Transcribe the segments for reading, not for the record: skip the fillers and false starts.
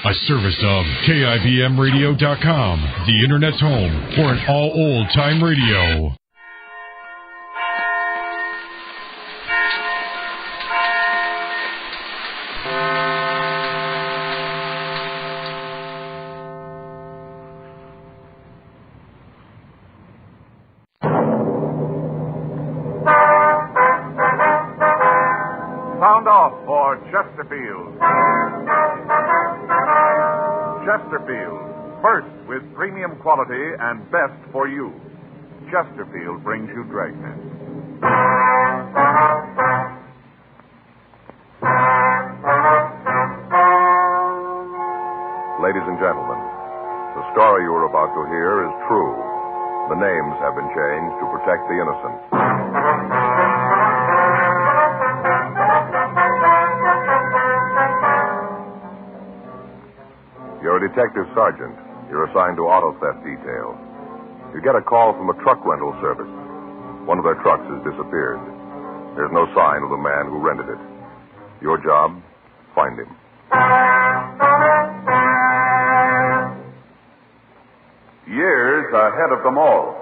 A service of KIBMradio.com, the Internet's home for an all old-time radio. Sound off for Chesterfield. Chesterfield, first with premium quality and best for you. Chesterfield brings you Dragnet. Ladies and gentlemen, the story you are about to hear is true. The names have been changed to protect the innocent. You're a detective sergeant. You're assigned to auto theft detail. You get a call from a truck rental service. One of their trucks has disappeared. There's no sign of the man who rented it. Your job, find him. Years ahead of them all.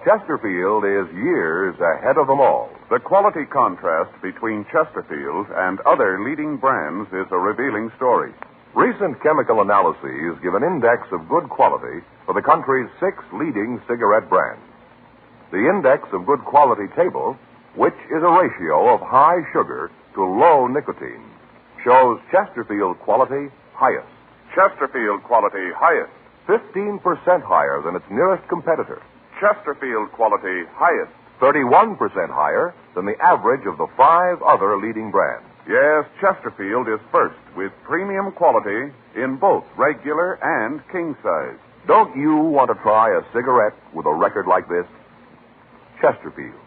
Chesterfield is years ahead of them all. The quality contrast between Chesterfield and other leading brands is a revealing story. Recent chemical analyses give an index of good quality for the country's 6 leading cigarette brands. The index of good quality table, which is a ratio of high sugar to low nicotine, shows Chesterfield quality highest. Chesterfield quality highest. 15% higher than its nearest competitor. Chesterfield quality highest. 31% higher than the average of the 5 other leading brands. Yes, Chesterfield is first with premium quality in both regular and king size. Don't you want to try a cigarette with a record like this? Chesterfield.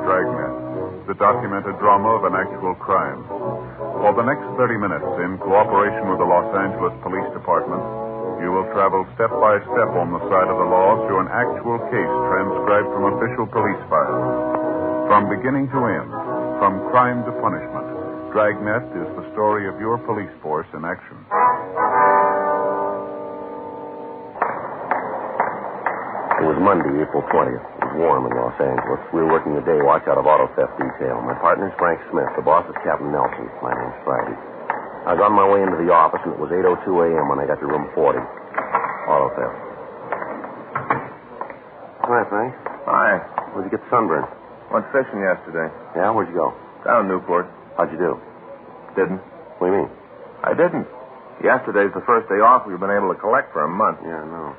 Dragnet, the documented drama of an actual crime. For the next 30 minutes, in cooperation with the Los Angeles Police Department, you will travel step by step on the side of the law through an actual case transcribed from official police files. From beginning to end, from crime to punishment, Dragnet is the story of your police force in action. It was Monday, April 20th. It was warm in Los Angeles. We were working the day watch out of auto theft detail. My partner's Frank Smith. The boss is Captain Nelson. My name's Friday. I was on my way into the office, and it was 8:02 a.m. when I got to room 40. Auto theft. Hi, Frank. Hi. Where'd you get the sunburn? Went fishing yesterday. Yeah, where'd you go? Down in Newport. How'd you do? Didn't. What do you mean? I didn't. Yesterday's the first day off we've been able to collect for a month. Yeah, I know.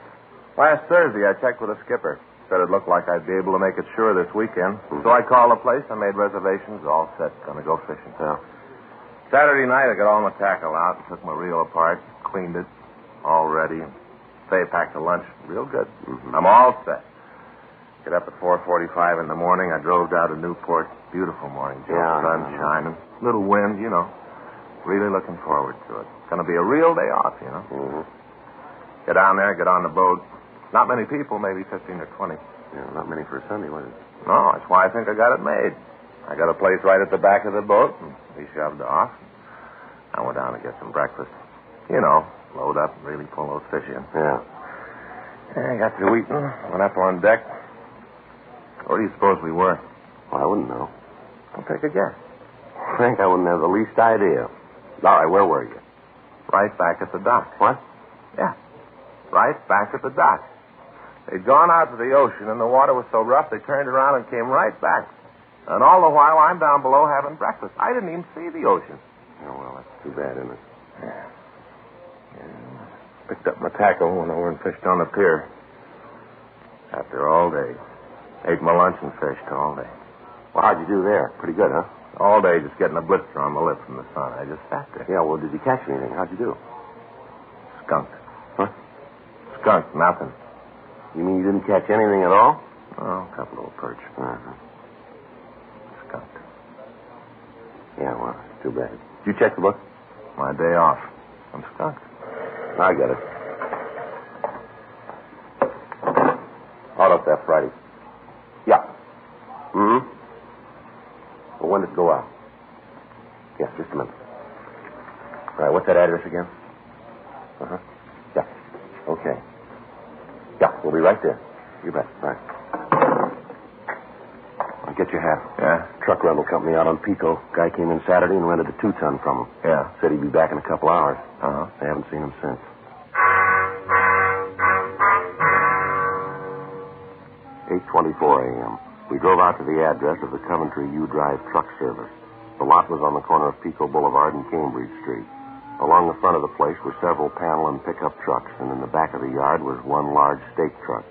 Last Thursday, I checked with the skipper. Said it looked like I'd be able to make it sure this weekend. So I called the place. I made reservations. All set. Gonna go fishing. Yeah. Saturday night, I got all my tackle out and took my reel apart, cleaned it, all ready. Faye packed the lunch real good. Mm-hmm. I'm all set. Get up at 4:45 in the morning. I drove down to Newport. Beautiful morning, Joe. Yeah, Sun shining. Little wind, you know. Really looking forward to it. It's going to be a real day off, you know. Mm-hmm. Get down there, get on the boat. Not many people, maybe 15 or 20. Yeah, not many for a Sunday, was it? No, that's why I think I got it made. I got a place right at the back of the boat, and we shoved off. I went down to get some breakfast. You know, load up and really pull those fish in. Yeah. I got through eating, went up on deck. Where do you suppose we were? Well, I wouldn't know. I'll take a guess. Frank, I wouldn't have the least idea. All right, where were you? Right back at the dock. What? Yeah, right back at the dock. They'd gone out to the ocean, and the water was so rough they turned around and came right back. And all the while, I'm down below having breakfast. I didn't even see the ocean. Oh, well, that's too bad, isn't it? Yeah. Picked up my tackle, went over and fished on the pier. Sat there all day. Ate my lunch and fished all day. Well, how'd you do there? Pretty good, huh? All day just getting a blister on my lip from the sun. I just sat there. Yeah, well, did you catch anything? How'd you do? Skunk. Huh? Skunk, nothing. You mean you didn't catch anything at all? Oh, a couple of perch. Uh-huh. Skunk. Yeah, well, it's too bad. Did you check the book? My day off. I'm skunked. I got it. Auto theft Friday. Yeah. Mm-hmm. when did it go out? Yes, just a minute. All right, what's that address again? Uh-huh. Yeah. Okay. Yeah, we'll be right there. You bet. Right. I'll get your hat. Yeah? Truck rental company out on Pico. Guy came in Saturday and rented a 2-ton from him. Yeah. Said he'd be back in a couple hours. Uh-huh. I haven't seen him since. 8:24 a.m. We drove out to the address of the Coventry U-Drive truck service. The lot was on the corner of Pico Boulevard and Cambridge Street. Along the front of the place were several panel and pickup trucks, and in the back of the yard was one large stake truck.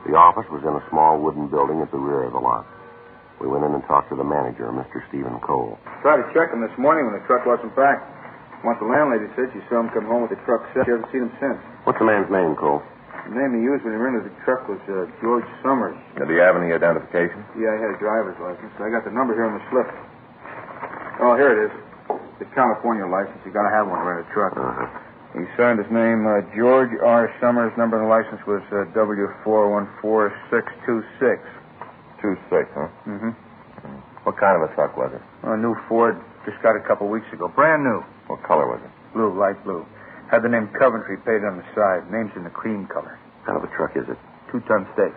The office was in a small wooden building at the rear of the lot. We went in and talked to the manager, Mr. Stephen Cole. Tried to check him this morning when the truck wasn't back. Once the landlady said she saw him come home with the truck set. She hasn't seen him since. What's the man's name, Cole? The name he used when he rented the truck was George Summers. Did he have any identification? Yeah, he had a driver's license. I got the number here on the slip. Oh, here it is. The California license. You got to have one to rent a truck. Uh-huh. He signed his name, George R. Summers. Number on the license was W414626. 26, huh? Mm-hmm. What kind of a truck was it? A new Ford. Just got it a couple weeks ago. Brand new. What color was it? Blue, light blue. Had the name Coventry painted on the side. Name's in the cream color. What kind of a truck is it? 2-ton stake.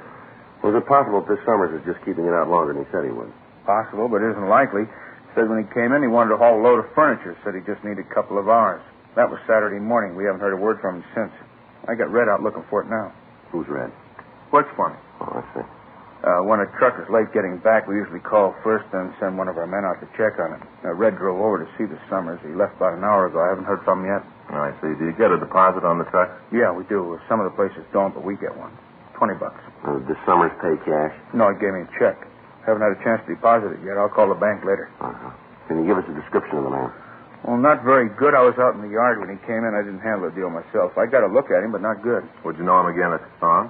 Was it possible that this Summers is just keeping it out longer than he said he would? Possible, but it isn't likely. Said when he came in, he wanted to haul a load of furniture. Said he just needed a couple of hours. That was Saturday morning. We haven't heard a word from him since. I got Red out looking for it now. Who's Red? Works for me. Oh, I see. When a truck is late getting back, we usually call first, then send one of our men out to check on it. Red drove over to see the Summers. He left about an hour ago. I haven't heard from him yet. Oh, I see. Do you get a deposit on the truck? Yeah, we do. Some of the places don't, but we get one. $20. Does Summers pay cash? No, he gave me a check. Haven't had a chance to deposit it yet. I'll call the bank later. Uh-huh. Can you give us a description of the man? Well, not very good. I was out in the yard when he came in. I didn't handle the deal myself. I got a look at him, but not good. Would you know him again if you saw him?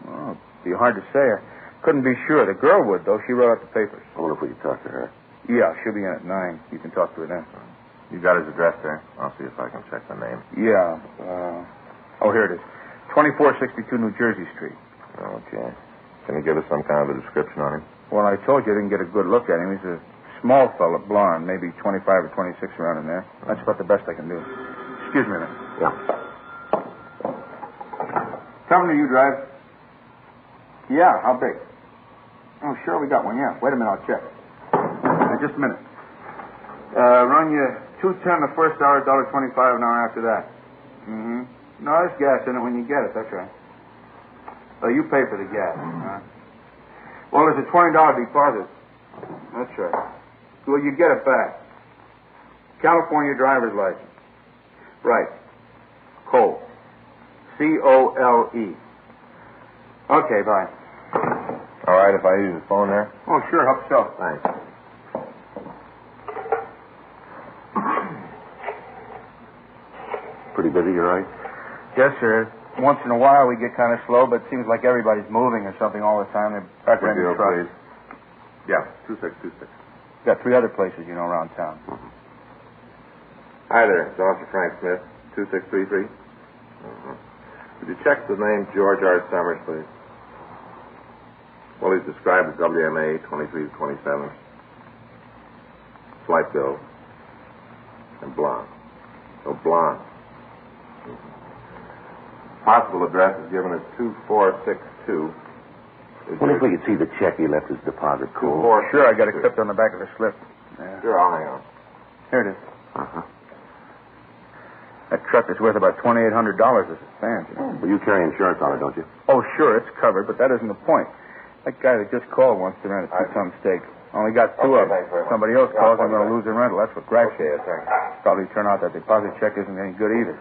Oh, it'd be hard to say. I couldn't be sure. The girl would, though. She wrote out the papers. I wonder if we could talk to her. Yeah, she'll be in at 9. You can talk to her then. You got his address there? I'll see if I can check the name. Yeah. Here it is. 2462 New Jersey Street. Okay. Can you give us some kind of a description on him? Well, I told you I didn't get a good look at him. He's a small fella, blonde, maybe 25 or 26 around in there. That's about the best I can do. Excuse me a minute. Yeah. Company you drive? Yeah, how big? Oh, sure, we got one, yeah. Wait a minute, I'll check. Just a minute. Run you 210 the first hour, $1.25 an hour after that. Mm-hmm. No, there's gas in it when you get it, that's right. Oh, you pay for the gas. Well, there's a $20 deposit. That's right. Well, you get it back. California driver's license. Right. Cole. C-O-L-E. Okay, bye. All right, if I use the phone there? Oh, sure, help yourself. Thanks. Pretty busy, you right? Yes, sir. Once in a while we get kind of slow, but it seems like everybody's moving or something all the time. They're Record deal, trucks. please. Yeah, 2626. Got 3 other places, around town. Mm-hmm. Hi there, it's Officer Frank Smith, 2633. Would you check the name George R. Summers, please? Well, he's described as WMA 23 to 27. Slight build. And blonde. So blonde. Possible address is given as 2462. Wonder if we could see the check he left his deposit, Cole. Sure, I got it clipped on the back of the slip. Yeah. Sure, I'll hang on. Here it is. Uh-huh. That truck is worth about $2,800 as it stands. Well, you carry insurance on it, don't you? Oh, sure, it's covered, but that isn't the point. That guy that just called wants to rent a 2-ton stake. Only got 2 of them. thanks very much. Somebody else calls, I'm going to lose the rental. That's what gripes me. thanks. Probably turn out that deposit check isn't any good either.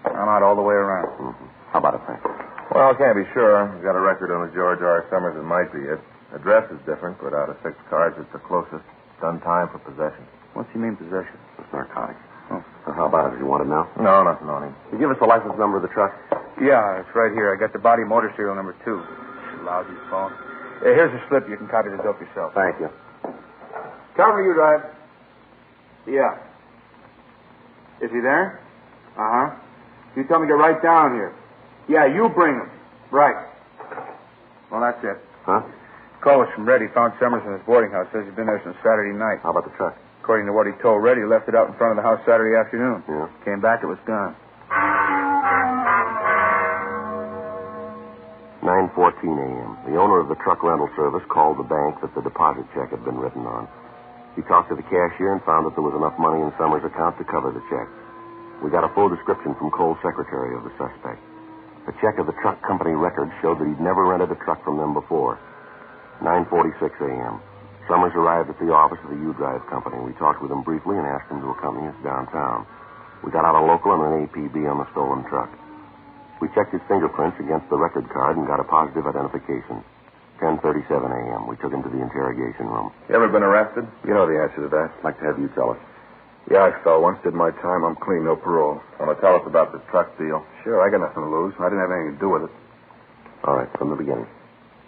I'm out all the way around. Mm-hmm. How about it, Frank? Well, can't be sure. We've got a record on the George R. Summers. It might be it. Address is different, but out of 6 cards, it's the closest. Done time for possession. What's he mean, possession? It's narcotics. Oh. So how about it? Do you want it now? No, nothing on him. You give us the license number of the truck? Yeah, it's right here. I got the body motor serial number 2. Lousy phone. Here's a slip. You can copy the dope yourself. Thank you. Cover you drive. Yeah. Is he there? Uh-huh. You tell me to write down here. Yeah, you bring him. Right. Well, that's it. Huh? Call was from Red. He found Summers in his boarding house. Says he's been there since Saturday night. How about the truck? According to what he told Red, he left it out in front of the house Saturday afternoon. Yeah. Came back, it was gone. 9:14 a.m. The owner of the truck rental service called the bank that the deposit check had been written on. He talked to the cashier and found that there was enough money in Summers' account to cover the check. We got a full description from Cole's secretary of the suspect. The check of the truck company records showed that he'd never rented a truck from them before. 9:46 a.m. Summers arrived at the office of the U-Drive company. We talked with him briefly and asked him to accompany us downtown. We got out a local and an APB on the stolen truck. We checked his fingerprints against the record card and got a positive identification. 10:37 a.m. We took him to the interrogation room. You ever been arrested? You know the answer to that. I'd like to have you tell us. Yeah, I fell once, did my time. I'm clean, no parole. Want to tell us about the truck deal? Sure, I got nothing to lose. I didn't have anything to do with it. All right, from the beginning.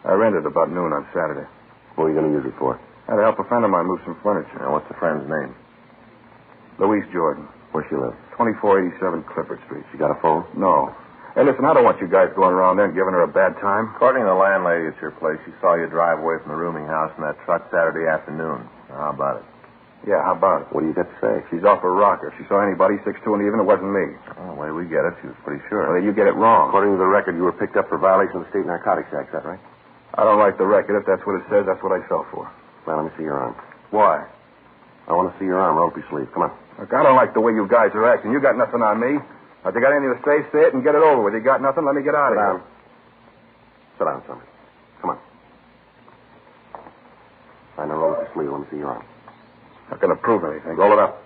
I rented about noon on Saturday. What are you going to use it for? I had to help a friend of mine move some furniture. Now, what's the friend's name? Louise Jordan. Where she live? 2487 Clifford Street. She got a phone? No. Hey, listen, I don't want you guys going around there and giving her a bad time. According to the landlady at your place, she saw you drive away from the rooming house in that truck Saturday afternoon. How about it? Yeah, how about it? What do you got to say? She's off her rocker. If she saw anybody 6'2" and even, it wasn't me. Well, the way we get it, she was pretty sure. Well, you get it wrong. According to the record, you were picked up for violation of the State Narcotics Act. Is that right? I don't write the record. If that's what it says, that's what I fell for. Well, let me see your arm. Why? I want to see your arm. Roll up your sleeve. Come on. Look, I don't like the way you guys are acting. You got nothing on me. If you got anything to say it and get it over with. You got nothing, let me get out of here. Sit down, Summers. Come on. I know, roll up your sleeve. Let me see your arm. Not going to prove anything. Roll it up.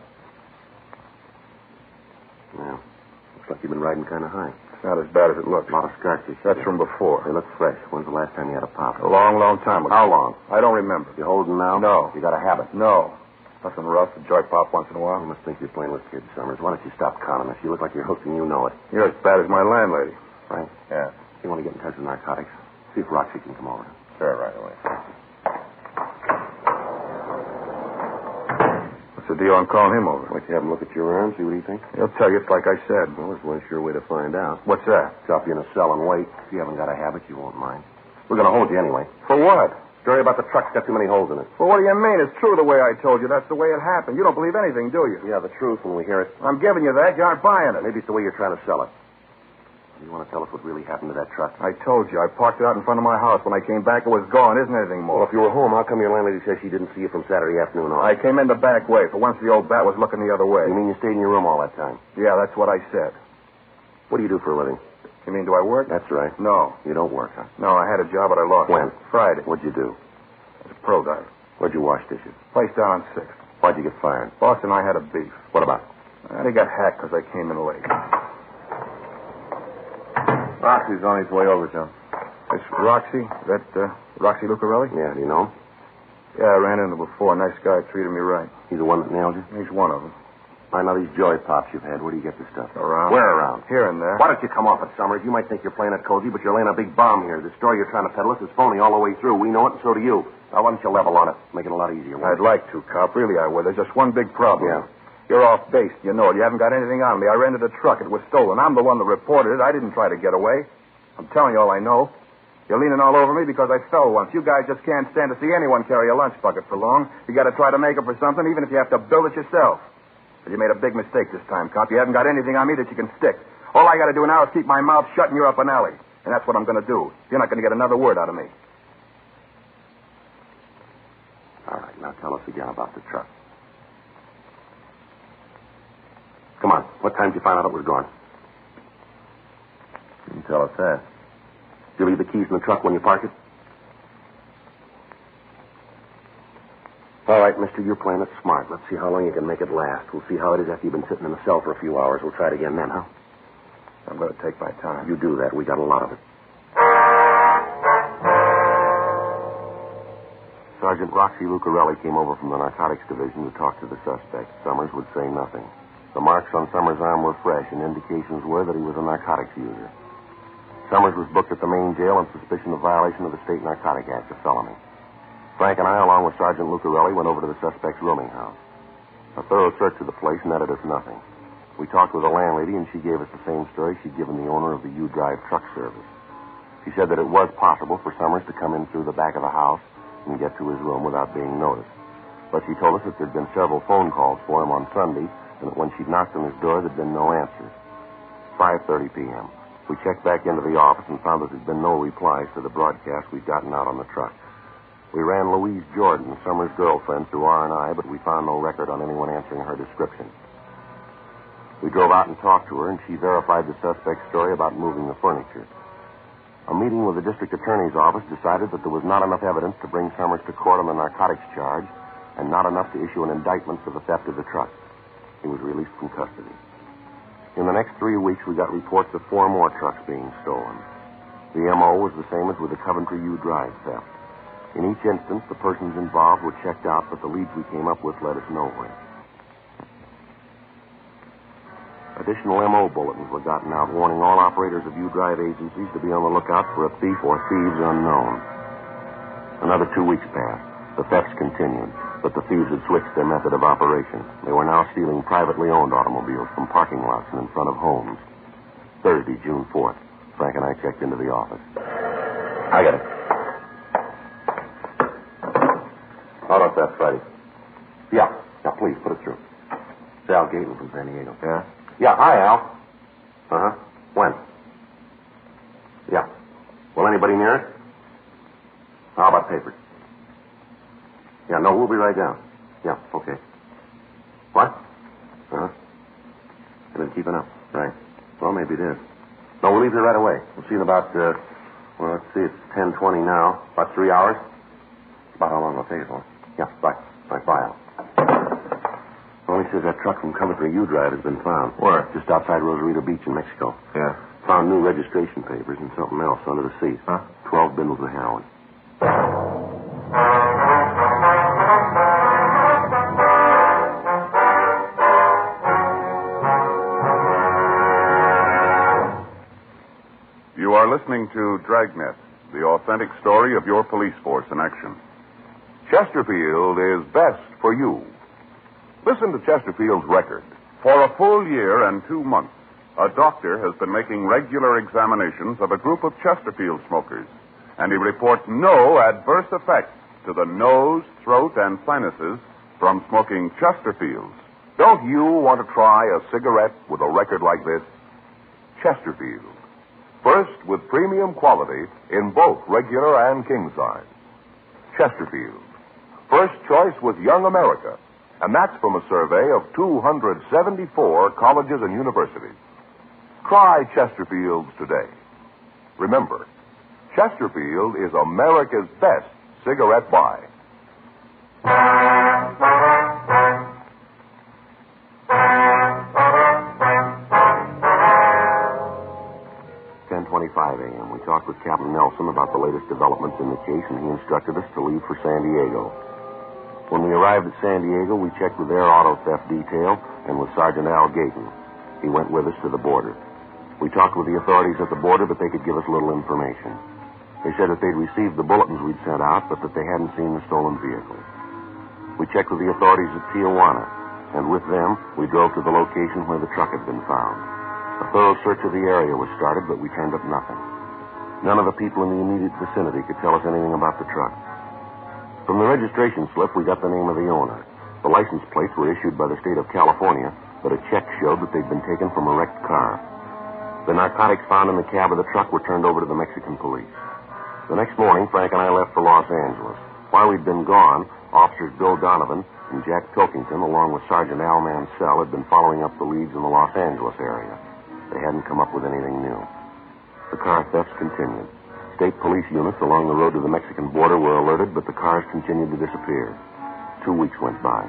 Yeah. Looks like you've been riding kind of high. It's not as bad as it looks. A lot of scratches. That's from before. They look fresh. When's the last time you had a pop? A long, long time ago. How long? I don't remember. You holding now? No. You got a habit? No. Nothing rough. A joy pop once in a while. You must think you're playing with kids, Summers. Why don't you stop conning us? You look like you're hooked and you know it. You're as bad as my landlady. Right? Yeah. You want to get in touch with narcotics? See if Roxy can come over. Sure, right away. What's the deal on calling him over? Why don't you have him look at your arm, see what he thinks? He'll tell you it's like I said. Well, there's one sure way to find out. What's that? Drop you in a cell and wait. If you haven't got a habit, you won't mind. We're going to hold you anyway. For what? Story about the truck's got too many holes in it. Well, what do you mean? It's true the way I told you. That's the way it happened. You don't believe anything, do you? Yeah, the truth when we hear it. I'm giving you that. You aren't buying it. Maybe it's the way you're trying to sell it. You want to tell us what really happened to that truck? I told you. I parked it out in front of my house. When I came back, it was gone. Isn't anything more. Well, if you were home, how come your landlady says she didn't see you from Saturday afternoon on? I came in the back way. For once, the old bat was looking the other way. You mean you stayed in your room all that time? Yeah, that's what I said. What do you do for a living? You mean, do I work? That's right. No. You don't work, huh? No, I had a job, but I lost When? it. Friday. What'd you do? I was a pro diver. Where'd you wash dishes? Place down on 6th. Why'd you get fired? Boss and I had a beef. What about? They got hacked because I came in late. Roxy's on his way over, John. It's Roxy? That, Roxy Lucarelli? Yeah, do you know him? Yeah, I ran into him before. Nice guy, treated me right. He's the one that nailed you? He's one of them. I know these joy pops you've had. Where do you get this stuff? Around. Where around? Here and there. Why don't you come off it, Summers? You might think you're playing it cozy, but you're laying a big bomb here. The story you're trying to peddle us is phony all the way through. We know it, and so do you. Now, why don't you level on it? Make it a lot easier. I'd like to, cop. Really, I would. There's just one big problem. Yeah. You're off base. You know it. You haven't got anything on me. I rented a truck. It was stolen. I'm the one that reported it. I didn't try to get away. I'm telling you all I know. You're leaning all over me because I fell once. You guys just can't stand to see anyone carry a lunch bucket for long. You got to try to make up for something, even if you have to build it yourself. But you made a big mistake this time, cop. You haven't got anything on me that you can stick. All I got to do now is keep my mouth shut and you're up an alley. And that's what I'm going to do. You're not going to get another word out of me. All right, now tell us again about the truck. Come on. What time did you find out it was gone? You can tell us that. Did you leave the keys in the truck when you parked it? All right, mister, you're playing it smart. Let's see how long you can make it last. We'll see how it is after you've been sitting in the cell for a few hours. We'll try it again then, huh? I'm going to take my time. You do that. We got a lot of it. Sergeant Roxy Lucarelli came over from the narcotics division to talk to the suspect. Summers would say nothing. The marks on Summers' arm were fresh, and indications were that he was a narcotics user. Summers was booked at the main jail on suspicion of violation of the State Narcotic Act, a felony. Frank and I, along with Sergeant Lucarelli, went over to the suspect's rooming house. A thorough search of the place netted us nothing. We talked with the landlady, and she gave us the same story she'd given the owner of the U-Drive truck service. She said that it was possible for Summers to come in through the back of the house and get to his room without being noticed. But she told us that there'd been several phone calls for him on Sunday, and that when she'd knocked on his door, there'd been no answer. 5:30 p.m. We checked back into the office and found that there'd been no replies to the broadcast we'd gotten out on the truck. We ran Louise Jordan, Summer's girlfriend, through R&I, but we found no record on anyone answering her description. We drove out and talked to her, and she verified the suspect's story about moving the furniture. A meeting with the district attorney's office decided that there was not enough evidence to bring Summers to court on the narcotics charge and not enough to issue an indictment for the theft of the truck. He was released from custody. In the next 3 weeks, we got reports of 4 more trucks being stolen. The M.O. was the same as with the Coventry U Drive theft. In each instance, the persons involved were checked out, but the leads we came up with led us nowhere. Additional M.O. bulletins were gotten out warning all operators of U-Drive agencies to be on the lookout for a thief or thieves unknown. Another 2 weeks passed. The thefts continued, but the thieves had switched their method of operation. They were now stealing privately owned automobiles from parking lots and in front of homes. Thursday, June 4th, Frank and I checked into the office. I got it. Auto theft Friday. Yeah, please, put it through. It's Al Gaten from San Diego. Yeah? Yeah, hi, Al. Uh-huh. When? Yeah. Well, anybody near it? How about papers? Yeah, no, we'll be right down. Yeah, okay. What? Uh-huh. I've been keeping up. Right. Well, maybe it is. No, we'll leave here right away. We'll see in about, let's see, it's 10:20 now. About 3 hours. About how long it'll take us, huh? Yeah, bye. Bye, Al. Well, he says that truck from Coventry U Drive has been found. Where? Just outside Rosarito Beach in Mexico. Yeah. Found new registration papers and something else under the seat. Huh? 12 bundles of heroin. You are listening to Dragnet, the authentic story of your police force in action. Chesterfield is best for you. Listen to Chesterfield's record. For a full year and 2 months, a doctor has been making regular examinations of a group of Chesterfield smokers, and he reports no adverse effects to the nose, throat, and sinuses from smoking Chesterfields. Don't you want to try a cigarette with a record like this? Chesterfield. First with premium quality in both regular and king size. Chesterfield. First choice with Young America. And that's from a survey of 274 colleges and universities. Try Chesterfields today. Remember, Chesterfield is America's best cigarette buy. A.m. We talked with Captain Nelson about the latest developments in the case, and he instructed us to leave for San Diego. When we arrived at San Diego, we checked with their auto theft detail and with Sergeant Al Gaten. He went with us to the border. We talked with the authorities at the border, but they could give us little information. They said that they'd received the bulletins we'd sent out, but that they hadn't seen the stolen vehicles. We checked with the authorities at Tijuana, and with them, we drove to the location where the truck had been found. A thorough search of the area was started, but we turned up nothing. None of the people in the immediate vicinity could tell us anything about the truck. From the registration slip, we got the name of the owner. The license plates were issued by the state of California, but a check showed that they'd been taken from a wrecked car. The narcotics found in the cab of the truck were turned over to the Mexican police. The next morning, Frank and I left for Los Angeles. While we'd been gone, officers Bill Donovan and Jack Pilkington, along with Sergeant Al Mansell, had been following up the leads in the Los Angeles area. They hadn't come up with anything new. The car thefts continued. State police units along the road to the Mexican border were alerted, but the cars continued to disappear. 2 weeks went by.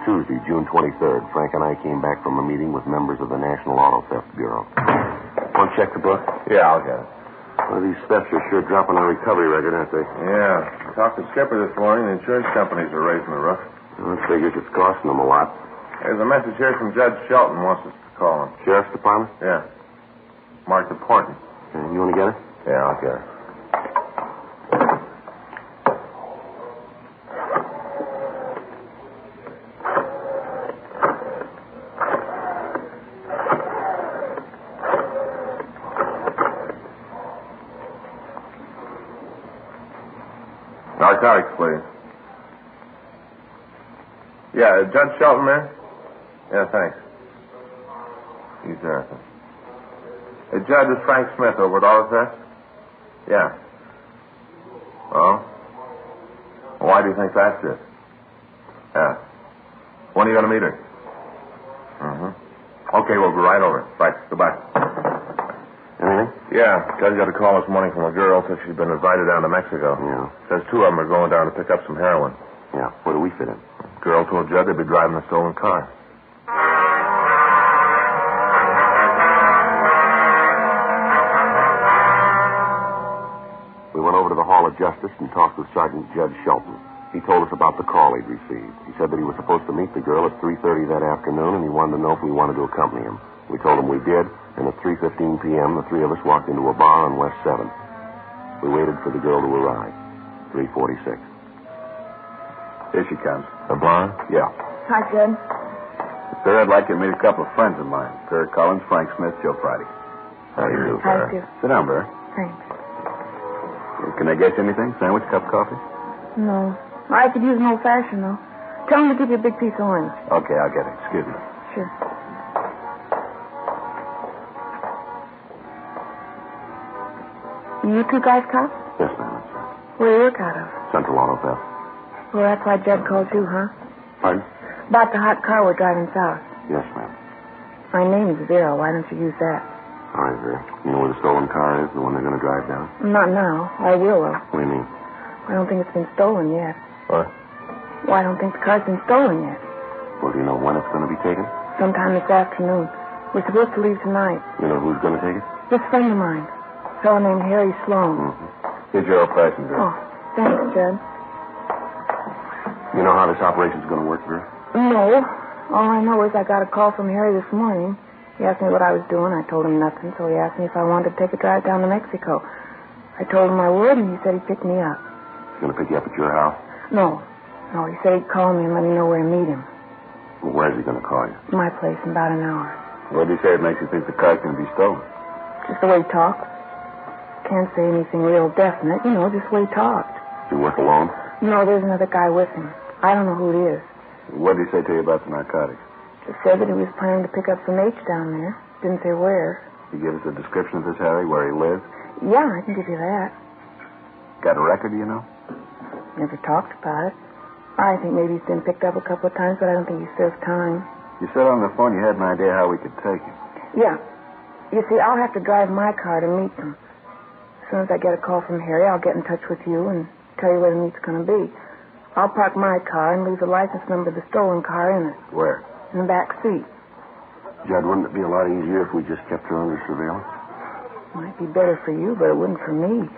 Tuesday, June 23rd, Frank and I came back from a meeting with members of the National Auto Theft Bureau. Want to check the book? Yeah, I'll get it. Well, these thefts are sure dropping our recovery record, aren't they? Yeah. I talked to Skipper this morning. The insurance companies are raising the roof. Well, that figures it's costing them a lot. There's a message here from Judge Shelton wants us to call him. Sheriff's Department? Yeah. Marked important. You want to get it? Yeah, I'll get it. Now, Narcotics, please. Yeah, Judge Shelton there? Yeah, thanks. He's there. Hey, Judge, is Frank Smith over at Autofest? Yeah. Oh? Why do you think that's it? Yeah. When are you going to meet her? Mm-hmm. Okay, we'll be right over. Right. Goodbye. Anything? Yeah. Judge got a call this morning from a girl. Says she's been invited down to Mexico. Yeah. Says two of them are going down to pick up some heroin. Yeah. Where do we fit in? Girl told Judge they'd be driving a stolen car. We went over to the Hall of Justice and talked with Sergeant Judge Shelton. He told us about the call he'd received. He said that he was supposed to meet the girl at 3:30 that afternoon, and he wanted to know if we wanted to accompany him. We told him we did, and at 3:15 p.m., the three of us walked into a bar on West 7th. We waited for the girl to arrive. 3:46. Here she comes. The blonde? Yeah. Hi, Jed. Sir, I'd like you to meet a couple of friends of mine. Sarah Collins, Frank Smith, Joe Friday. How do you do, How sir? do you do? Sit down, Barry. Thanks. Can I get you anything? Sandwich, cup of coffee? No. I could use an old-fashioned, though. Tell him to give you a big piece of orange. Okay, I'll get it. Excuse me. Sure. You two guys cops? Yes, ma'am. That's right. Where do you work out of? Central Auto Theft. Well, that's why Jed called you, huh? Pardon? About the hot car we're driving south. Yes, ma'am. My name is Vera. Why don't you use that? All right, Vera. You know where the stolen car is, the one they're going to drive down? Not now. I will, though. What do you mean? I don't think it's been stolen yet. What? Well, I don't think the car's been stolen yet. Well, do you know when it's going to be taken? Sometime this afternoon. We're supposed to leave tonight. You know who's going to take it? This friend of mine. A fellow named Harry Sloan. Mm-hmm. Here's your old-fashioned, girl. Oh, thanks, Jed. You know how this operation's going to work, Vera? No. All I know is I got a call from Harry this morning. He asked me what I was doing. I told him nothing, so he asked me if I wanted to take a drive down to Mexico. I told him I would, and he said he'd pick me up. He's going to pick you up at your house? No, he said he'd call me and let me know where to meet him. Well, where's he going to call you? My place in about an hour. What did he say it makes you think the car's going to be stolen? Just the way he talks. Can't say anything real definite, just the way he talked. You work alone? No, there's another guy with him. I don't know who it is. What did he say to you about the narcotics? Just said that he was planning to pick up some H down there. Didn't say where. He give us a description of this Harry, where he lives? Yeah, I can give you that. Got a record, do you know? Never talked about it. I think maybe he's been picked up a couple of times, but I don't think he served time. You said on the phone you had an idea how we could take him. Yeah. You see, I'll have to drive my car to meet them. As soon as I get a call from Harry, I'll get in touch with you and tell you where the meet's going to be. I'll park my car and leave the license number of the stolen car in it. Where? In the back seat. Judd, wouldn't it be a lot easier if we just kept her under surveillance? Might be better for you, but it wouldn't for me.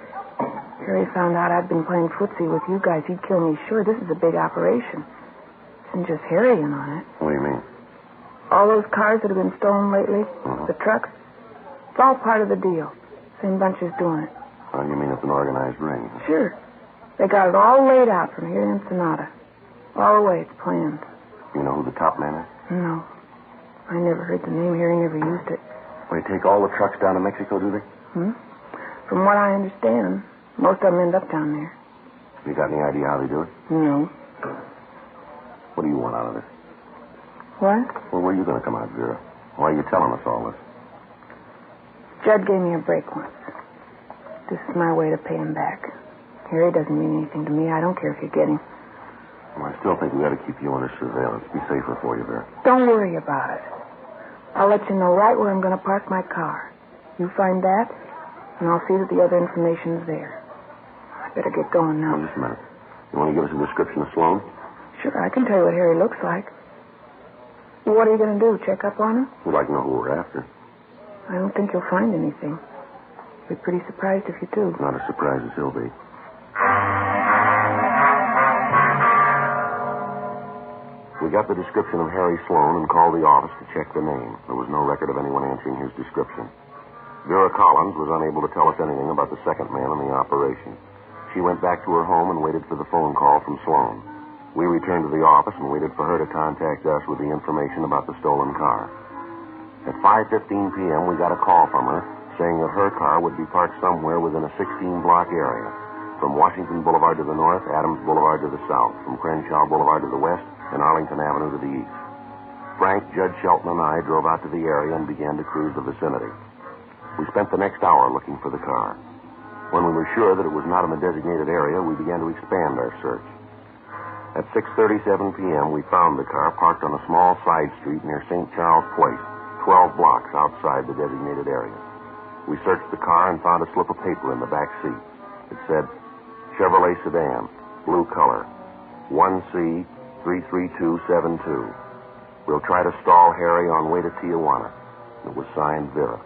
Harry found out I'd been playing footsie with you guys. He'd kill me sure. This is a big operation. Isn't just Harry in on it. What do you mean? All those cars that have been stolen lately, the trucks, it's all part of the deal. Same bunch is doing it. Oh, you mean it's an organized ring? Sure. They got it all laid out from here to Ensenada. All the way it's planned. You know who the top man is? No. I never heard the name. Harry never used it. They take all the trucks down to Mexico, do they? From what I understand, most of them end up down there. You got any idea how they do it? No. What do you want out of this? What? Well, where are you going to come out, Vera? Why are you telling us all this? Judd gave me a break once. This is my way to pay him back. Harry doesn't mean anything to me. I don't care if you get him. Well, I still think we ought to keep you under surveillance. Be safer for you, Vera. Don't worry about it. I'll let you know right where I'm going to park my car. You find that, and I'll see that the other information's there. I better get going now. Well, just a minute. You want to give us a description of Sloan? Sure, I can tell you what Harry looks like. What are you going to do, check up on him? We'd like to know who we're after. I don't think you'll find anything. Be pretty surprised if you do. Not as surprised as he'll be. We got the description of Harry Sloan and called the office to check the name. There was no record of anyone answering his description. Vera Collins was unable to tell us anything about the second man in the operation. She went back to her home and waited for the phone call from Sloan. We returned to the office and waited for her to contact us with the information about the stolen car. At 5:15 p.m., we got a call from her saying that her car would be parked somewhere within a 16-block area. From Washington Boulevard to the north, Adams Boulevard to the south, from Crenshaw Boulevard to the west, and Arlington Avenue to the east. Frank, Judge Shelton, and I drove out to the area and began to cruise the vicinity. We spent the next hour looking for the car. When we were sure that it was not in the designated area, we began to expand our search. At 6:37 p.m., we found the car parked on a small side street near St. Charles Place, 12 blocks outside the designated area. We searched the car and found a slip of paper in the back seat. It said, Chevrolet sedan, blue color, 1C33272. We'll try to stall Harry on way to Tijuana. It was signed Vera.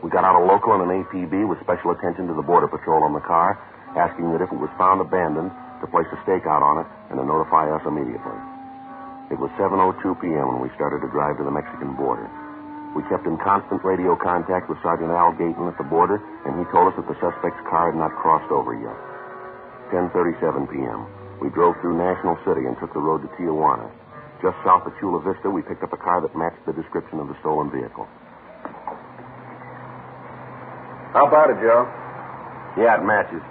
We got out a local and an APB with special attention to the Border Patrol on the car, asking that if it was found abandoned, to place a stakeout on it and to notify us immediately. It was 7:02 p.m. when we started to drive to the Mexican border. We kept in constant radio contact with Sergeant Al Gayton at the border, and he told us that the suspect's car had not crossed over yet. 10:37 p.m. We drove through National City and took the road to Tijuana. Just south of Chula Vista, we picked up a car that matched the description of the stolen vehicle. How about it, Joe? Yeah, it matches.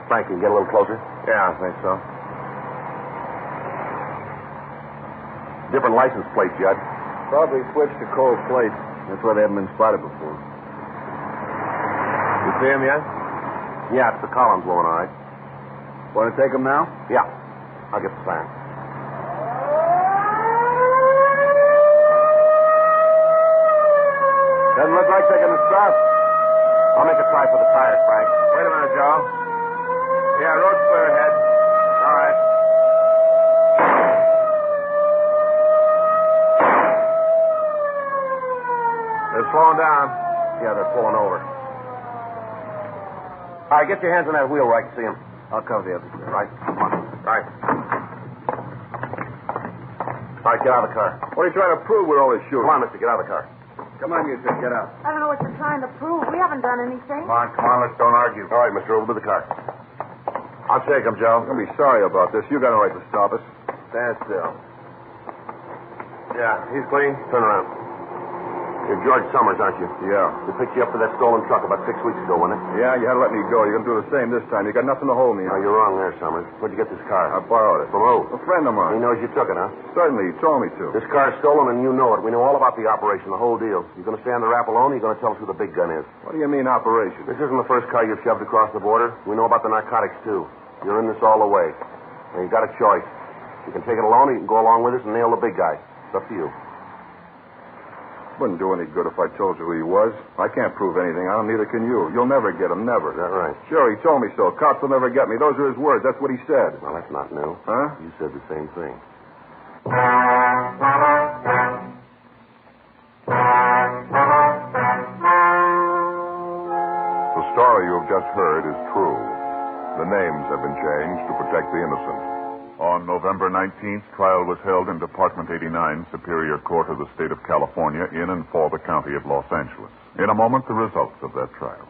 Frank, can you get a little closer? Yeah, I think so. Different license plate, Judge. Probably switched to cold plate. That's why they haven't been spotted before. You see him yet? Yeah, it's the Collins woman, all right. Want to take him now? Yeah. I'll get the sign. Doesn't look like they're going to stop. I'll make a try for the tires, Frank. Wait a minute, Joe. Yeah, road's clear ahead. All right. They're slowing down. Yeah, they're pulling over. All right, get your hands on that wheel where I can see them. I'll cover the other side. Right? Come on. Right. All right, get out of the car. What are you trying to prove with all this shooting? Come on, mister, get out of the car. Come on, you two, get out. I don't know what you're trying to prove. We haven't done anything. Come on, let's don't argue. All right, mister, over to the car. I'll take him, Joe. I'm going to be sorry about this. You got no right to stop us. Stand still. Yeah, he's clean. Turn around. You're George Summers, aren't you? Yeah. We picked you up for that stolen truck about 6 weeks ago, wasn't it? Yeah, you had to let me go. You're going to do the same this time. You got nothing to hold me. No, you're wrong there, Summers. Where'd you get this car? I borrowed it. From who? A friend of He mine. knows you took it, huh? Certainly, he told me to. This car's stolen and you know it. We know all about the operation, the whole deal. You going to stay on the rap alone, or you going to tell us who the big gun is? What do you mean, operation? This isn't the first car you've shoved across the border. We know about the narcotics, too. You're in this all the way. Now, you got a choice. You can take it alone, or you can go along with us and nail the big guy. It's up to you. Wouldn't do any good if I told you who he was. I can't prove anything on him, neither can you. You'll never get him, never. Is that right? Sure, he told me so. Cops will never get me. Those are his words. That's what he said. Well, that's not new. Huh? You said the same thing. The story you have just heard is true. The names have been changed to protect the innocent. On November 19th, trial was held in Department 89, Superior Court of the State of California, in and for the County of Los Angeles. In a moment, the results of that trial.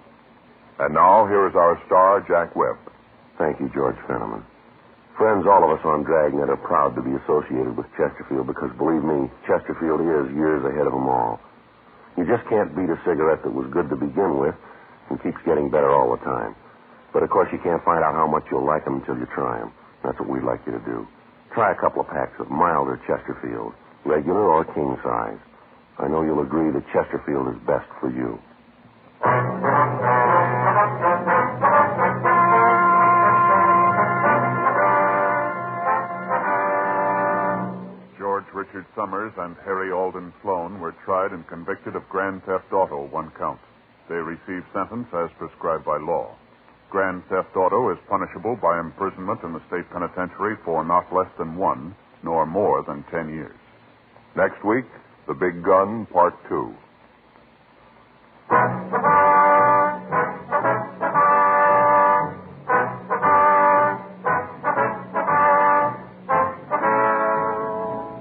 And now, here is our star, Jack Webb. Thank you, George Fenneman. Friends, all of us on Dragnet are proud to be associated with Chesterfield because, believe me, Chesterfield is years ahead of them all. You just can't beat a cigarette that was good to begin with and keeps getting better all the time. But, of course, you can't find out how much you'll like them until you try them. That's what we'd like you to do. Try a couple of packs of milder Chesterfield, regular or king size. I know you'll agree that Chesterfield is best for you. George Richard Summers and Harry Alden Sloan were tried and convicted of grand theft auto, 1 count. They received sentence as prescribed by law. Grand theft auto is punishable by imprisonment in the state penitentiary for not less than 1, nor more than 10 years. Next week, The Big Gun, Part 2.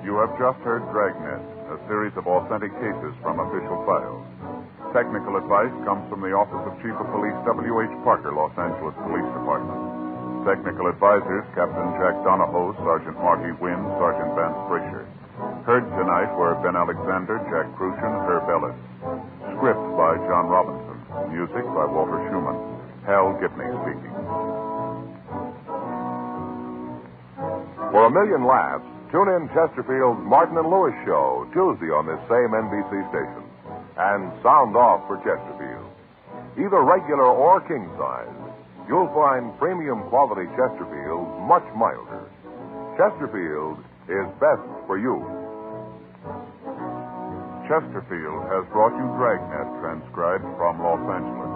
You have just heard Dragnet, a series of authentic cases from official files. Technical advice comes from the Office of Chief of Police W.H. Parker, Los Angeles Police Department. Technical advisors, Captain Jack Donahoe, Sergeant Marty Wynn, Sergeant Vance Brasher. Heard tonight were Ben Alexander, Jack Crucian, Herb Ellis. Script by John Robinson. Music by Walter Schumann. Hal Kipney speaking. For a million laughs, tune in Chesterfield's Martin and Lewis show Tuesday on this same NBC station. And sound off for Chesterfield. Either regular or king size, you'll find premium quality Chesterfield much milder. Chesterfield is best for you. Chesterfield has brought you Dragnet, transcribed from Los Angeles.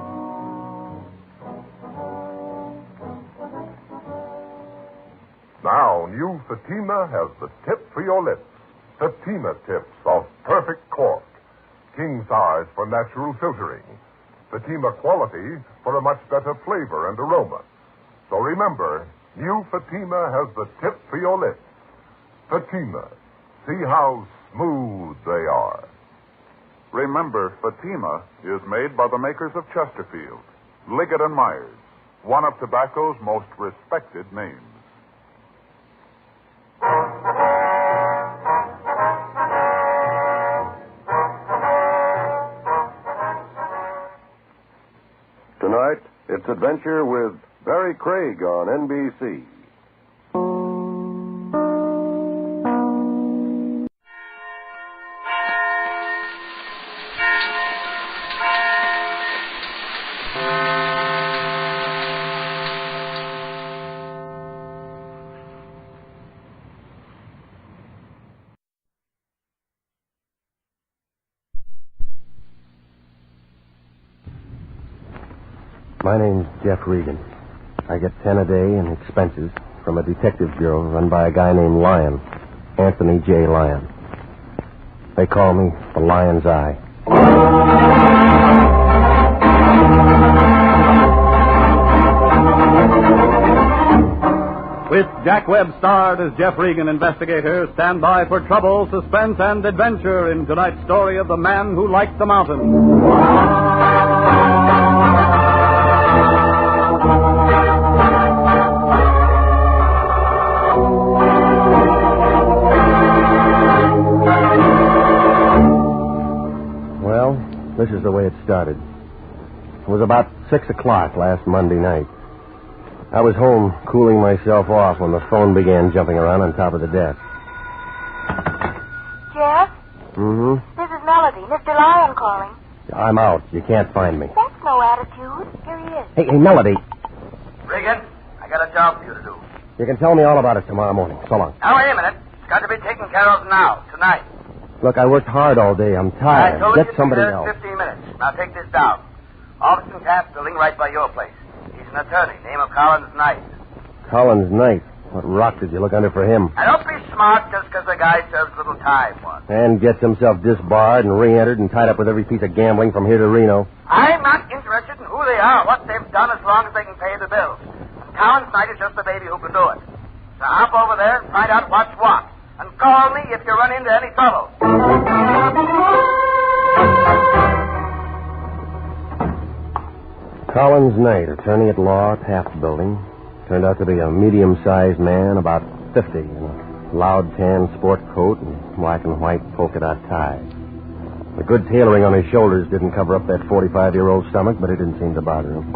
Now, new Fatima has the tip for your lips. Fatima tips of perfect cork. King size for natural filtering. Fatima quality for a much better flavor and aroma. So remember, new Fatima has the tip for your lips. Fatima. See how smooth they are. Remember, Fatima is made by the makers of Chesterfield, Liggett & Myers, one of tobacco's most respected names. Tonight, it's adventure with Barry Craig on NBC. My name's Jeff Regan. I get 10 a day in expenses from a detective bureau run by a guy named Lyon, Anthony J. Lyon. They call me the Lion's Eye. With Jack Webb starred as Jeff Regan, Investigator, stand by for trouble, suspense, and adventure in tonight's story of the man who liked the mountain. This is the way it started. It was about 6 o'clock last Monday night. I was home cooling myself off when the phone began jumping around on top of the desk. Jeff? Mm-hmm. This is Melody. Mr. Lyon calling. I'm out. You can't find me. That's no attitude. Here he is. Hey, Melody. Regan, I got a job for you to do. You can tell me all about it tomorrow morning. So long. Now, wait a minute. It's got to be taken care of now, tonight. Look, I worked hard all day. I'm tired. I told Get you somebody to else. 15 minutes. Now, take this down. Office and Taft building right by your place. He's an attorney. Name of Collins Knight. Collins Knight. What rock did you look under for him? Now, don't be smart just because the guy serves little time once. And gets himself disbarred and re-entered and tied up with every piece of gambling from here to Reno. I'm not interested in who they are or what they've done as long as they can pay the bills. And Collins Knight is just the baby who can do it. So hop over there and find out what's what. And call me if you run into any trouble. Collins Knight, attorney at law, Taft Building. Turned out to be a medium-sized man, about 50, in a loud tan sport coat and black and white polka dot tie. The good tailoring on his shoulders didn't cover up that 45-year-old stomach, but it didn't seem to bother him.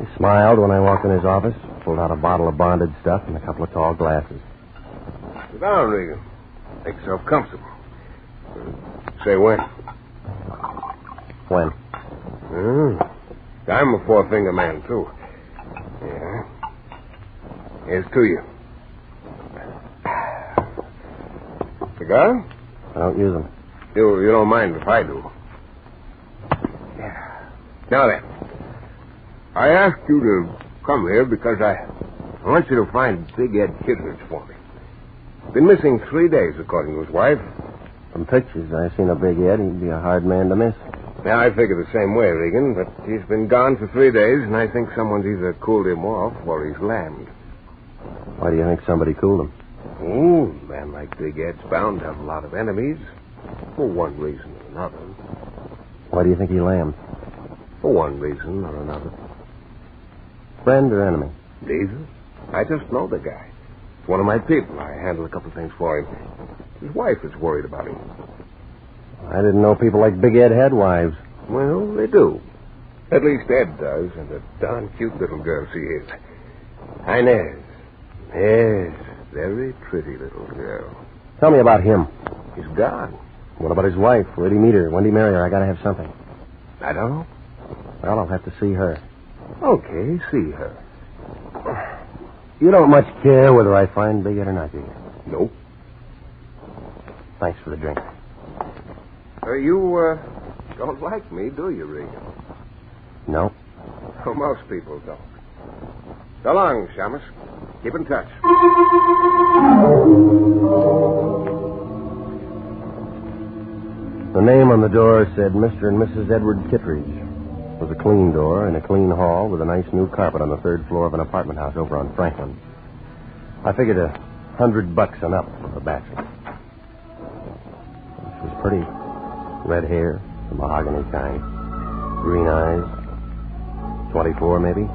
He smiled when I walked in his office, pulled out a bottle of bonded stuff and a couple of tall glasses. Sit down, Regan. Make yourself comfortable. Say when? When? I'm a four-finger man, too. Yeah. Here's to you. Cigar? I don't use them. You don't mind if I do. Yeah. Now then, I asked you to come here because I want you to find Big Ed Kittredge for me. Been missing 3 days, according to his wife. From pictures, I seen a Big Ed. He'd be a hard man to miss. Yeah, I figure the same way, Regan, but he's been gone for 3 days, and I think someone's either cooled him off or he's lammed. Why do you think somebody cooled him? Oh, a man like Big Ed's bound to have a lot of enemies, for one reason or another. Why do you think he lammed? For one reason or another. Friend or enemy? Neither. I just know the guy. It's one of my people. I handle a couple of things for him. His wife is worried about him. I didn't know people like Big Ed had wives. Well, they do. At least Ed does, and a darn cute little girl she is. Inez. Yes, very pretty little girl. Tell me about him. He's gone. What about his wife? Where'd he meet her? When'd he marry her? I gotta have something. I don't know. Well, I'll have to see her. Okay, see her. You don't much care whether I find Big Ed or not, do you? Nope. Thanks for the drink. You don't like me, do you, Regan? No. Oh, most people don't. So long, Shamus. Keep in touch. The name on the door said Mr. and Mrs. Edward Kittredge. It was a clean door in a clean hall with a nice new carpet on the third floor of an apartment house over on Franklin. I figured $100 and up for a bachelor. She was pretty. Red hair, the mahogany kind. Green eyes. 24, maybe.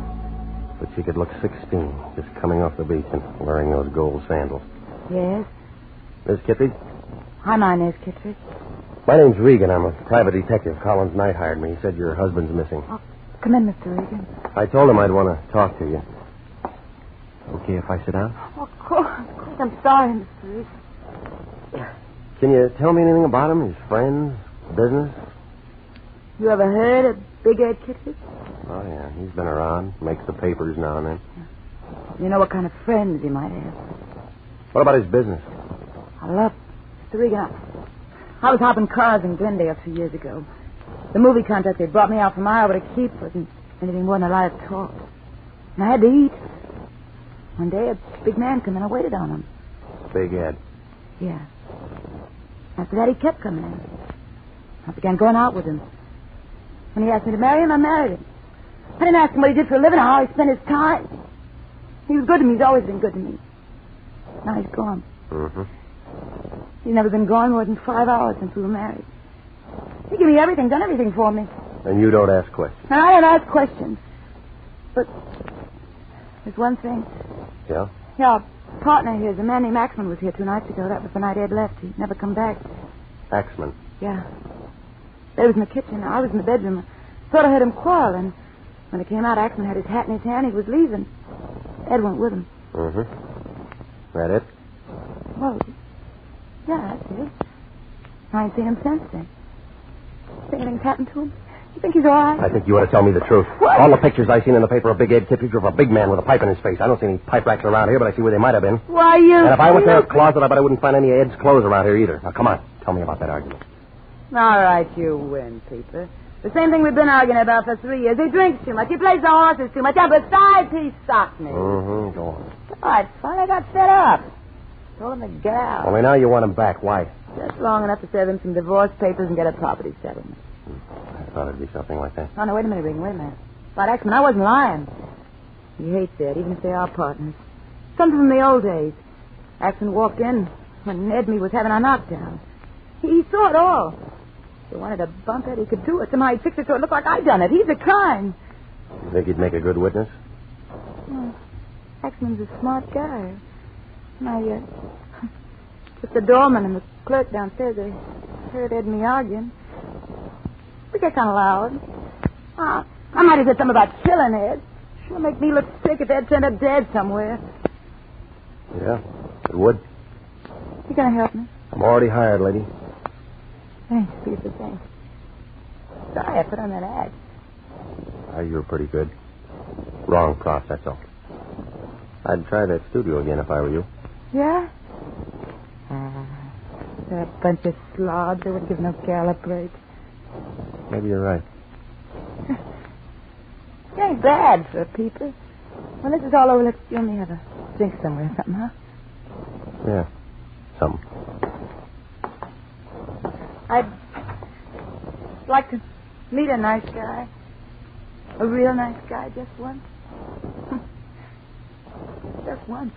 But she could look 16, just coming off the beach and wearing those gold sandals. Yes? Miss Kittredge? Hi, my name's Kittredge. My name's Regan. I'm a private detective. Collins Knight hired me. He said your husband's missing. Oh, come in, Mr. Regan. I told him I'd want to talk to you. Okay if I sit down? Oh, of course. I'm sorry, Mr. Regan. Can you tell me anything about him? His friends? Business? You ever heard of Big Ed Kittredge? Oh, yeah. He's been around. Makes the papers now and then. You know what kind of friends he might have. What about his business? I love Mr. Regan. I was hopping cars in Glendale a few years ago. The movie contract they brought me out from Iowa to keep wasn't anything more than a lot of talk. And I had to eat. One day, a big man came in. I waited on him. Big Ed. Yeah. After that, he kept coming in. I began going out with him. When he asked me to marry him, I married him. I didn't ask him what he did for a living or how he spent his time. He was good to me. He's always been good to me. Now he's gone. Mm-hmm. He's never been gone more than 5 hours since we were married. He gave me everything, done everything for me. And you don't ask questions? No, I don't ask questions. But there's one thing. Yeah? Yeah, our partner here, the man named Axman, was here 2 nights ago. That was the night Ed left. He'd never come back. Axman? Yeah. Ed was in the kitchen. I was in the bedroom. I thought I heard him quarrel, and when it came out, Axman had his hat in his hand. He was leaving. Ed went with him. Mm-hmm. That it? Well, yeah, that's it. I ain't seen him since then. Think anything's happened to him? You think he's all right? I think you ought to tell me the truth. What? All the pictures I seen in the paper of Big Ed Kittredge were of a big man with a pipe in his face. I don't see any pipe racks around here, but I see where they might have been. Why, you... And if I went to a closet, I bet I wouldn't find any of Ed's clothes around here either. Now, come on. Tell me about that argument. All right, you win, Peter. The same thing we've been arguing about for 3 years. He drinks too much. He plays the horses too much. And besides, he socked me. Mm-hmm. Go on. All right, fine. I got fed up. Told him to get out. Only now you want him back. Why? Just long enough to serve him some divorce papers and get a property settlement. I thought it'd be something like that. Oh, no, wait a minute, Regan. Wait a minute. But Axman, I wasn't lying. He hates Ed, even if they are partners. Something from the old days. Axman walked in when Ed and me was having our knockdown. He saw it all. If he wanted to bump Ed, he could do it. Somehow he'd fix it so it looked like I'd done it. He's a crime. You think he'd make a good witness? Well, Axman's a smart guy. Just the doorman and the clerk downstairs, they heard Ed and me arguing. We get kind of loud. I might have said something about killing Ed. Sure make me look sick if Ed turned up dead somewhere. Yeah, it would. You gonna help me? I'm already hired, lady. Thanks, Peter, thanks. Sorry I put on that ad. You were pretty good. Wrong props, that's all. I'd try that studio again if I were you. Yeah? They're a bunch of slobs. They wouldn't give no gal a break. Maybe you're right. It ain't bad for a peeper. When this is all over, let's you and me have a drink somewhere or something, huh? Yeah, something. I'd like to meet a nice guy. A real nice guy, just once. Just once.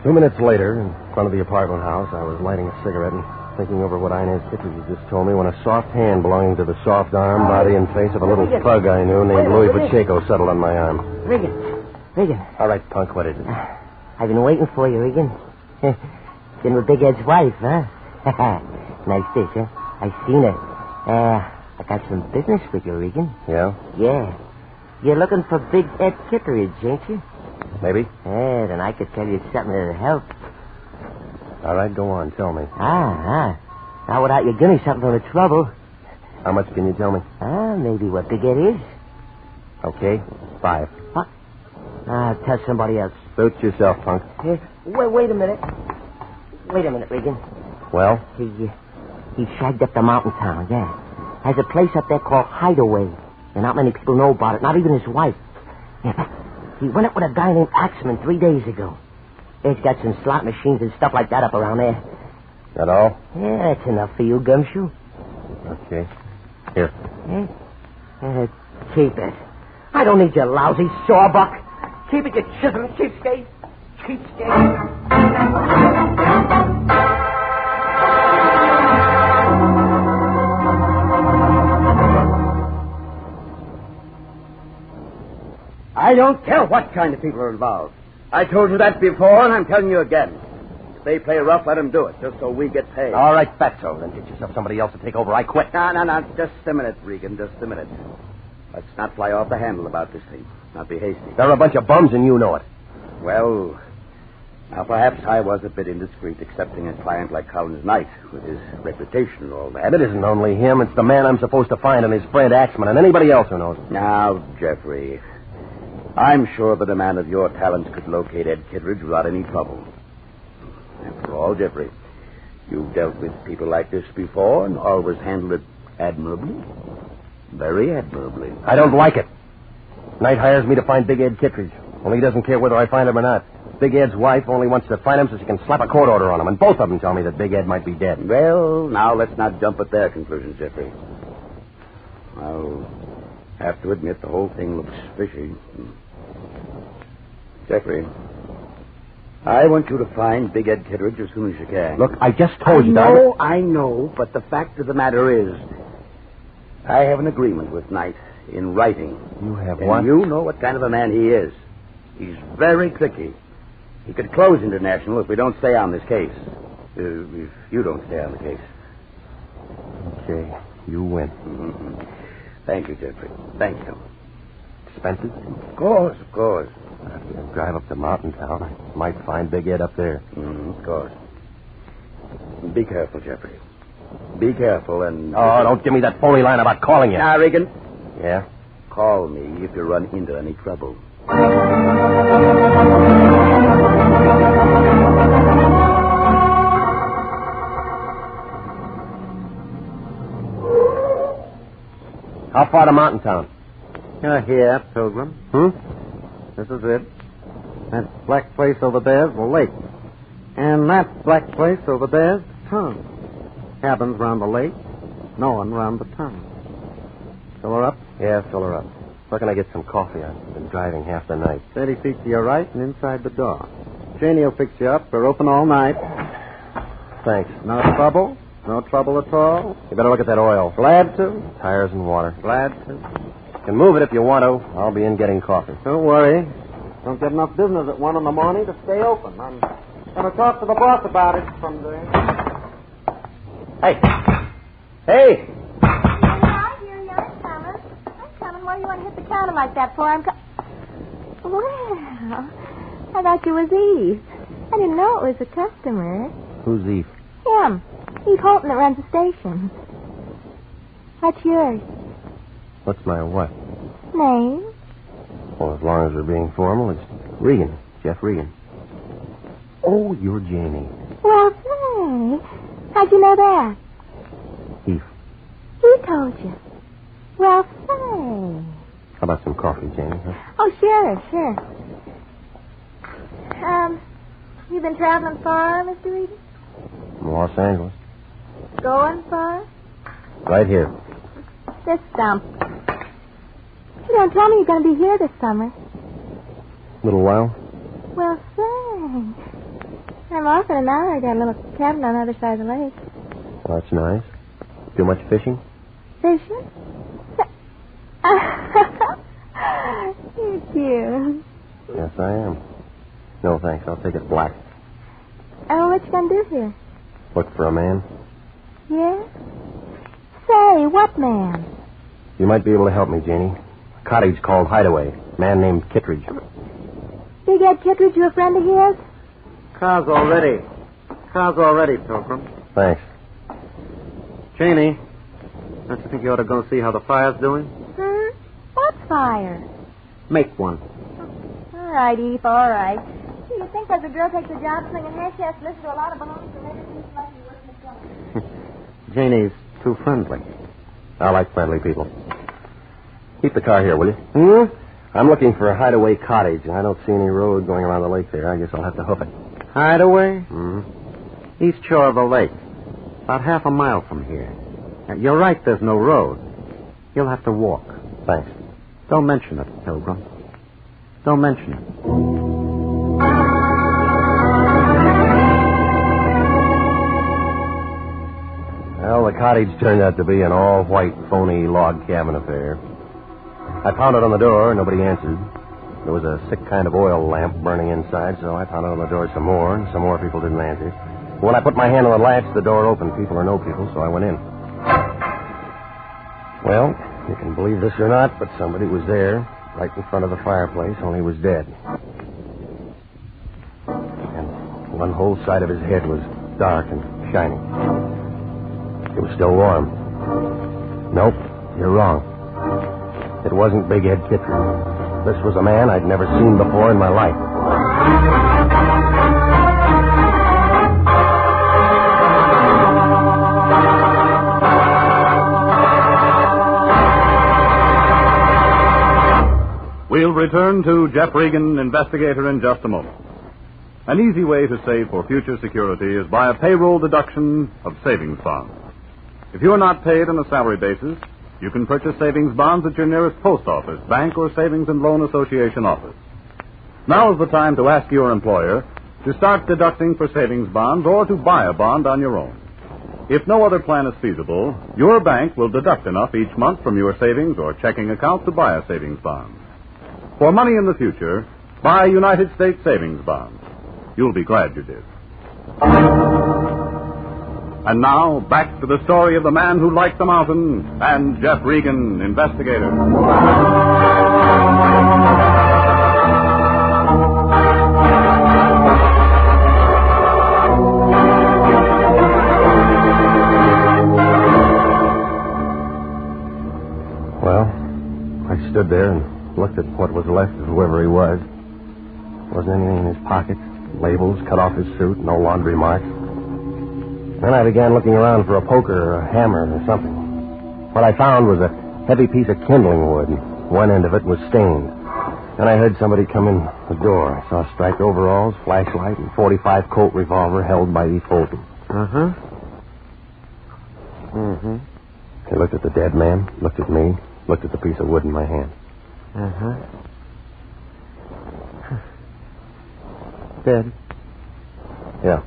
2 minutes later, in front of the apartment house, I was lighting a cigarette and thinking over what Inez Kittredge had just told me when a soft hand belonging to the soft arm, body, and face of a little pug I knew named Louis Pacheco settled on my arm. Regan. All right, punk, what is it? I've been waiting for you, Regan. Been with Big Ed's wife, huh? Nice dish, huh? I seen it. I got some business with you, Regan. Yeah? Yeah. You're looking for Big Ed Kittredge, ain't you? Maybe. Yeah, then I could tell you something that'll help. All right, go on. Tell me. Now, without you giving me something for the trouble. How much can you tell me? Maybe what Big Ed is. Okay, 5. What? Tell somebody else. Suit yourself, punk. Wait a minute. Wait a minute, Regan. Well? He shagged up the mountain town, yeah. Has a place up there called Hideaway. And not many people know about it, not even his wife. Yeah. He went up with a guy named Axman 3 days ago. He's got some slot machines and stuff like that up around there. That all? Yeah, that's enough for you, Gumshoe. Okay. Here. Keep it. I don't need your lousy sawbuck. Keep it, you chisel cheapskate. Cheapskate. I don't care what kind of people are involved. I told you that before, and I'm telling you again. If they play rough, let them do it, just so we get paid. All right, fatso. Then get yourself somebody else to take over. I quit. No. Just a minute, Regan. Just a minute. Let's not fly off the handle about this thing. Not be hasty. They're a bunch of bums, and you know it. Well, now perhaps I was a bit indiscreet accepting a client like Collins Knight with his reputation and all that. And it isn't only him. It's the man I'm supposed to find and his friend Axman and anybody else who knows him. Now, Jeffrey, I'm sure that a man of your talents could locate Ed Kittredge without any trouble. After all, Jeffrey, you've dealt with people like this before and always handled it admirably. Very admirably. I don't like it. Knight hires me to find Big Ed Kittredge. Only he doesn't care whether I find him or not. Big Ed's wife only wants to find him so she can slap a court order on him. And both of them tell me that Big Ed might be dead. Well, now let's not jump at their conclusions, Jeffrey. I'll have to admit the whole thing looks fishy. Jeffrey, I want you to find Big Ed Kittredge as soon as you can. Look, I just told you that. I know, but the fact of the matter is, I have an agreement with Knight in writing. You have and what? You know what kind of a man he is. He's very tricky. He could close International if we don't stay on this case. If you don't stay on the case. Okay, you win. Mm-hmm. Thank you, Jeffrey. Thank you. Expensive? Of course. After I drive up to Mountain Town, I might find Big Ed up there. Of course. Be careful, Jeffrey. Be careful and... Oh, don't give me that phony line about calling you. Now, Regan. Yeah? Call me if you run into any trouble. How far to Mountain Town? You're here, Pilgrim. This is it. That black place over there's the lake. And that black place over there's the town. Cabins round the lake. No one round the town. Fill her up? Yeah, fill her up. Where can I get some coffee? I've been driving half the night. 30 feet to your right and inside the door. Shayne will fix you up. We're open all night. Thanks. No trouble? No trouble at all? You better look at that oil. Glad to. Tires and water. Glad to. You can move it if you want to. I'll be in getting coffee. Don't worry. Don't get enough business at 1 in the morning to stay open. I'm going to talk to the boss about it someday. Hey. Hey. Hi, here you are, coming. I'm coming. What do you want to hit the counter like that for? Well, I thought you was Eve. I didn't know it was a customer. Who's Eve? Him. Eve Holton that runs the station. What's yours? What's my what? Name? Well, as long as we're being formal, it's Regan. Jeff Regan. Oh, you're Jamie. Well, say. How'd you know that? Eve. He told you. Well, say. How about some coffee, Jamie? Huh? Oh, sure. You been traveling far, Mr. Regan? From Los Angeles. Going far? Right here. This stump. You don't tell me you're going to be here this summer. Little while? Well, say. I'm off in an hour. I got a little cabin on the other side of the lake. Well, that's nice. Do much fishing? Fishing? You're cute. Yes, I am. No, thanks. I'll take it black. Oh, what you gonna do here? Look for a man. Yeah? Say, what man? You might be able to help me, Janie. A cottage called Hideaway. A man named Kittredge. Big Ed Kittredge, you a friend of his? Car's all ready. Car's all ready, Pilgrim. Thanks. Janie, don't you think you ought to go see how the fire's doing? What fire? Make one. All right, Eve, all right. Do you think as a girl takes a job slinging hair, she has to listen to a lot of balloons and maybe she's like you working the film? Janie's too friendly. I like friendly people. Keep the car here, will you? I'm looking for a Hideaway cottage, and I don't see any road going around the lake there. I guess I'll have to hoof it. Hideaway? East shore of the lake. About half a mile from here. You're right, there's no road. You'll have to walk. Thanks. Don't mention it, Pilgrim. Don't mention it. Well, the cottage turned out to be an all-white, phony log cabin affair. I pounded on the door. Nobody answered. There was a sick kind of oil lamp burning inside, so I pounded on the door some more, and some more people didn't answer. When I put my hand on the latch, the door opened, people or no people, so I went in. Well, you can believe this or not, but somebody was there, right in front of the fireplace, only he was dead. And one whole side of his head was dark and shiny. It was still warm. Nope, you're wrong. It wasn't Big Ed Kittredge. This was a man I'd never seen before in my life. We'll return to Jeff Regan, Investigator, in just a moment. An easy way to save for future security is by a payroll deduction of savings bonds. If you're not paid on a salary basis, you can purchase savings bonds at your nearest post office, bank, or savings and loan association office. Now is the time to ask your employer to start deducting for savings bonds or to buy a bond on your own. If no other plan is feasible, your bank will deduct enough each month from your savings or checking account to buy a savings bond. For money in the future, buy United States savings bonds. You'll be glad you did. And now, back to the story of the man who liked the mountain and Jeff Regan, Investigator. Well, I stood there and looked at what was left of whoever he was. There wasn't anything in his pockets. Labels cut off his suit, no laundry marks. Then I began looking around for a poker or a hammer or something. What I found was a heavy piece of kindling wood. One end of it was stained. Then I heard somebody come in the door. I saw striped overalls, flashlight, and .45 Colt revolver held by E. Fulton. He looked at the dead man, looked at me, looked at the piece of wood in my hand. Dead? Yeah.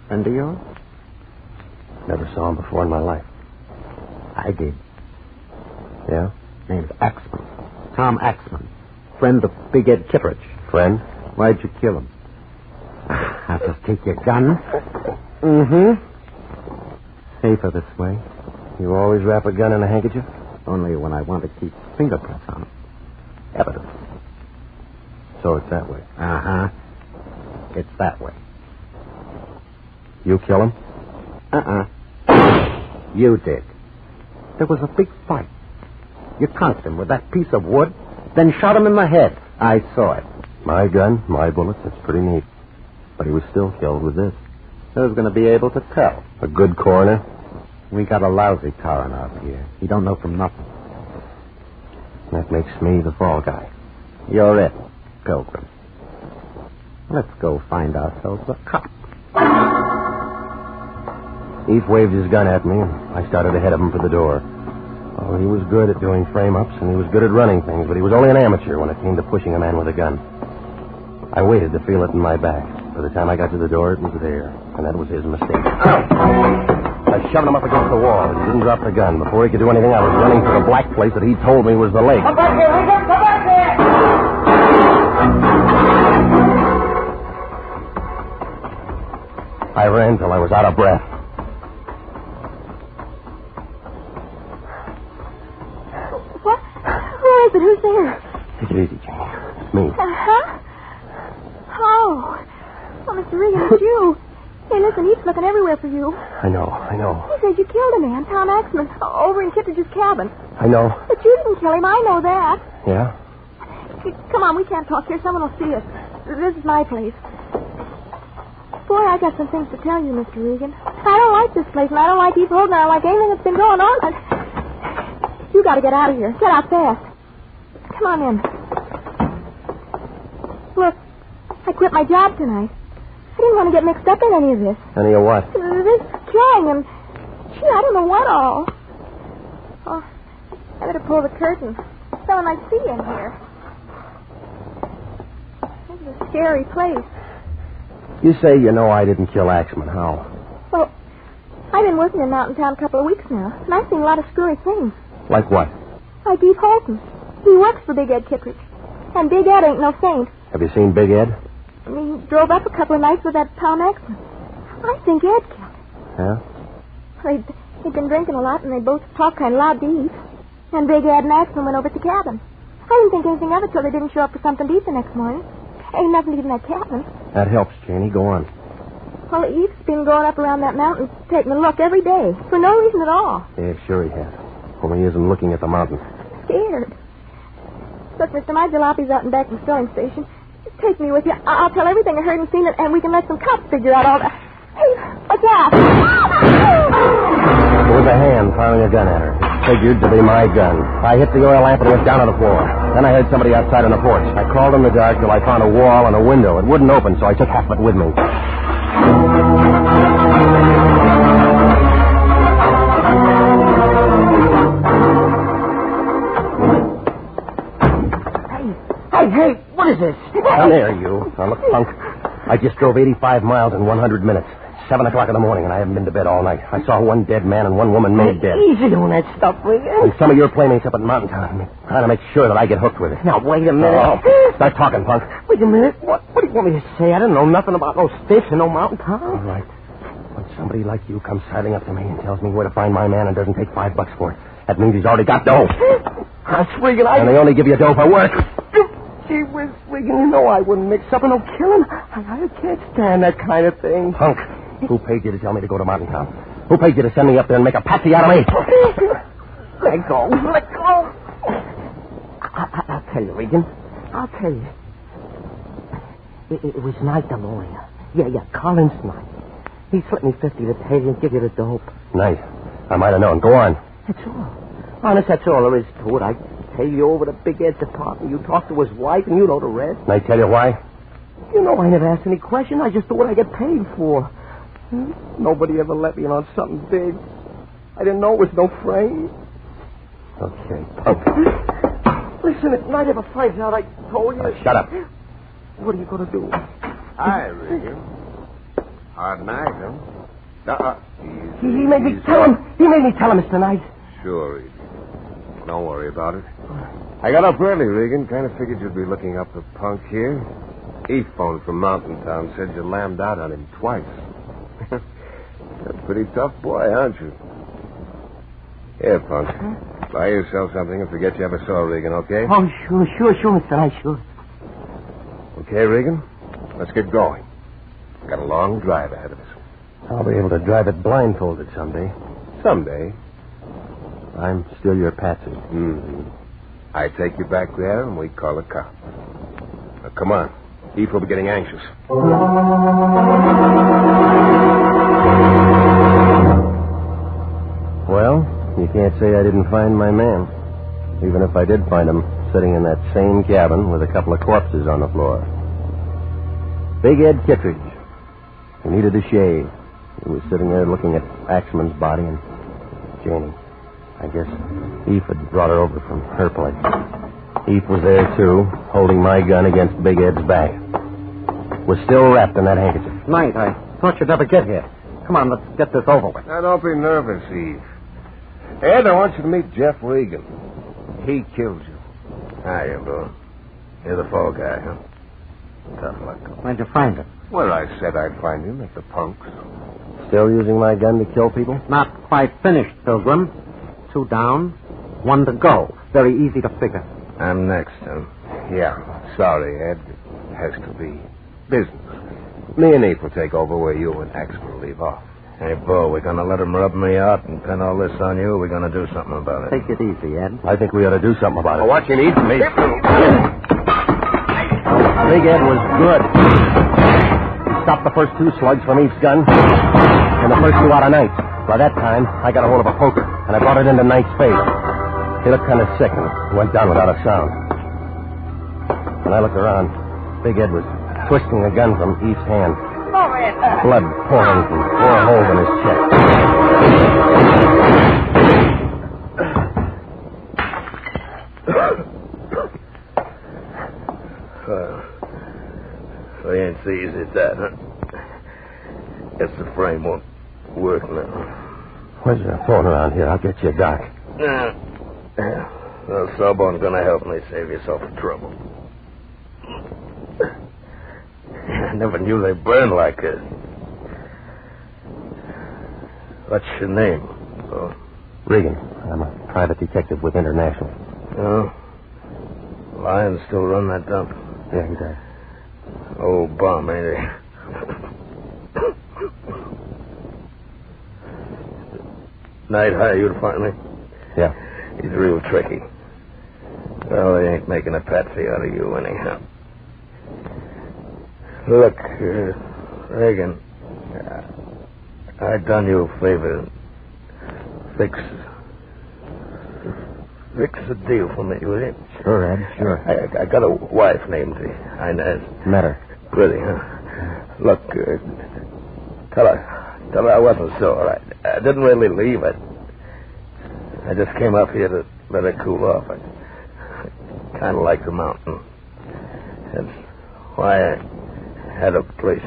Friend of yours? Never saw him before in my life. I did. Yeah? Name's Axman. Tom Axman. Friend of Big Ed Kittredge. Friend? Why'd you kill him? I'll just take your gun. Safer this way. You always wrap a gun in a handkerchief? Only when I want to keep fingerprints on it. Evidence. So it's that way? It's that way. You kill him? You did. There was a big fight. You conked him with that piece of wood, then shot him in the head. I saw it. My gun, my bullets, that's pretty neat. But he was still killed with this. Who's going to be able to tell? A good coroner? We got a lousy coroner out here. He don't know from nothing. That makes me the fall guy. You're it, Pilgrim. Let's go find ourselves a cop. Eve waved his gun at me, and I started ahead of him for the door. Oh, he was good at doing frame-ups, and he was good at running things, but he was only an amateur when it came to pushing a man with a gun. I waited to feel it in my back. By the time I got to the door, it was there, and that was his mistake. I shoved him up against the wall, but he didn't drop the gun. Before he could do anything, I was running for the black place that he told me was the lake. Come back here, Regan! Come back here! I ran till I was out of breath. What? Who is it? Who's there? Take it easy, Jane. It's me. Uh-huh. Oh, Mr. Regan, it's you. Hey, listen, he's looking everywhere for you. I know. He says you killed a man, Tom Axman, over in Kittredge's cabin. I know. But you didn't kill him, I know that. Yeah? Come on, we can't talk here. Someone will see us. This is my place. Boy, I got some things to tell you, Mr. Regan. I don't like this place, and I don't like Eve Holden, and I don't like anything that's been going on. You got to get out of here. Get out fast. Come on in. Look, I quit my job tonight. I didn't want to get mixed up in any of this. Any of what? This killing and... Gee, I don't know what all. Oh, I better pull the curtain. Someone might see in here. This is a scary place. You say you know I didn't kill Axman. How? Well, I've been working in Mountain Town a couple of weeks now, and I've seen a lot of screwy things. Like what? Like Eve Holton. He works for Big Ed Kittredge. And Big Ed ain't no saint. Have you seen Big Ed? I mean, he drove up a couple of nights with that Tom Axman. I think Ed killed him. Yeah? They'd been drinking a lot, and they both talked kind of loud to Eve. And Big Ed and Axman went over to the cabin. I didn't think anything of it till they didn't show up for something to eat the next morning. Ain't nothing to eat in that cabin. That helps, Janie. Go on. Well, Eve's been going up around that mountain taking a look every day, for no reason at all. Yeah, sure he has. Only he isn't looking at the mountain. Scared. Look, mister, my jalopi's out and back in the filling station. Take me with you. I'll tell everything I heard and seen, and we can let some cops figure out all that. Hey, what's that? It was a hand firing a gun at her. Figured to be my gun. I hit the oil lamp and went down on the floor. Then I heard somebody outside on the porch. I crawled in the dark till I found a wall and a window. It wouldn't open, so I took half of it with me. Hey, what is this? Come here, you. Now, look, punk. I just drove 85 miles in 100 minutes. 7 o'clock in the morning, and I haven't been to bed all night. I saw one dead man and one woman made dead. Easy on that stuff, Regan. And some of your playmates up at Mountain Town trying to make sure that I get hooked with it. Now, wait a minute. Oh, start talking, punk. Wait a minute. What do you want me to say? I don't know nothing about no sticks and no Mountain Town. All right. When somebody like you comes sidling up to me and tells me where to find my man and doesn't take $5 for it, that means he's already got dough. That's Regan. And they only give you dough for work. Gee whiz, Regan, you know I wouldn't mix up in no killing. I can't stand that kind of thing. Punk, who paid you to tell me to go to Mountain Town? Who paid you to send me up there and make a patsy out of me? Let go. Let go. I'll tell you, Regan. I'll tell you. It was Knight, the lawyer. Yeah, Collins Knight. He slipped me 50 to pay and give you the dope. Nice. I might have known. Go on. That's all. Honest, that's all there is to it. I take you over to Big Ed's apartment. You talk to his wife, and you know the rest. Can I tell you why? You know I never asked any questions. I just do what I get paid for. Nobody ever let me in on something big. I didn't know it was no frame. Okay, punk. Listen, if Knight ever finds out I told you... Shut up. What are you going to do? Hi, Regan. Hard night, huh? He made me tell him. He made me tell him, Mr. Knight. Sure, Regan. Don't worry about it. I got up early, Regan. Kind of figured you'd be looking up the punk here. He phoned from Mountain Town, said you lammed out on him twice. You're a pretty tough boy, aren't you? Here, punk. Buy yourself something and forget you ever saw Regan, okay? Oh, sure, Mr. Knight, sure. Okay, Regan? Let's get going. Got a long drive ahead of us. I'll be able to drive it blindfolded someday. Someday. I'm still your patsy. Mm-hmm. I take you back there and we call a cop. Now, come on. Eve will be getting anxious. Well, you can't say I didn't find my man. Even if I did find him sitting in that same cabin with a couple of corpses on the floor. Big Ed Kittredge. He needed a shave. He was sitting there looking at Axman's body and Janie. I guess Eve had brought her over from her place. Eve was there, too, holding my gun against Big Ed's back. Was still wrapped in that handkerchief. Knight, I thought you'd never get here. Come on, let's get this over with. Now, don't be nervous, Eve. Ed, I want you to meet Jeff Regan. He killed you. How you doing? You're the fall guy, huh? Tough luck. Where'd you find him? Where I said I'd find him, at the punks. Still using my gun to kill people? Not quite finished, Pilgrim. 2 down, 1 to go. Very easy to figure. I'm next, huh? Yeah. Sorry, Ed. It has to be business. Me and Eve will take over where you and Axe will leave off. Hey, Bo, we're going to let him rub me out and pin all this on you, or we're going to do something about it? Take it easy, Ed. I think we ought to do something about it. Oh, what you need from me? Big Ed was good. He stopped the first 2 slugs from Eve's gun, and the first 2 out of Knight's. By that time, I got a hold of a poker, and I brought it into Knight's face. He looked kind of sick and went down without a sound. When I looked around, Big Ed was twisting the gun from Eve's hand. Blood pouring from 4 holes in his chest. We ain't so easy at that, huh? Guess the frame won't work now. Where's your phone around here? I'll get you a doc. Well, Sawbone's gonna help me. Save yourself the trouble. I never knew they burned like this. What's your name? Oh. Regan. I'm a private detective with International. Oh? Lions still run that dump? Yeah, he does. Old bum, ain't he? Night hire you to find me? Yeah. He's real tricky. Well, they ain't making a patsy out of you anyhow. Look, Regan, I done you a favor. Fix a deal for me, will you? Sure, Ed, sure. I got a wife named Inez. Met her. Pretty, huh? Look, tell her I wasn't sore. I didn't really leave it. I just came up here to let her cool off. I kind of like the mountain. That's why I had a place.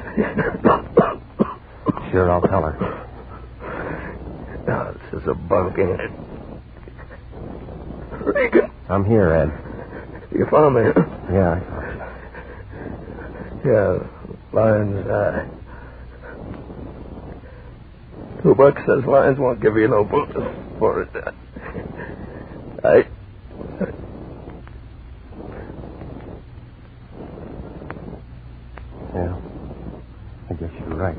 Sure, I'll tell her. Now, this is a bunk, ain't it? Regan. I'm here, Ed. You found me, huh? Yeah. Yeah, Lion's Eye. $2 says Lions won't give you no bonus for it. Yeah, I guess you're right.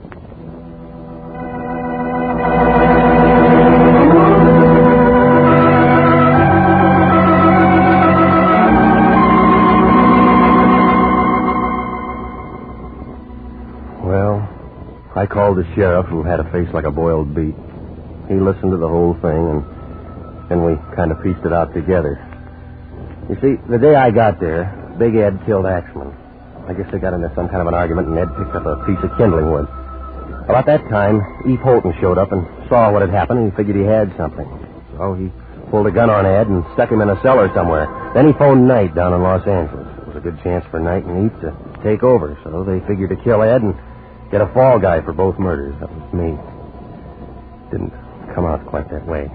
Well, I called the sheriff, who had a face like a boiled beet. He listened to the whole thing, and then we kind of pieced it out together. You see, the day I got there, Big Ed killed Axman. I guess they got into some kind of an argument, and Ed picked up a piece of kindling wood. About that time, Eve Holton showed up and saw what had happened, and he figured he had something. So he pulled a gun on Ed and stuck him in a cellar somewhere. Then he phoned Knight down in Los Angeles. It was a good chance for Knight and Eve to take over, so they figured to kill Ed and get a fall guy for both murders. That was me. Didn't come out quite that way.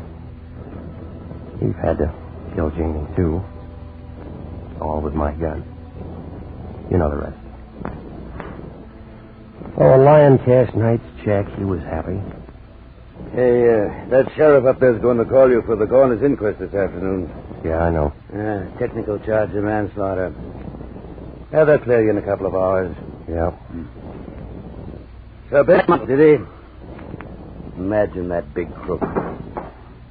Eve had to kill Janie, too. All with my gun. You know the rest. Oh, Lion cashed Knight's check. He was happy. Hey, that sheriff up there's going to call you for the coroner's inquest this afternoon. Yeah, I know. Technical charge of manslaughter. Have that clear you in a couple of hours. Yeah. So, Bill, did he? Imagine that big crook.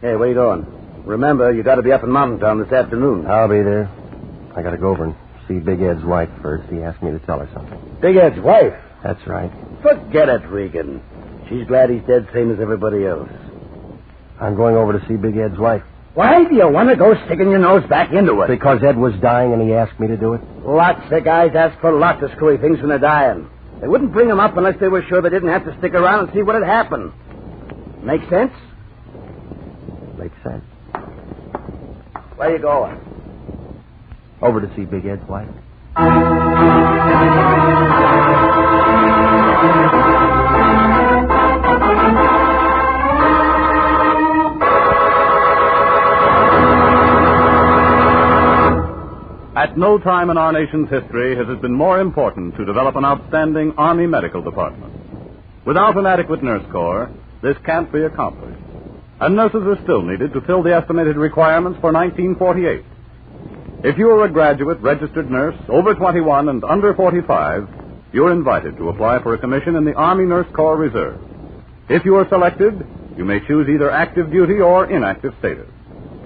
Hey, wait on. Remember, you got to be up in Mountain Town this afternoon. I'll be there. I got to go over and see Big Ed's wife first. He asked me to tell her something. Big Ed's wife? That's right. Forget it, Regan. She's glad he's dead, same as everybody else. I'm going over to see Big Ed's wife. Why do you want to go sticking your nose back into it? Because Ed was dying and he asked me to do it. Lots of guys ask for lots of screwy things when they're dying. They wouldn't bring them up unless they were sure they didn't have to stick around and see what had happened. Make sense? Makes sense. Where you going? Over to see Big Ed's wife. At no time in our nation's history has it been more important to develop an outstanding Army medical department. Without an adequate nurse corps, this can't be accomplished. And nurses are still needed to fill the estimated requirements for 1948. If you are a graduate registered nurse, over 21 and under 45, you're invited to apply for a commission in the Army Nurse Corps Reserve. If you are selected, you may choose either active duty or inactive status.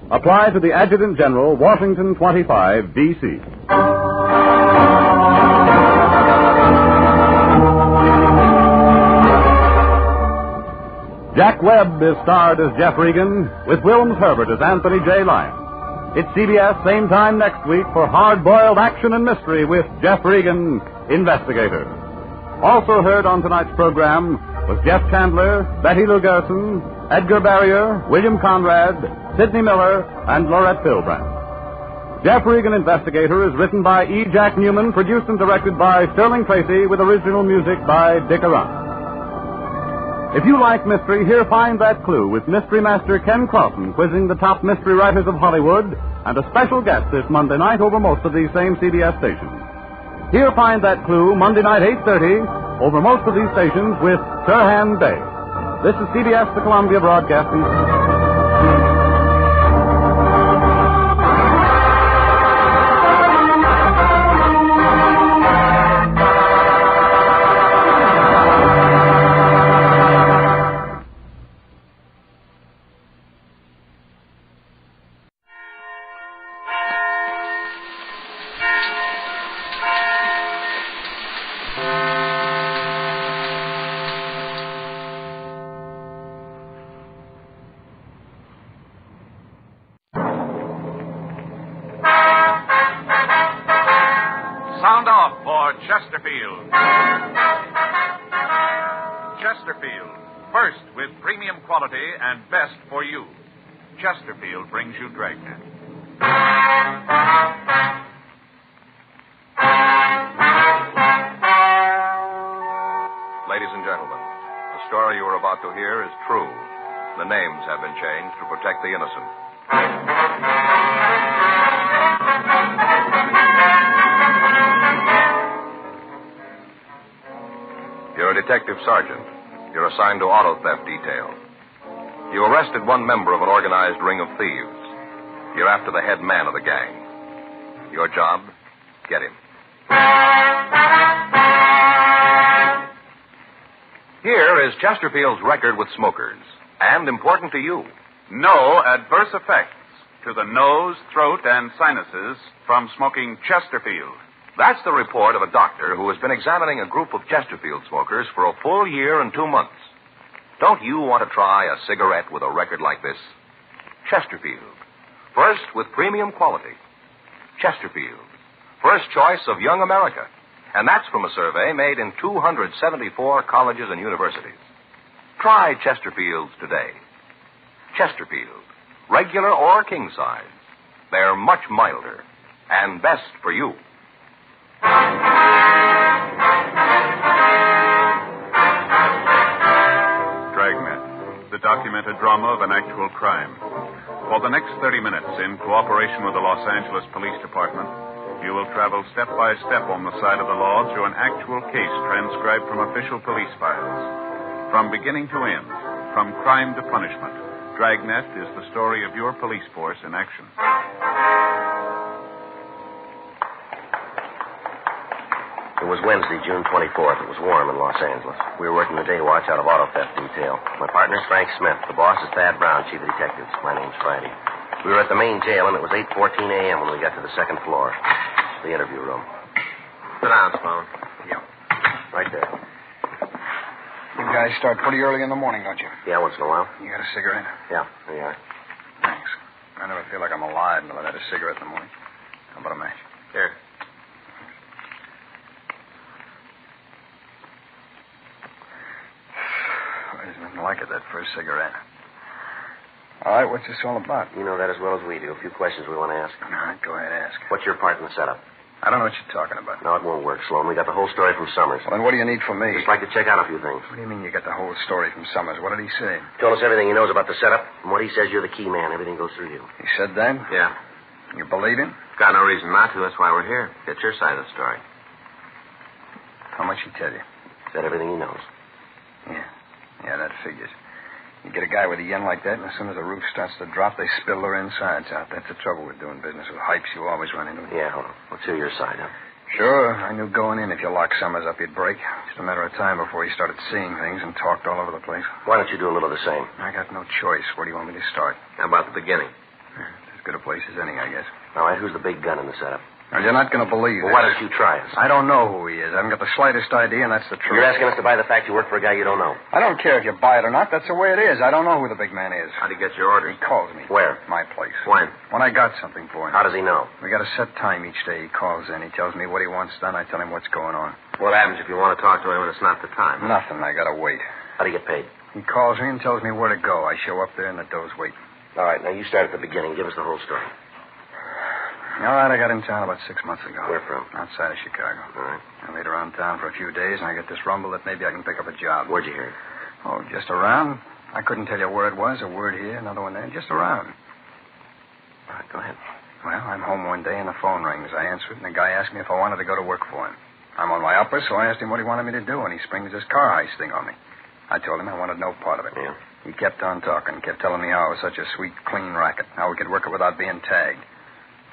Apply to the Adjutant General, Washington 25, D.C. Jack Webb is starred as Jeff Regan, with Wilms Herbert as Anthony J. Lyons. It's CBS same time next week for hard-boiled action and mystery with Jeff Regan, Investigator. Also heard on tonight's program was Jeff Chandler, Betty Lou Gerson, Edgar Barrier, William Conrad, Sidney Miller, and Laurette Philbrand. Jeff Regan, Investigator is written by E. Jack Newman, produced and directed by Sterling Tracy, with original music by Dick Arant. If you like mystery, here Find That Clue with Mystery Master Ken Crossan quizzing the top mystery writers of Hollywood and a special guest this Monday night over most of these same CBS stations. Here Find That Clue Monday night 8:30 over most of these stations with Sirhan Day. This is CBS, the Columbia Broadcasting System. Sound off for Chesterfield. Chesterfield, first with premium quality and best for you. Chesterfield brings you Dragnet. Ladies and gentlemen, the story you are about to hear is true. The names have been changed to protect the innocent. You're a detective sergeant. You're assigned to auto theft detail. You arrested one member of an organized ring of thieves. You're after the head man of the gang. Your job? Get him. Here is Chesterfield's record with smokers. And important to you. No adverse effects to the nose, throat, and sinuses from smoking Chesterfield. That's the report of a doctor who has been examining a group of Chesterfield smokers for a full year and 2 months. Don't you want to try a cigarette with a record like this? Chesterfield. First with premium quality. Chesterfield. First choice of young America. And that's from a survey made in 274 colleges and universities. Try Chesterfields today. Chesterfield. Regular or king size. They're much milder and best for you. Dragnet, the documented drama of an actual crime. For the next 30 minutes, in cooperation with the Los Angeles Police Department, you will travel step by step on the side of the law through an actual case transcribed from official police files. From beginning to end, from crime to punishment, Dragnet is the story of your police force in action. It was Wednesday, June 24th. It was warm in Los Angeles. We were working the day watch out of auto theft detail. My partner's Frank Smith. The boss is Thad Brown, chief of detectives. My name's Friday. We were at the main jail, and it was 8:14 a.m. when we got to the second floor, the interview room. Sit down, Sloan. Yeah. Right there. You guys start pretty early in the morning, don't you? Yeah, once in a while. You got a cigarette? Yeah, there you are. Thanks. I never feel like I'm alive until I've had a cigarette in the morning. How about a match? Here. There's nothing like it, that first cigarette. All right, what's this all about? You know that as well as we do. A few questions we want to ask. All right, go ahead, ask. What's your part in the setup? I don't know what you're talking about. No, it won't work, Sloan. We got the whole story from Summers. Well, then what do you need from me? Just like to check out a few things. What do you mean you got the whole story from Summers? What did he say? Told us everything he knows about the setup. From what he says, you're the key man. Everything goes through you. He said that? Yeah. You believe him? Got no reason not to. That's why we're here. Get your side of the story. How much he tell you? Said everything he knows. Yeah, that figures. You get a guy with a yen like that, and as soon as the roof starts to drop, they spill their insides out. That's the trouble with doing business with hypes. You always run into it. Yeah, well, let's hear your side, huh? Sure. I knew going in if you locked Summers up, he'd break. Just a matter of time before he started seeing things and talked all over the place. Why don't you do a little of the same? I got no choice. Where do you want me to start? How about the beginning? It's as good a place as any, I guess. All right, who's the big gun in the setup? Now, you're not going to believe Well, it. why don't you try us? I don't know who he is. I haven't got the slightest idea, and that's the truth. You're asking us to buy the fact you work for a guy you don't know. I don't care if you buy it or not. That's the way it is. I don't know who the big man is. How'd he get your order? He calls me. Where? My place. When? When I got something for him. How does he know? We got a set time each day. He calls in. He tells me what he wants done. I tell him what's going on. What happens if you want to talk to him and it's not the time? Nothing. I got to wait. How do you get paid? He calls me and tells me where to go. I show up there and the doe's waiting. All right, now you start at the beginning. Give us the whole story. All right, I got in town about 6 months ago. Where from? Outside of Chicago. All right. I laid around town for a few days, and I get this rumble that maybe I can pick up a job. Where'd you hear it? Oh, just around. I couldn't tell you where it was, a word here, another one there, just around. All right, go ahead. Well, I'm home one day, and the phone rings. I answer it, and the guy asked me if I wanted to go to work for him. I'm on my upper, so I asked him what he wanted me to do, and he springs this car heist thing on me. I told him I wanted no part of it. Yeah. He kept on talking, kept telling me how it was such a sweet, clean racket, how we could work it without being tagged.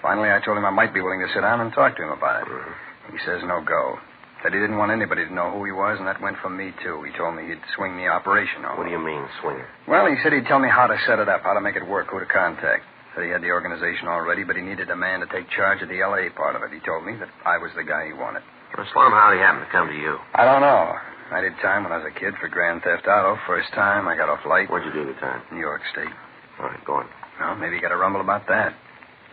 Finally, I told him I might be willing to sit down and talk to him about it. Mm-hmm. He says no go. That he didn't want anybody to know who he was, and that went for me, too. He told me he'd swing the operation on me. What do you mean, swing it? Well, he said he'd tell me how to set it up, how to make it work, who to contact. Said he had the organization already, but he needed a man to take charge of the L.A. part of it. He told me that I was the guy he wanted. Well, tell him how he happened to come to you. I don't know. I did time when I was a kid for Grand Theft Auto. First time, I got off light. Where'd you do the time? New York State. All right, go on. Well, maybe he got a rumble about that.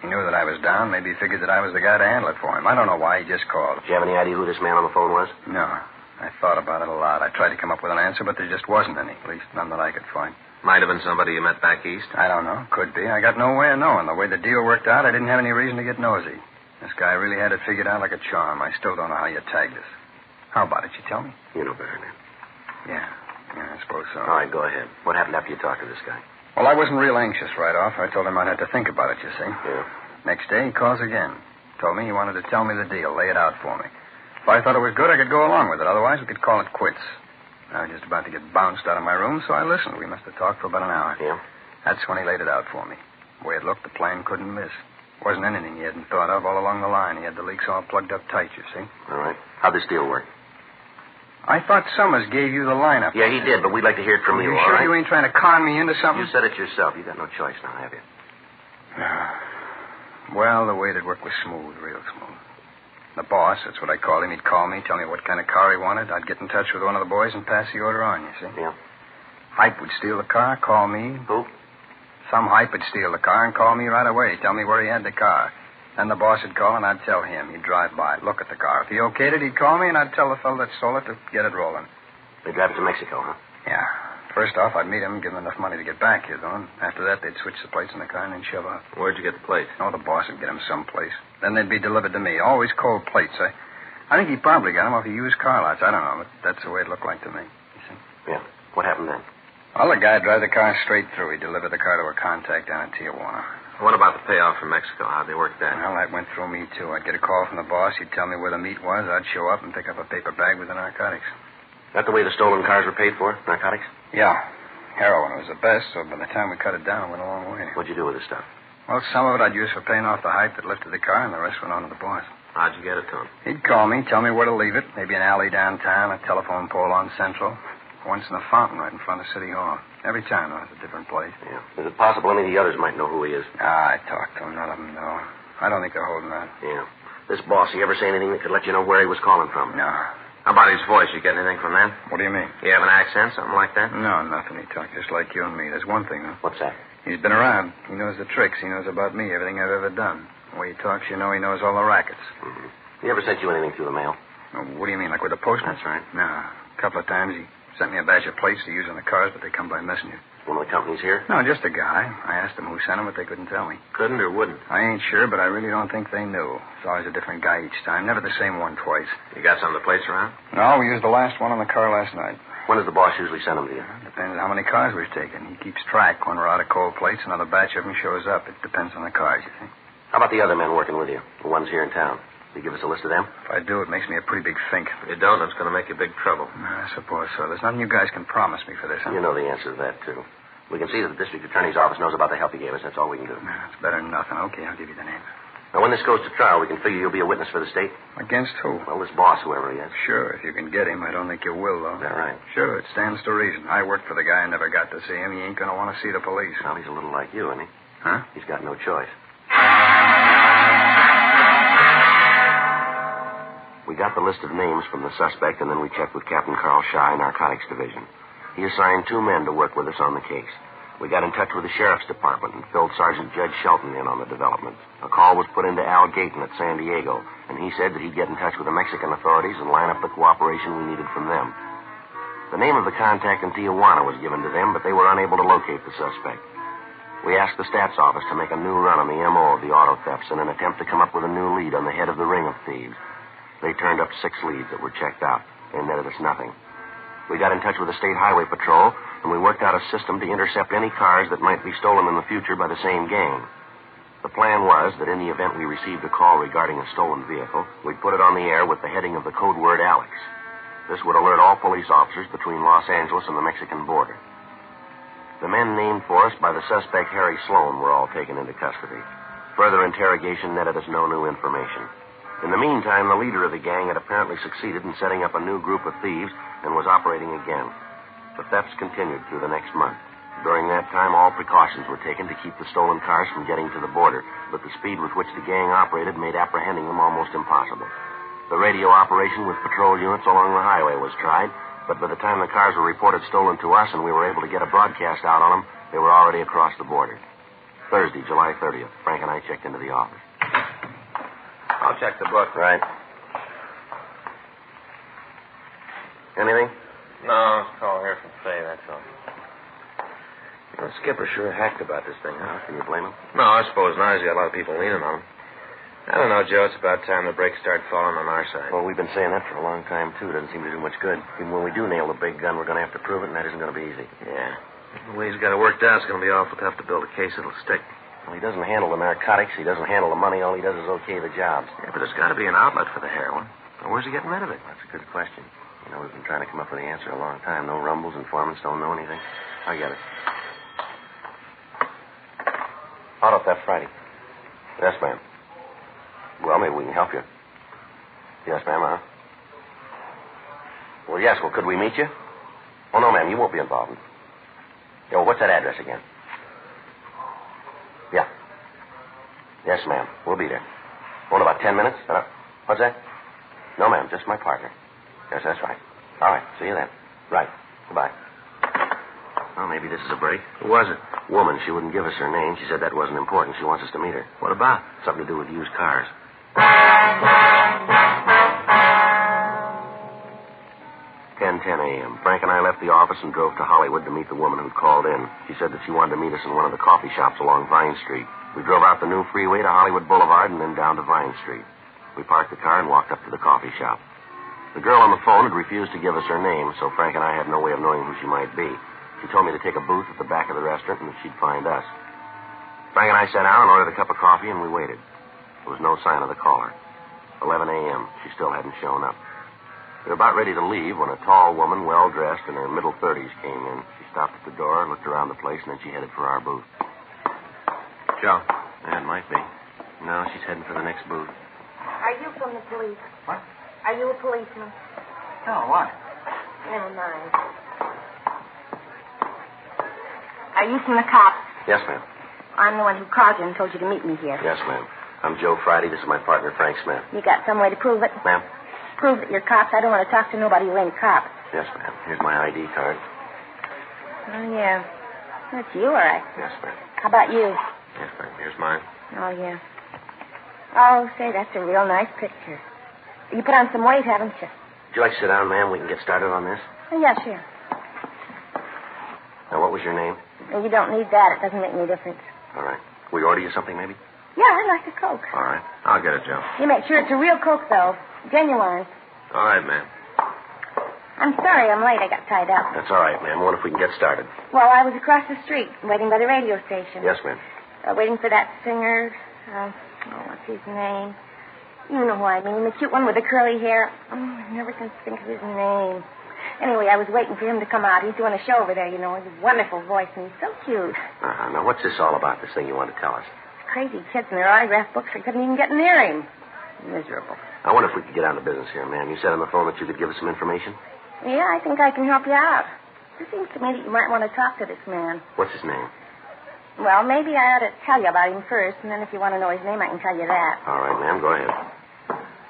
He knew that I was down. Maybe he figured that I was the guy to handle it for him. I don't know why. He just called. Did you have any idea who this man on the phone was? No. I thought about it a lot. I tried to come up with an answer, but there just wasn't any. At least none that I could find. Might have been somebody you met back east. I don't know. Could be. I got no way of knowing. The way the deal worked out, I didn't have any reason to get nosy. This guy really had it figured out like a charm. I still don't know how you tagged us. How about it? You tell me? You know better than him. Yeah, I suppose so. All right, go ahead. What happened after you talked to this guy? Well, I wasn't real anxious right off. I told him I'd have to think about it, you see. Yeah. Next day, he calls again. Told me he wanted to tell me the deal, lay it out for me. If I thought it was good, I could go along with it. Otherwise, we could call it quits. I was just about to get bounced out of my room, so I listened. We must have talked for about an hour. Yeah? That's when he laid it out for me. The way it looked, the plan couldn't miss. Wasn't anything he hadn't thought of all along the line. He had the leaks all plugged up tight, you see. All right. How'd this deal work? I thought Summers gave you the lineup. Yeah, he did, but we'd like to hear it from you, all sure right? you ain't trying to con me into something? You said it yourself. You got no choice now, have you? Well, the way it worked was smooth, real smooth. The boss, that's what I called him, he'd call me, tell me what kind of car he wanted. I'd get in touch with one of the boys and pass the order on, you see. Yeah. Hype would steal the car, call me. Who? Some hype would steal the car and call me right away, tell me where he had the car. Then the boss would call and I'd tell him. He'd drive by, look at the car. If he okayed it, he'd call me and I'd tell the fellow that sold it to get it rolling. They drive it to Mexico, huh? Yeah. First off, I'd meet him and give him enough money to get back here, though. And after that, they'd switch the plates in the car and then shove out. Where'd you get the plates? Oh, the boss would get them someplace. Then they'd be delivered to me. Always cold plates. I think he probably got them off the used car lots. I don't know, but that's the way it looked like to me. You see? Yeah. What happened then? Well, the guy'd drive the car straight through. He'd deliver the car to a contact down in Tijuana. What about the payoff from Mexico? How'd they work that? Well, that went through me, too. I'd get a call from the boss. He'd tell me where the meat was. I'd show up and pick up a paper bag with the narcotics. That the way the stolen cars were paid for? Narcotics? Yeah. Heroin was the best, so by the time we cut it down, it went a long way. What'd you do with the stuff? Well, some of it I'd use for paying off the hype that lifted the car, and the rest went on to the boss. How'd you get it to him? He'd call me, tell me where to leave it. Maybe an alley downtown, a telephone pole on Central. Once in a fountain right in front of City Hall. Every time, though, it's a different place. Yeah. Is it possible any of the others might know who he is? I talked to him. None of them know. I don't think they're holding out. Yeah. This boss, he ever say anything that could let you know where he was calling from? No. How about his voice? You get anything from that? What do you mean? You have an accent, something like that? No, nothing. He talked just like you and me. There's one thing, though. What's that? He's been around. He knows the tricks. He knows about me, everything I've ever done. The way he talks, you know he knows all the rackets. Mm-hmm. He ever sent you anything through the mail? Oh, what do you mean, like with the postman? That's right. No. A couple of times he sent me a batch of plates to use on the cars, but they come by messenger. One of the companies here? No, just a guy. I asked them who sent them, but they couldn't tell me. Couldn't or wouldn't? I ain't sure, but I really don't think they knew. It's always a different guy each time. Never the same one twice. You got some of the plates around? No, we used the last one on the car last night. When does the boss usually send them to you? Depends on how many cars we've taken. He keeps track. When we're out of cold plates, another batch of them shows up. It depends on the cars, you see. How about the other men working with you? The ones here in town. Will you give us a list of them? If I do, it makes me a pretty big think. If you don't, it's going to make you big trouble. I suppose so. There's nothing you guys can promise me for this, huh? You know the answer to that, too. We can see that the district attorney's office knows about the help you gave us. That's all we can do. It's better than nothing. Okay, I'll give you the name. Now, when this goes to trial, we can figure you'll be a witness for the state? Against who? Well, this boss, whoever he is. Sure, if you can get him. I don't think you will, though. Is that right? Sure, it stands to reason. I worked for the guy and never got to see him. He ain't going to want to see the police. Well, he's a little like you, isn't he? Huh? He's got no choice. We got the list of names from the suspect, and then we checked with Captain Carl Shy, Narcotics Division. He assigned 2 men to work with us on the case. We got in touch with the Sheriff's Department and filled Sergeant Judge Shelton in on the developments. A call was put into Al Gayton at San Diego, and he said that he'd get in touch with the Mexican authorities and line up the cooperation we needed from them. The name of the contact in Tijuana was given to them, but they were unable to locate the suspect. We asked the stats office to make a new run on the M.O. of the auto thefts in an attempt to come up with a new lead on the head of the ring of thieves. They turned up 6 leads that were checked out. They netted us nothing. We got in touch with the State Highway Patrol, and we worked out a system to intercept any cars that might be stolen in the future by the same gang. The plan was that in the event we received a call regarding a stolen vehicle, we'd put it on the air with the heading of the code word Alex. This would alert all police officers between Los Angeles and the Mexican border. The men named for us by the suspect Harry Sloan were all taken into custody. Further interrogation netted us no new information. In the meantime, the leader of the gang had apparently succeeded in setting up a new group of thieves and was operating again. The thefts continued through the next month. During that time, all precautions were taken to keep the stolen cars from getting to the border, but the speed with which the gang operated made apprehending them almost impossible. The radio operation with patrol units along the highway was tried, but by the time the cars were reported stolen to us and we were able to get a broadcast out on them, they were already across the border. Thursday, July 30th, Frank and I checked into the office. I'll check the book. Right. Anything? No, it's call here from Faye, that's all. You know, Skipper sure hacked about this thing, huh? Can you blame him? No, I suppose not. He's got a lot of people leaning on him. I don't know, Joe. It's about time the brakes start falling on our side. Well, we've been saying that for a long time, too. It doesn't seem to do much good. Even when we do nail the big gun, we're going to have to prove it, and that isn't going to be easy. Yeah. The way he's got it worked out, it's going to be awful tough to build a case that'll stick. Well, he doesn't handle the narcotics. He doesn't handle the money. All he does is okay the jobs. Yeah, but there's got to be an outlet for the heroin. Well, where's he getting rid of it? That's a good question. You know, we've been trying to come up with the answer a long time. No rumbles, informants don't know anything. I get it. Auto theft Friday. Yes, ma'am. Well, maybe we can help you. Yes, ma'am, huh? Well, yes. Well, could we meet you? Oh, no, ma'am. You won't be involved. Yeah, well, what's that address again? Yeah. Yes, ma'am. We'll be there. Oh, in about 10 minutes? What's that? No, ma'am. Just my partner. Yes, that's right. All right. See you then. Right. Goodbye. Well, maybe this is a break. Who was it? Woman. She wouldn't give us her name. She said that wasn't important. She wants us to meet her. What about? Something to do with used cars. 10:10 a.m. Frank and I left the office and drove to Hollywood to meet the woman who'd called in. She said that she wanted to meet us in one of the coffee shops along Vine Street. We drove out the new freeway to Hollywood Boulevard and then down to Vine Street. We parked the car and walked up to the coffee shop. The girl on the phone had refused to give us her name, so Frank and I had no way of knowing who she might be. She told me to take a booth at the back of the restaurant and that she'd find us. Frank and I sat down and ordered a cup of coffee, and we waited. There was no sign of the caller. 11 a.m. She still hadn't shown up. We were about ready to leave when a tall woman, well-dressed, in her middle 30s, came in. She stopped at the door, looked around the place, and then she headed for our booth. Joe. Yeah, it might be. No, she's heading for the next booth. Are you from the police? What? Are you a policeman? No, what? Never mind. Are you from the cops? Yes, ma'am. I'm the one who called you and told you to meet me here. Yes, ma'am. I'm Joe Friday. This is my partner, Frank Smith. You got some way to prove it? Ma'am? Prove that you're cops. I don't want to talk to nobody who ain't cops. Yes, ma'am. Here's my ID card. Oh, yeah. That's you, all right. Yes, ma'am. How about you? Yes, ma'am. Here's mine. Oh, yeah. Oh, say, that's a real nice picture. You put on some weight, haven't you? Would you like to sit down, ma'am? We can get started on this. Oh, yeah, sure. Now, what was your name? Well, you don't need that. It doesn't make any difference. All right. Can we order you something, maybe? Yeah, I'd like a Coke. All right. I'll get it, Joe. You make sure it's a real Coke, though. Genuine. All right, ma'am. I'm sorry I'm late. I got tied up. That's all right, ma'am. I wonder if we can get started. Well, I was across the street, waiting by the radio station. Yes, ma'am. Waiting for that singer. Oh, what's his name? You know who I mean, the cute one with the curly hair. Oh, I never can think of his name. Anyway, I was waiting for him to come out. He's doing a show over there, you know. He has a wonderful voice, and he's so cute. Now, what's this all about, this thing you want to tell us? Crazy kids and their autograph books. I couldn't even get near him. Miserable. I wonder if we could get down to business here, ma'am. You said on the phone that you could give us some information? Yeah, I think I can help you out. It seems to me that you might want to talk to this man. What's his name? Well, maybe I ought to tell you about him first, and then if you want to know his name, I can tell you that. All right, ma'am. Go ahead.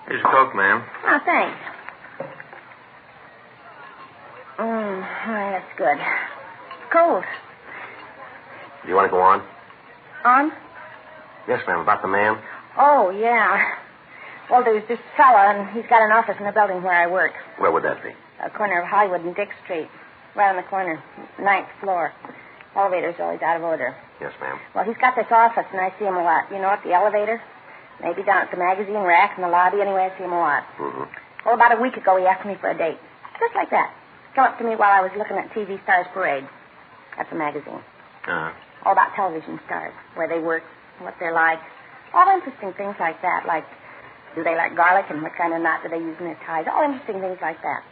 Here's a Coke, ma'am. Oh, thanks. That's good. Cold. Do you want to go on? On? Yes, ma'am. About the man? Oh, yeah. Well, there's this fella, and he's got an office in the building where I work. Where would that be? A corner of Hollywood and Dick Street. Right on the corner. 9th floor. Elevator's always out of order. Yes, ma'am. Well, he's got this office, and I see him a lot. You know, at the elevator? Maybe down at the magazine rack in the lobby. Anyway, I see him a lot. Mm-hmm. Well, about a week ago, he asked me for a date. Just like that. Come up to me while I was looking at TV Stars Parade. That's a magazine. Uh-huh. All about television stars, where they work, what they're like. All interesting things like that, like do they like garlic and what kind of knot do they use in their ties. All interesting things like that.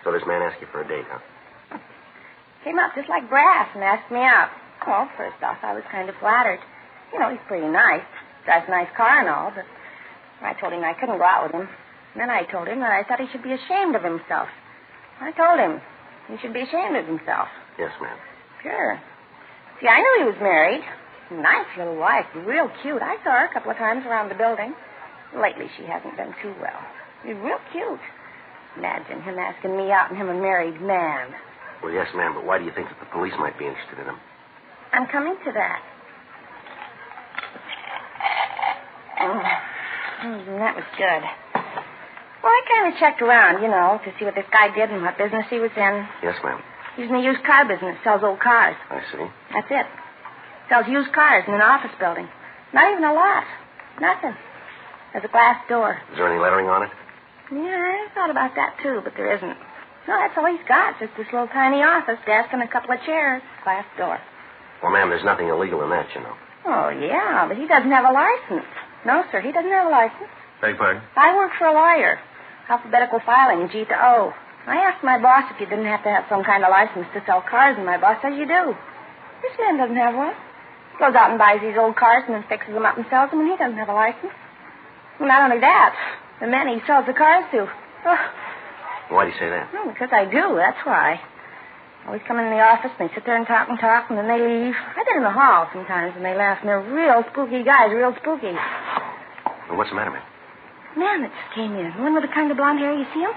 So this man asked you for a date, huh? Came up just like brass and asked me out. Well, first off, I was kind of flattered. You know, he's pretty nice. Drives a nice car and all, but I told him I couldn't go out with him. And then I told him that I thought he should be ashamed of himself. I told him he should be ashamed of himself. Yes, ma'am. Sure. See, I knew he was married. Nice little wife, real cute. I saw her a couple of times around the building. Lately, she hasn't done too well. She's real cute. Imagine him asking me out and him a married man. Well, yes, ma'am, but why do you think that the police might be interested in him? I'm coming to that. That was good. Well, I kind of checked around, you know, to see what this guy did and what business he was in. Yes, ma'am. He's in the used car business, sells old cars. I see. That's it. Sells used cars in an office building. Not even a lot. Nothing. There's a glass door. Is there any lettering on it? Yeah, I thought about that, too, but there isn't. No, that's all he's got. Just this little tiny office, desk, and a couple of chairs. Glass door. Well, ma'am, there's nothing illegal in that, you know. Oh, yeah, but he doesn't have a license. No, sir, he doesn't have a license. Beg pardon? I work for a lawyer. Alphabetical filing, G to O. I asked my boss if you didn't have to have some kind of license to sell cars, and my boss says you do. This man doesn't have one. Goes out and buys these old cars and then fixes them up and sells them, and he doesn't have a license. Well, not only that, the men he sells the cars to. Oh. Why do you say that? Well, because I do, that's why. Always come in the office, and they sit there and talk, and then they leave. I get in the hall sometimes, and they laugh, and they're real spooky guys, real spooky. Well, what's the matter, ma'am? Man that just came in. The one with the kind of blonde hair, you see him?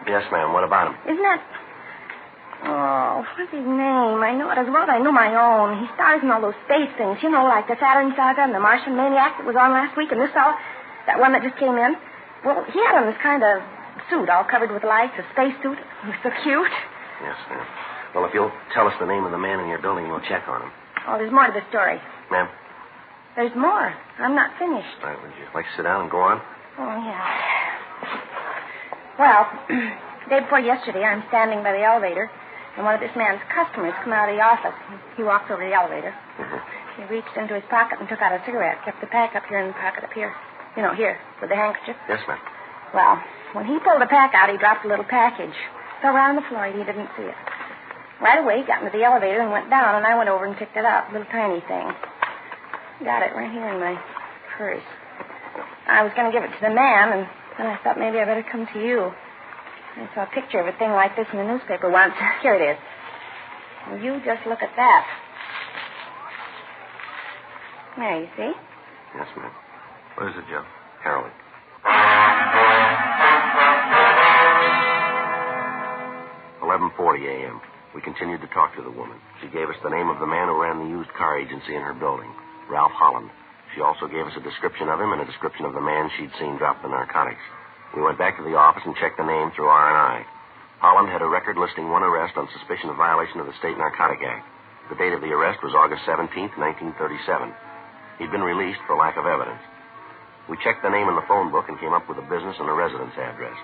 Yes, ma'am. What about him? Isn't that... Oh, what's his name? I know it as well as I know my own. He stars in all those space things, you know, like the Saturn Saga and the Martian Maniac that was on last week, and this fella, that one that just came in. Well, he had on this kind of suit all covered with lights, a space suit. He was so cute. Yes, ma'am. Well, if you'll tell us the name of the man in your building, we'll check on him. Oh, there's more to the story. Ma'am? There's more. I'm not finished. All right, would you like to sit down and go on? Oh, yeah. Well, day before yesterday, I'm standing by the elevator, and one of this man's customers come out of the office. He walked over the elevator. Mm-hmm. He reached into his pocket and took out a cigarette, kept the pack up here in the pocket up here. You know, here, with the handkerchief. Yes, ma'am. Well, when he pulled the pack out, he dropped a little package. Fell right on the floor, and he didn't see it. Right away, he got into the elevator and went down, and I went over and picked it up. A little tiny thing. Got it right here in my purse. I was going to give it to the man, and then I thought maybe I better come to you. I saw a picture of a thing like this in the newspaper once. Here it is. And you just look at that. There, you see? Yes, ma'am. What is it, Joe? Heroin. 11:40 a.m. We continued to talk to the woman. She gave us the name of the man who ran the used car agency in her building, Ralph Holland. She also gave us a description of him and a description of the man she'd seen drop the narcotics. We went back to the office and checked the name through R&I. Holland had a record listing one arrest on suspicion of violation of the State Narcotic Act. The date of the arrest was August 17th, 1937. He'd been released for lack of evidence. We checked the name in the phone book and came up with a business and a residence address.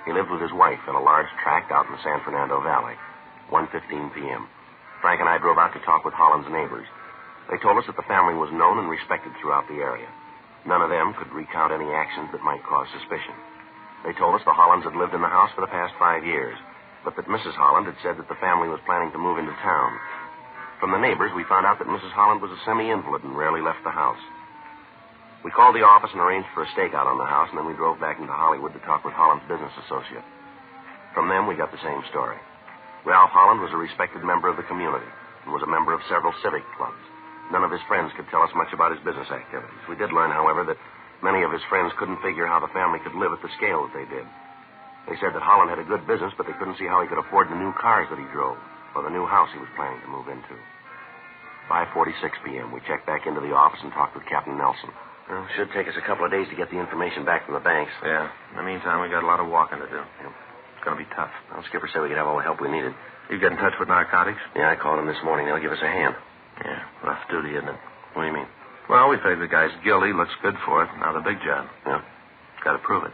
He lived with his wife in a large tract out in the San Fernando Valley. 1:15 p.m. Frank and I drove out to talk with Holland's neighbors. They told us that the family was known and respected throughout the area. None of them could recount any actions that might cause suspicion. They told us the Hollands had lived in the house for the past 5 years, but that Mrs. Holland had said that the family was planning to move into town. From the neighbors, we found out that Mrs. Holland was a semi-invalid and rarely left the house. We called the office and arranged for a stakeout on the house, and then we drove back into Hollywood to talk with Holland's business associate. From them, we got the same story. Ralph Holland was a respected member of the community and was a member of several civic clubs. None of his friends could tell us much about his business activities. We did learn, however, that many of his friends couldn't figure how the family could live at the scale that they did. They said that Holland had a good business, but they couldn't see how he could afford the new cars that he drove or the new house he was planning to move into. 5:46 p.m., we checked back into the office and talked with Captain Nelson. Well, it should take us a couple of days to get the information back from the banks. Yeah. In the meantime, we got a lot of walking to do. Yeah. It's going to be tough. Well, Skipper said we could have all the help we needed. You get in touch with narcotics? Yeah, I called them this morning. They'll give us a hand. Yeah, rough duty, isn't it? What do you mean? Well, we figured the guy's guilty. Looks good for it. Now the big job. Yeah. Got to prove it.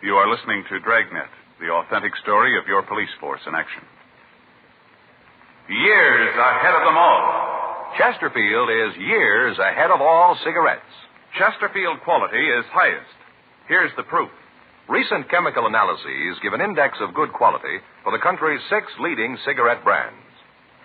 You are listening to Dragnet, the authentic story of your police force in action. Years ahead of them all. Chesterfield is years ahead of all cigarettes. Chesterfield quality is highest. Here's the proof. Recent chemical analyses give an index of good quality for the country's 6 leading cigarette brands.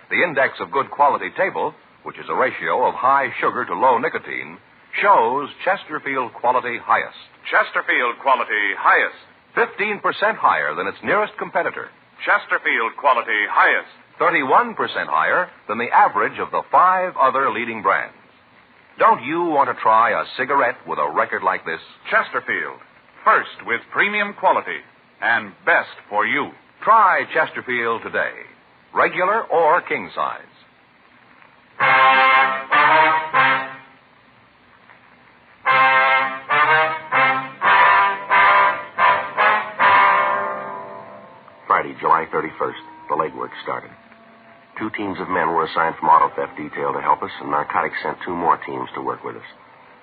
The index of good quality table, which is a ratio of high sugar to low nicotine, shows Chesterfield quality highest. Chesterfield quality highest. 15% higher than its nearest competitor. Chesterfield quality highest. 31% higher than the average of the 5 other leading brands. Don't you want to try a cigarette with a record like this? Chesterfield, first with premium quality and best for you. Try Chesterfield today, regular or king size. Friday, July 31st, the legwork started. 2 teams of men were assigned from auto theft detail to help us, and narcotics sent 2 more teams to work with us.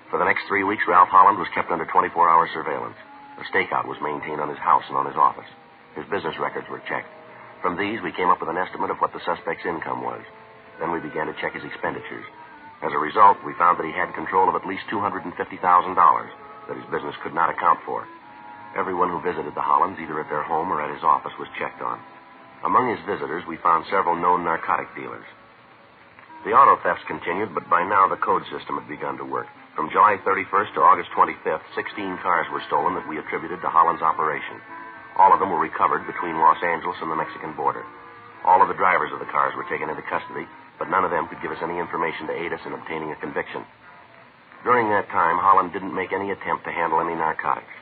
For the next 3 weeks, Ralph Holland was kept under 24-hour surveillance. A stakeout was maintained on his house and on his office. His business records were checked. From these, we came up with an estimate of what the suspect's income was. Then we began to check his expenditures. As a result, we found that he had control of at least $250,000 that his business could not account for. Everyone who visited the Hollands, either at their home or at his office, was checked on. Among his visitors, we found several known narcotic dealers. The auto thefts continued, but by now the code system had begun to work. From July 31st to August 25th, 16 cars were stolen that we attributed to Holland's operation. All of them were recovered between Los Angeles and the Mexican border. All of the drivers of the cars were taken into custody, but none of them could give us any information to aid us in obtaining a conviction. During that time, Holland didn't make any attempt to handle any narcotics.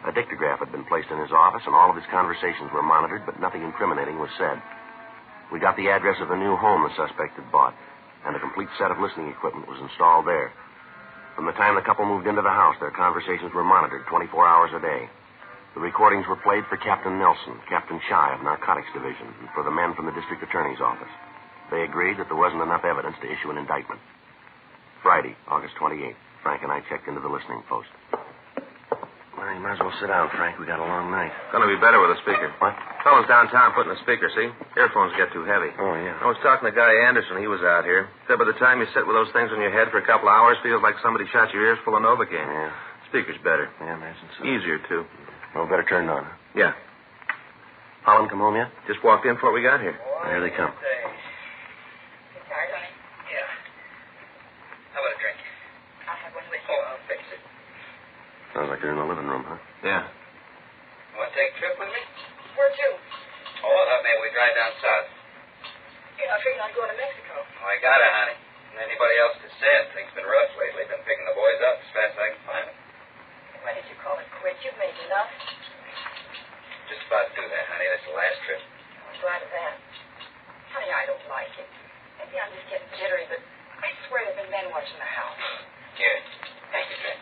A dictograph had been placed in his office, and all of his conversations were monitored, but nothing incriminating was said. We got the address of the new home the suspect had bought, and a complete set of listening equipment was installed there. From the time the couple moved into the house, their conversations were monitored 24 hours a day. The recordings were played for Captain Nelson, Captain Shy of Narcotics Division, and for the men from the district attorney's office. They agreed that there wasn't enough evidence to issue an indictment. Friday, August 28th, Frank and I checked into the listening post. Well, you might as well sit down, Frank. We got a long night. Going to be better with a speaker. What? Fellas downtown putting a speaker, see? Earphones get too heavy. Oh, yeah. I was talking to Guy Anderson. He was out here. Said by the time you sit with those things on your head for a couple of hours, feels like somebody shot your ears full of Novak. Yeah. Speaker's better. Yeah, I imagine so. Easier, too. Well, better turn it on. Yeah. Holland come home yet? Just walked in before we got here. Well, here they come. Yeah. How about a drink? I'll have one with you. Oh, I'll fix it. Sounds like they're in the living room, huh? Yeah. You want to take a trip with me? Where to? Oh, I thought maybe we'd drive down south. Yeah, I figured I'd go to Mexico. Oh, I got it, honey. And anybody else could say it. Things been rough lately. Been picking the boys up as fast as I can find them. Why did you call it quits? You've made enough. Just about to do that, honey. That's the last trip. I'm glad of that. Honey, I don't like it. Maybe I'm just getting jittery, but I swear there have been men watching the house. Here. Thank you, Drake.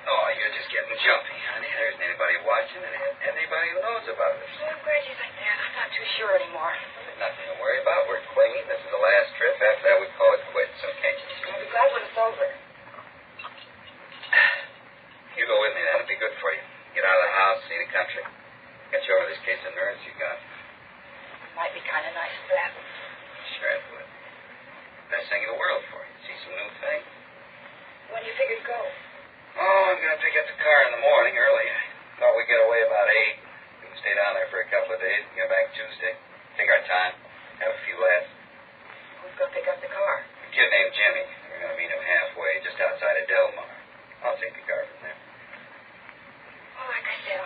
Oh, you're just getting jumpy, honey. There isn't anybody watching and anybody who knows about it. Well, I'm glad you think that. I'm not too sure anymore. There's nothing to worry about. We're clean. This is the last trip. After that, we call it quits, okay? I'll be glad when it's over.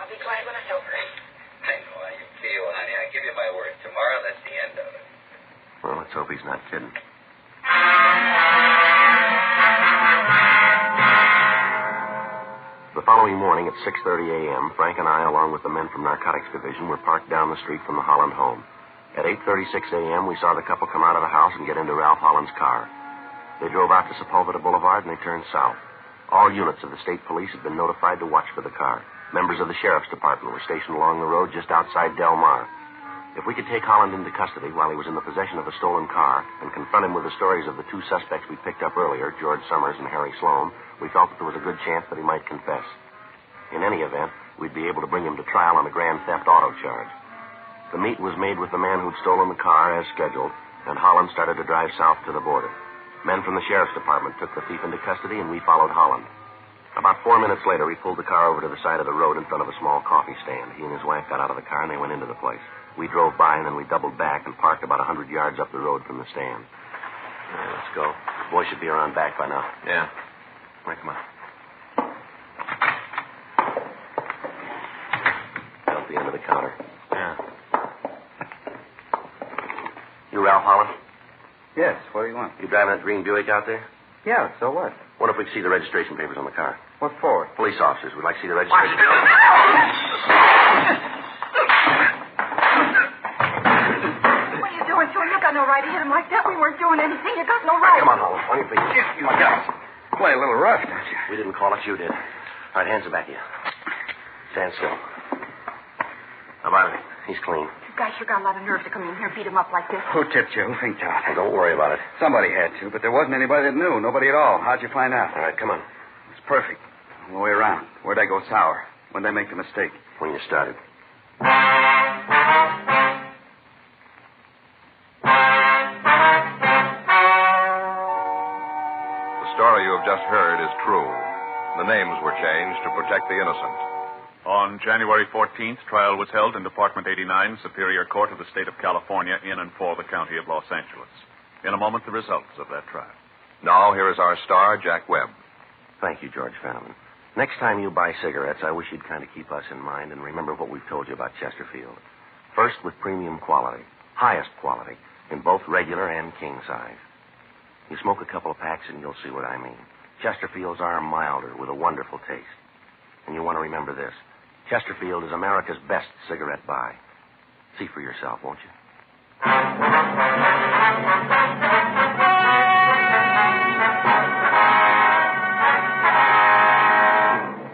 I'll be glad when it's over. I know how you feel, honey. I give you my word. Tomorrow, that's the end of it. Well, let's hope he's not kidding. The following morning at 6:30 a.m., Frank and I, along with the men from Narcotics Division, were parked down the street from the Holland home. At 8:36 a.m., we saw the couple come out of the house and get into Ralph Holland's car. They drove out to Sepulveda Boulevard and they turned south. All units of the state police had been notified to watch for the car. Members of the sheriff's department were stationed along the road just outside Del Mar. If we could take Holland into custody while he was in the possession of a stolen car and confront him with the stories of the two suspects we picked up earlier, George Summers and Harry Sloan, we felt that there was a good chance that he might confess. In any event, we'd be able to bring him to trial on a grand theft auto charge. The meet was made with the man who'd stolen the car as scheduled, and Holland started to drive south to the border. Men from the sheriff's department took the thief into custody, and we followed Holland. About 4 minutes later, he pulled the car over to the side of the road in front of a small coffee stand. He and his wife got out of the car, and they went into the place. We drove by, and then we doubled back and parked about 100 yards up the road from the stand. Yeah, let's go. The boy should be around back by now. Yeah. All right, come on. Out the end of the counter. Yeah. You Ralph Holland? Yes, what do you want? You driving that green Buick out there? Yeah, so what? Wonder if we could see the registration papers on the car. What for? Police officers. We'd like to see the registration. What are you doing, Joe? You got no right to hit him like that. We weren't doing anything. You got no right. Come on, Holland. On your feet. You got play a little rough, don't you? We didn't call it. You did. All right, hands are back of you. Stand still. How about it? He's clean. You guys sure got a lot of nerve to come in here and beat him up like this. Who tipped you? Who think out? Well, don't worry about it. Somebody had to, but there wasn't anybody that knew. Nobody at all. How'd you find out? All right, come on. It's perfect. All the way around. Where'd I go sour? When'd I make the mistake? When you started. The story you have just heard is true. The names were changed to protect the innocent. On January 14th, trial was held in Department 89, Superior Court of the State of California, in and for the County of Los Angeles. In a moment, the results of that trial. Now, here is our star, Jack Webb. Thank you, George Fenneman. Next time you buy cigarettes, I wish you'd kind of keep us in mind and remember what we've told you about Chesterfield. First, with premium quality, highest quality, in both regular and king size. You smoke a couple of packs and you'll see what I mean. Chesterfields are milder with a wonderful taste. And you want to remember this. Chesterfield is America's best cigarette buy. See for yourself, won't you?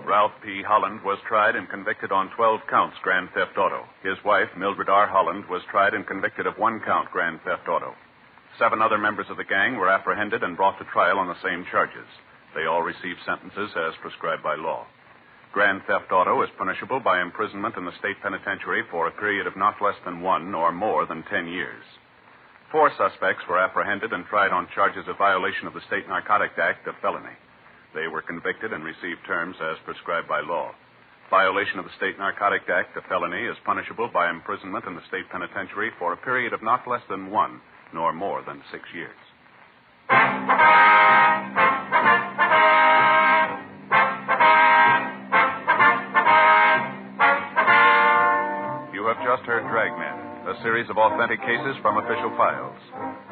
Ralph P. Holland was tried and convicted on 12 counts grand theft auto. His wife, Mildred R. Holland, was tried and convicted of 1 count grand theft auto. 7 other members of the gang were apprehended and brought to trial on the same charges. They all received sentences as prescribed by law. Grand theft auto is punishable by imprisonment in the state penitentiary for a period of not less than 1 or more than 10 years. 4 suspects were apprehended and tried on charges of violation of the State Narcotic Act of felony. They were convicted and received terms as prescribed by law. Violation of the State Narcotic Act of felony is punishable by imprisonment in the state penitentiary for a period of not less than 1 nor more than 6 years. You have just heard Dragnet, a series of authentic cases from official files.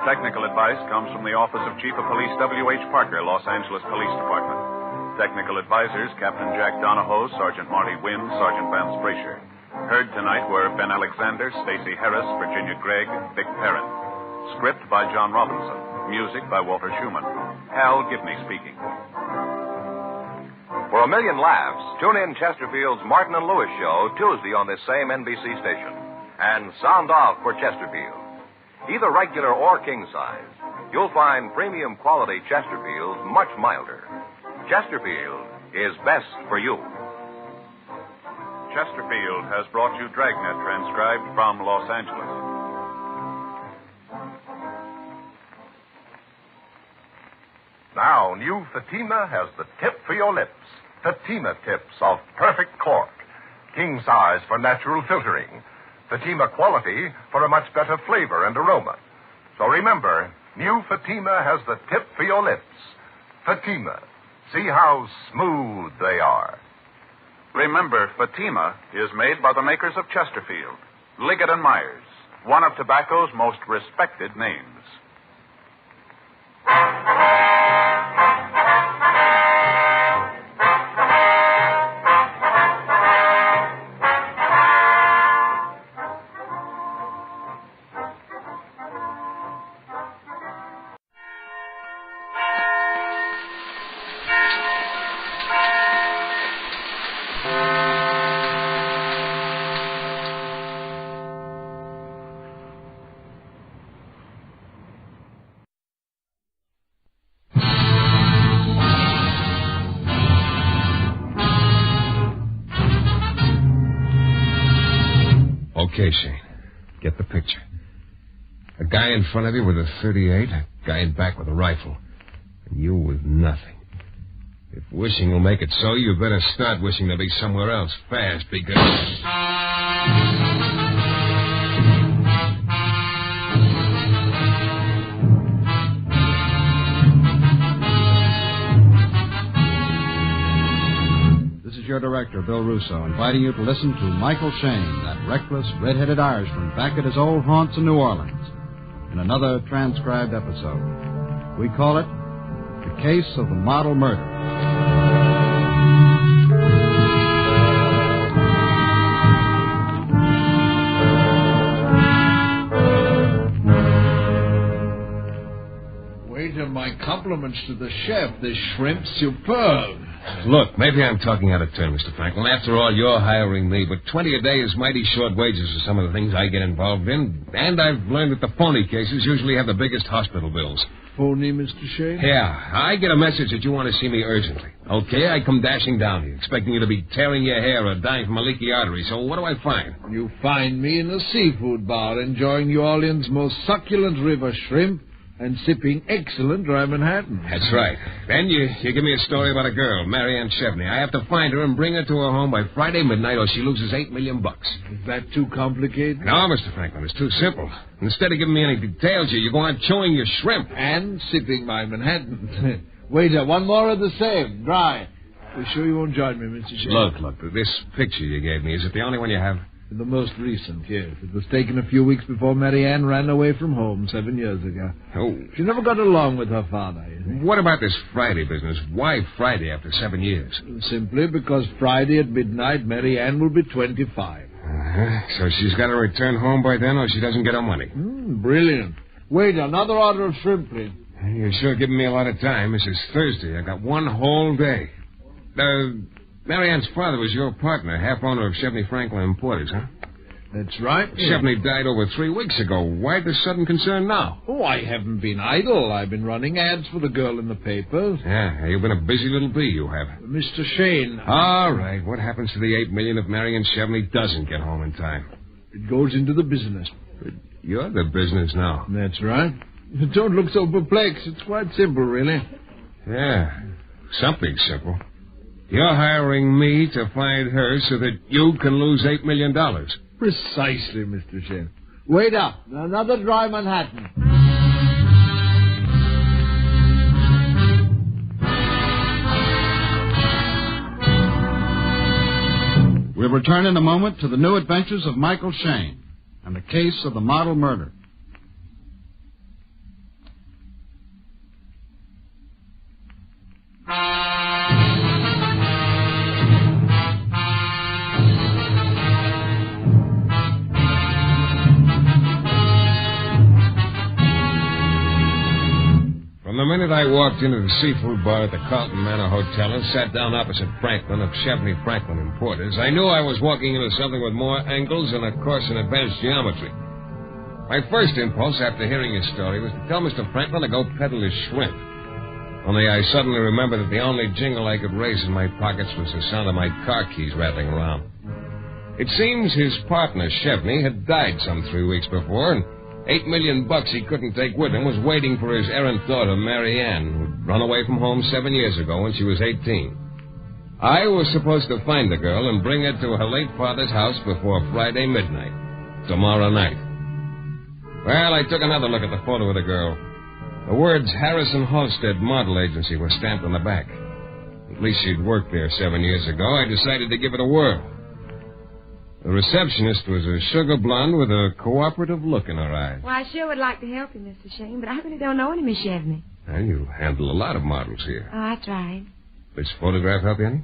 Technical advice comes from the Office of Chief of Police W.H. Parker, Los Angeles Police Department. Technical advisors, Captain Jack Donahoe, Sergeant Marty Wynn, Sergeant Vance Frazier. Heard tonight were Ben Alexander, Stacey Harris, Virginia Gregg, Vic Perrin. Script by John Robinson. Music by Walter Schumann. Hal Gibney speaking. For a million laughs, tune in Chesterfield's Martin and Lewis show Tuesday on this same NBC station. And sound off for Chesterfield. Either regular or king size, you'll find premium quality Chesterfields much milder. Chesterfield is best for you. Chesterfield has brought you Dragnet, transcribed from Los Angeles. Now, new Fatima has the tip for your lips. Fatima tips of perfect cork. King size for natural filtering. Fatima quality for a much better flavor and aroma. So remember, new Fatima has the tip for your lips. Fatima. See how smooth they are. Remember, Fatima is made by the makers of Chesterfield, Liggett & Myers, one of tobacco's most respected names. Okay, Shayne. Get the picture. A guy in front of you with a .38, a guy in back with a rifle, and you with nothing. If wishing will make it so, you better start wishing to be somewhere else fast, because... Your director, Bill Russo, inviting you to listen to Michael Shayne, that reckless, red-headed Irishman back at his old haunts in New Orleans, in another transcribed episode. We call it The Case of the Model Murder. Waiter, my compliments to the chef. This shrimp's superb. Look, maybe I'm talking out of turn, Mr. Franklin. After all, you're hiring me, but 20 a day is mighty short wages for some of the things I get involved in, and I've learned that the phony cases usually have the biggest hospital bills. Phony, Mr. Shayne? Yeah, I get a message that you want to see me urgently. Okay, I come dashing down here, expecting you to be tearing your hair or dying from a leaky artery, so what do I find? You find me in a seafood bar, enjoying New Orleans' most succulent river shrimp and sipping excellent dry Manhattan. That's right. Then you give me a story about a girl, Marianne Chevney. I have to find her and bring her to her home by Friday midnight or she loses $8 million. Is that too complicated? No, Mr. Franklin, it's too simple. Instead of giving me any details, you go on chewing your shrimp. And sipping my Manhattan. Waiter, one more of the same, dry. You sure you won't join me, Mr. Shayne? Look, this picture you gave me, is it the only one you have? The most recent, yes. It was taken a few weeks before Marianne ran away from home 7 years ago. Oh. She never got along with her father, you see. What about this Friday business? Why Friday after 7 years? Simply because Friday at midnight, Marianne will be 25. So she's got to return home by then or she doesn't get her money. Brilliant. Wait, another order of shrimp, please. You're sure giving me a lot of time. This is Thursday. I got one whole day. Marianne's father was your partner, half-owner of Chevney Franklin Importers, huh? That's right. Chevney died over 3 weeks ago. Why the sudden concern now? Oh, I haven't been idle. I've been running ads for the girl in the papers. Yeah, you've been a busy little bee, you have. Mr. Shayne. All right. What happens to the $8 million if Marianne Chevney doesn't get home in time? It goes into the business. You're the business now. That's right. Don't look so perplexed. It's quite simple, really. Yeah, something simple. You're hiring me to find her so that you can lose $8 million. Precisely, Mr. Shayne. Wait up. Another dry Manhattan. We'll return in a moment to the new adventures of Michael Shayne and the case of the model murder. From the minute I walked into the seafood bar at the Carlton Manor Hotel and sat down opposite Franklin of Chevney Franklin Importers, I knew I was walking into something with more angles and a course in advanced geometry. My first impulse after hearing his story was to tell Mr. Franklin to go peddle his shrimp. Only I suddenly remembered that the only jingle I could raise in my pockets was the sound of my car keys rattling around. It seems his partner, Chevney, had died some 3 weeks before, and $8 million he couldn't take with him was waiting for his errant daughter, Marianne, who'd run away from home 7 years ago when she was 18. I was supposed to find the girl and bring her to her late father's house before Friday midnight, tomorrow night. Well, I took another look at the photo of the girl. The words Harrison Halstead Model Agency were stamped on the back. At least she'd worked there 7 years ago. I decided to give it a whirl. The receptionist was a sugar blonde with a cooperative look in her eyes. Well, I sure would like to help you, Mr. Shayne, but I really don't know any Miss Chevney. And you handle a lot of models here. Oh, I tried. This photograph help you any?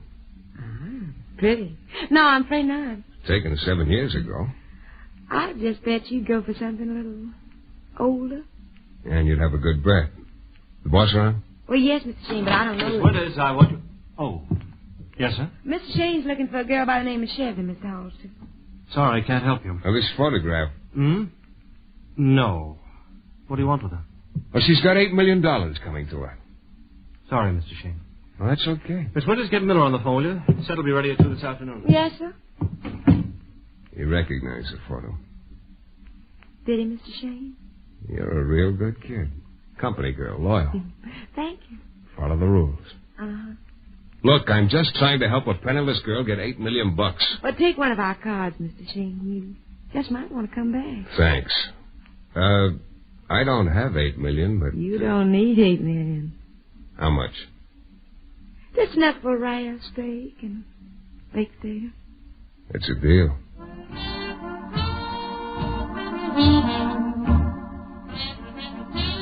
Pretty. No, I'm afraid not. Taken 7 years ago. I just bet you'd go for something a little older. And you'd have a good breath. The boss around? Well, yes, Mr. Shayne, but I don't know. Miss Winters, I want you... Oh. Yes, sir? Mr. Shayne's looking for a girl by the name of Chevney, Mr. Halston. Sorry, I can't help you. Oh, this photograph. No. What do you want with her? Well, she's got $8 million coming to her. Sorry, Mr. Shayne. Well, that's okay. Miss Winters, get Miller on the phone, will you? The set will be ready at 2 this afternoon. Yes, sir. You recognize the photo. Did he, Mr. Shayne? You're a real good kid. Company girl, loyal. Thank you. Follow the rules. Uh-huh. Look, I'm just trying to help a penniless girl get $8 million. Well, take one of our cards, Mr. Shayne. You just might want to come back. Thanks. I don't have $8 million, but... You don't need $8 million. How much? Just enough for a rare steak and baked potato. It's a deal.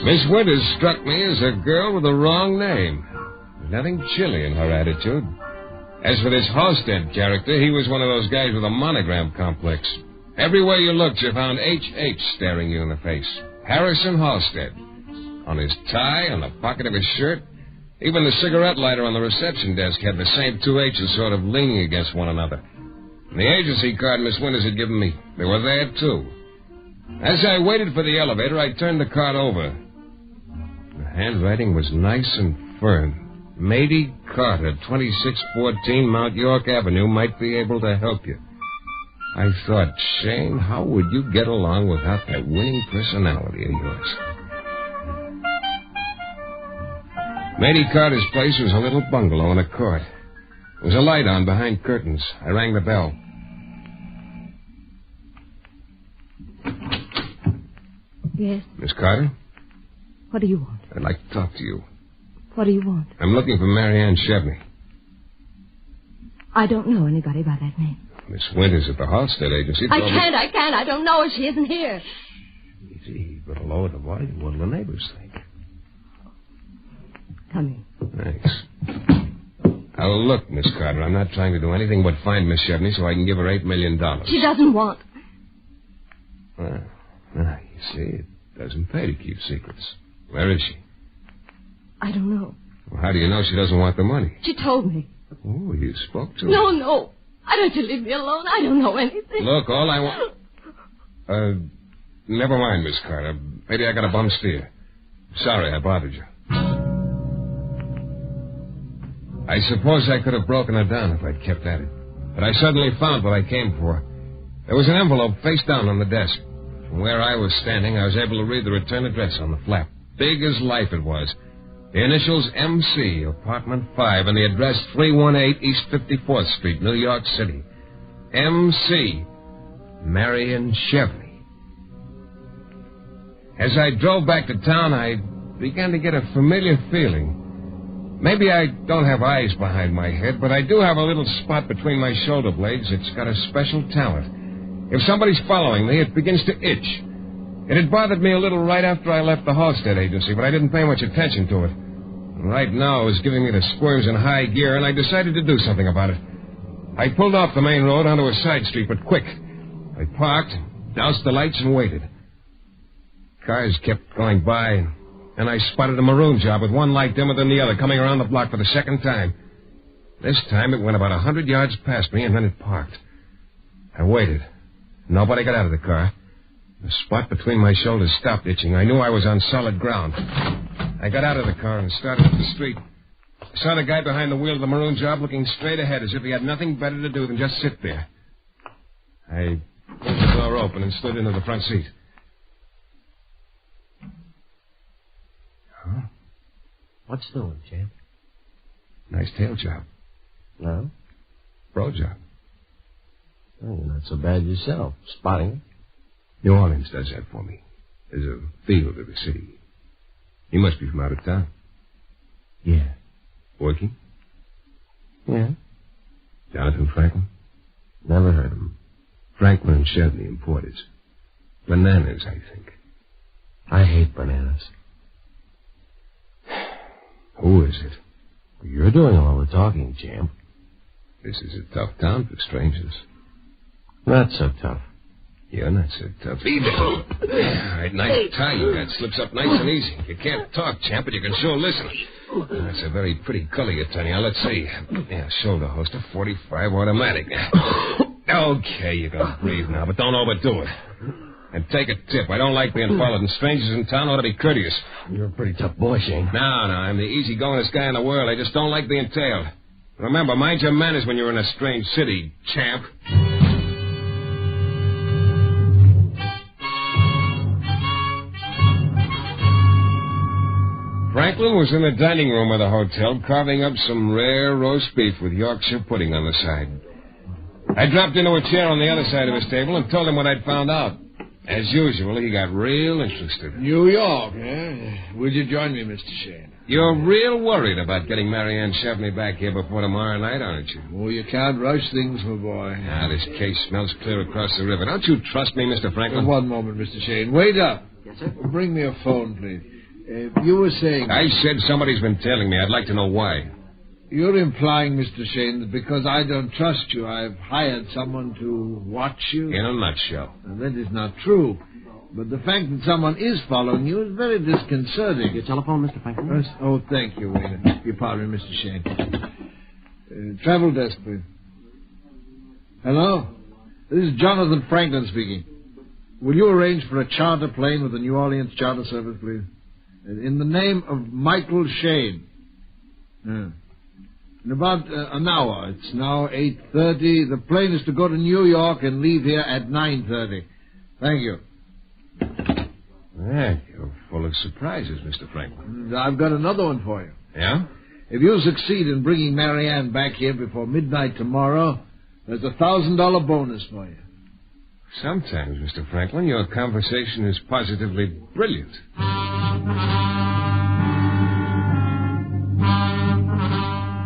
Miss Winters struck me as a girl with the wrong name. Nothing chilly in her attitude. As for this Halstead character, he was one of those guys with a monogram complex. Everywhere you looked, you found H.H. staring you in the face. Harrison Halstead. On his tie, on the pocket of his shirt. Even the cigarette lighter on the reception desk had the same two H's sort of leaning against one another. And the agency card Miss Winters had given me, they were there, too. As I waited for the elevator, I turned the card over. The handwriting was nice and firm. Mady Carter, 2614 Mount York Avenue, might be able to help you. I thought, Shayne, how would you get along without that winning personality of yours? Mady Carter's place was a little bungalow in a court. There was a light on behind curtains. I rang the bell. Yes? Miss Carter? What do you want? I'd like to talk to you. What do you want? I'm looking for Marianne Chevney. I don't know anybody by that name. Miss Winters at the Halstead Agency. I can't. I don't know her. She isn't here. Easy, but lower the volume. What'll the neighbors think? Come in. Thanks. Now, look, Miss Carter, I'm not trying to do anything but find Miss Chevney so I can give her $8 million. She doesn't want. Well, you see, it doesn't pay to keep secrets. Where is she? I don't know. Well, how do you know she doesn't want the money? She told me. Oh, you spoke to her. No. I don't you leave me alone. I don't know anything. Look, all I want... never mind, Miss Carter. Maybe I got a bum steer. Sorry I bothered you. I suppose I could have broken her down if I'd kept at it. But I suddenly found what I came for. There was an envelope face down on the desk. From where I was standing, I was able to read the return address on the flap. Big as life it was. The initials MC, apartment 5, and the address 318 East 54th Street, New York City. MC, Marion Chevney. As I drove back to town, I began to get a familiar feeling. Maybe I don't have eyes behind my head, but I do have a little spot between my shoulder blades that's got a special talent. If somebody's following me, it begins to itch. It had bothered me a little right after I left the Halstead Agency, but I didn't pay much attention to it. And right now, it was giving me the squirms in high gear, and I decided to do something about it. I pulled off the main road onto a side street, but quick. I parked, doused the lights, and waited. Cars kept going by, and I spotted a maroon job with one light dimmer than the other coming around the block for the second time. This time, it went about 100 yards past me, and then it parked. I waited. Nobody got out of the car. The spot between my shoulders stopped itching. I knew I was on solid ground. I got out of the car and started up the street. I saw the guy behind the wheel of the maroon job looking straight ahead as if he had nothing better to do than just sit there. I pulled the door open and slid into the front seat. Huh? What's doing, champ? Nice tail job. No? Pro job. Oh, you're not so bad yourself. Spotting it. New Orleans does that for me. There's a feel to the city. You must be from out of town. Yeah. Working? Yeah? Jonathan Franklin? Never heard of him. Franklin and Chevney Importers. Bananas, I think. I hate bananas. Who is it? You're doing all the talking, champ. This is a tough town for strangers. Not so tough. You're not so tough either. All right, nice tie you got. Slips up nice and easy. You can't talk, champ, but you can sure listen. That's a very pretty color you're turning out. Let's see. Yeah, shoulder holster, 45 automatic. Okay, you can breathe now, but don't overdo it. And take a tip. I don't like being followed, and strangers in town ought to be courteous. You're a pretty tough boy, Shayne. No, I'm the easygoingest guy in the world. I just don't like being tailed. Remember, mind your manners when you're in a strange city, champ. Franklin was in the dining room of the hotel carving up some rare roast beef with Yorkshire pudding on the side. I dropped into a chair on the other side of his table and told him what I'd found out. As usual, he got real interested. New York, eh? Will you join me, Mr. Shayne? You're real worried about getting Marianne Chevney back here before tomorrow night, aren't you? Oh, you can't rush things, my boy. This case smells clear across the river. Don't you trust me, Mr. Franklin? One moment, Mr. Shayne. Wait up. Yes, sir? Bring me a phone, please. You were saying... I said somebody's been tailing me. I'd like to know why. You're implying, Mr. Shayne, that because I don't trust you, I've hired someone to watch you? In a nutshell. Well, that is not true. But the fact that someone is following you is very disconcerting. Your telephone, Mr. Franklin? Oh, thank you, waiter. You pardon me, Mr. Shayne. Travel desk, please. Hello? This is Jonathan Franklin speaking. Will you arrange for a charter plane with the New Orleans Charter Service, please? In the name of Michael Shayne. In about an hour. It's now 8:30. The plane is to go to New York and leave here at 9:30. Thank you. You're full of surprises, Mr. Franklin. I've got another one for you. Yeah? If you succeed in bringing Marianne back here before midnight tomorrow, there's a $1,000 bonus for you. Sometimes, Mr. Franklin, your conversation is positively brilliant.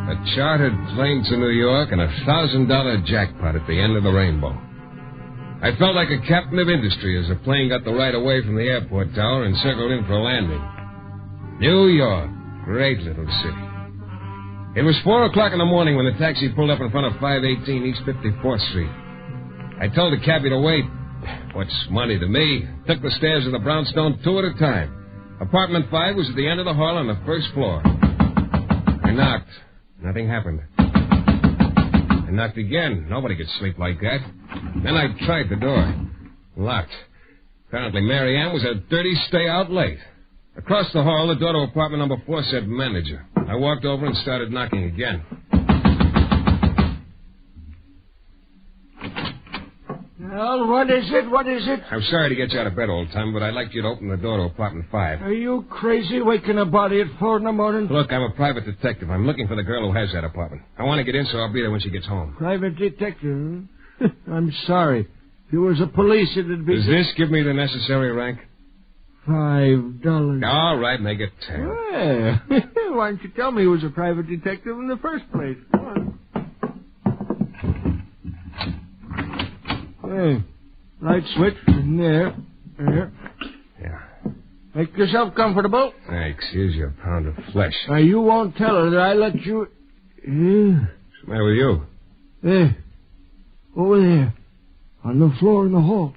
A chartered plane to New York and a $1,000 jackpot at the end of the rainbow. I felt like a captain of industry as the plane got the right away from the airport tower and circled in for a landing. New York, great little city. It was 4 o'clock in the morning when the taxi pulled up in front of 518 East 54th Street. I told the cabbie to wait. What's money to me? Took the stairs of the brownstone 2 at a time. Apartment 5 was at the end of the hall on the first floor. I knocked. Nothing happened. I knocked again. Nobody could sleep like that. Then I tried the door. Locked. Apparently Marianne was a dirty stay-out late. Across the hall, the door to apartment number 4 said manager. I walked over and started knocking again. Well, what is it? What is it? I'm sorry to get you out of bed all the time, but I'd like you to open the door to apartment 5. Are you crazy waking a body at 4 in the morning? Look, I'm a private detective. I'm looking for the girl who has that apartment. I want to get in, so I'll be there when she gets home. Private detective? Huh? I'm sorry. If it was a police, it'd be... Does this give me the necessary rank? $5. All right, make it 10. Well, why didn't you tell me he was a private detective in the first place? Come on. Hey, light switch in there. There. Yeah. Make yourself comfortable. Thanks. Here's your pound of flesh. Now, you won't tell her that I let you... What's the matter with you? There. Over there. On the floor in the hall.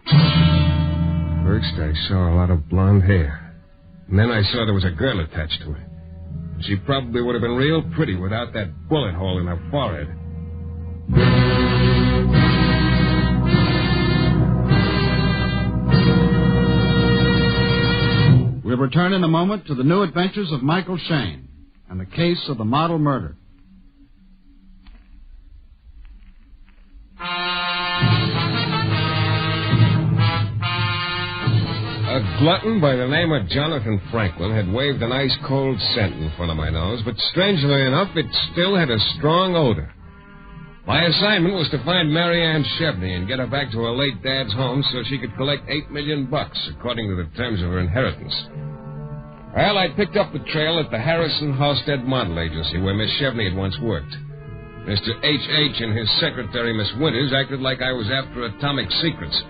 First, I saw a lot of blonde hair. And then I saw there was a girl attached to it. She probably would have been real pretty without that bullet hole in her forehead. We'll return in a moment to the new adventures of Michael Shayne and the case of the model murder. A glutton by the name of Jonathan Franklin had waved an ice-cold scent in front of my nose, but strangely enough, it still had a strong odor. My assignment was to find Marianne Chevney and get her back to her late dad's home so she could collect $8 million, according to the terms of her inheritance. Well, I picked up the trail at the Harrison Halstead Model Agency, where Miss Chevney had once worked. Mr. H.H. and his secretary, Miss Winters, acted like I was after atomic secrets.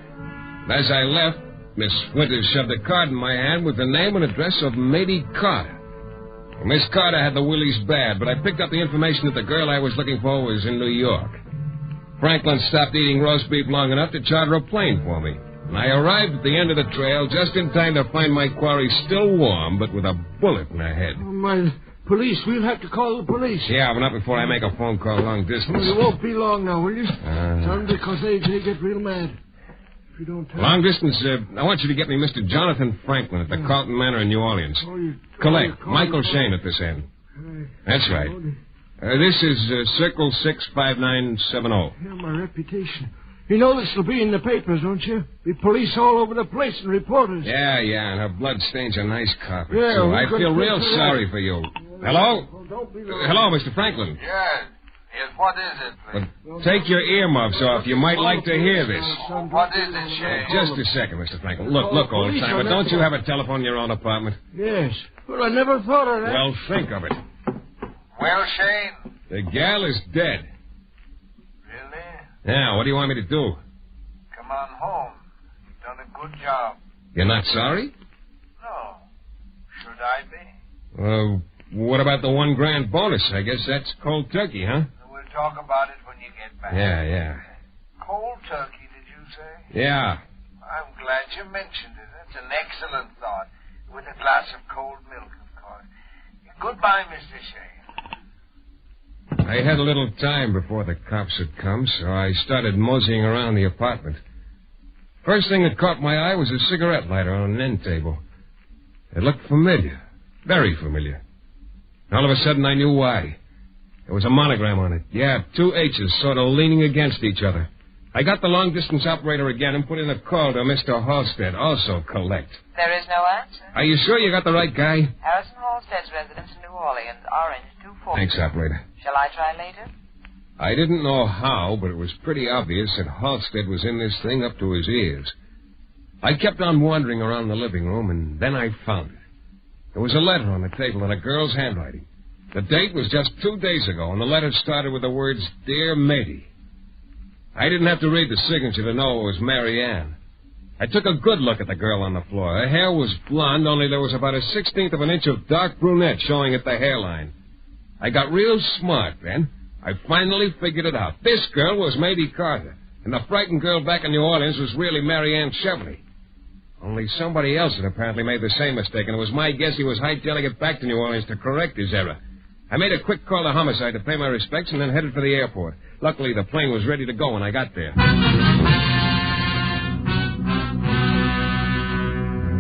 As I left, Miss Winters shoved a card in my hand with the name and address of Mady Carter. Well, Miss Carter had the willies bad, but I picked up the information that the girl I was looking for was in New York. Franklin stopped eating roast beef long enough to charter a plane for me. And I arrived at the end of the trail just in time to find my quarry still warm, but with a bullet in her head. Oh, my police. We'll have to call the police. Yeah, but not before I make a phone call long distance. Well, it won't be long now, will you? Tell them because they get real mad. If you don't tell long distance, I want you to get me Mr. Jonathan Franklin at the Carlton Manor in New Orleans. Collect. Michael Shayne at this end. That's right. This is Circle 65970. Yeah, my reputation. You know this will be in the papers, don't you? Be police all over the place and reporters. Yeah, and her blood stains a nice carpet, yeah, too. I feel real sorry for you. Hello? Hello, Mr. Franklin. Yes, what is it, please? Take your earmuffs off. You might like to hear this. What is it, Shayne? Just a second, Mr. Franklin. Look, old-timer, don't you have a telephone in your own apartment? Yes, but I never thought of that. Well, think of it. Well, Shayne? The gal is dead. Really? Yeah, what do you want me to do? Come on home. You've done a good job. You're not sorry? No. Should I be? What about the $1,000 bonus? I guess that's cold turkey, huh? We'll talk about it when you get back. Yeah. Cold turkey, did you say? Yeah. I'm glad you mentioned it. That's an excellent thought. With a glass of cold milk, of course. Goodbye, Mr. Shayne. I had a little time before the cops had come, so I started moseying around the apartment. First thing that caught my eye was a cigarette lighter on an end table. It looked familiar. Very familiar. All of a sudden, I knew why. There was a monogram on it. Yeah, 2 H's sort of leaning against each other. I got the long-distance operator again and put in a call to Mr. Halstead, also collect. There is no answer. Are you sure you got the right guy? Harrison Halstead's residence in New Orleans, Orange 240. Thanks, operator. Shall I try later? I didn't know how, but it was pretty obvious that Halstead was in this thing up to his ears. I kept on wandering around the living room, and then I found it. There was a letter on the table in a girl's handwriting. The date was just 2 days ago, and the letter started with the words, Dear Mady. I didn't have to read the signature to know it was Mary Ann. I took a good look at the girl on the floor. Her hair was blonde, only there was about a 16th of an inch of dark brunette showing at the hairline. I got real smart then. I finally figured it out. This girl was Mady Carter, and the frightened girl back in New Orleans was really Mary Ann Chevely. Only somebody else had apparently made the same mistake, and it was my guess he was hightailing it back to New Orleans to correct his error. I made a quick call to homicide to pay my respects and then headed for the airport. Luckily, the plane was ready to go when I got there.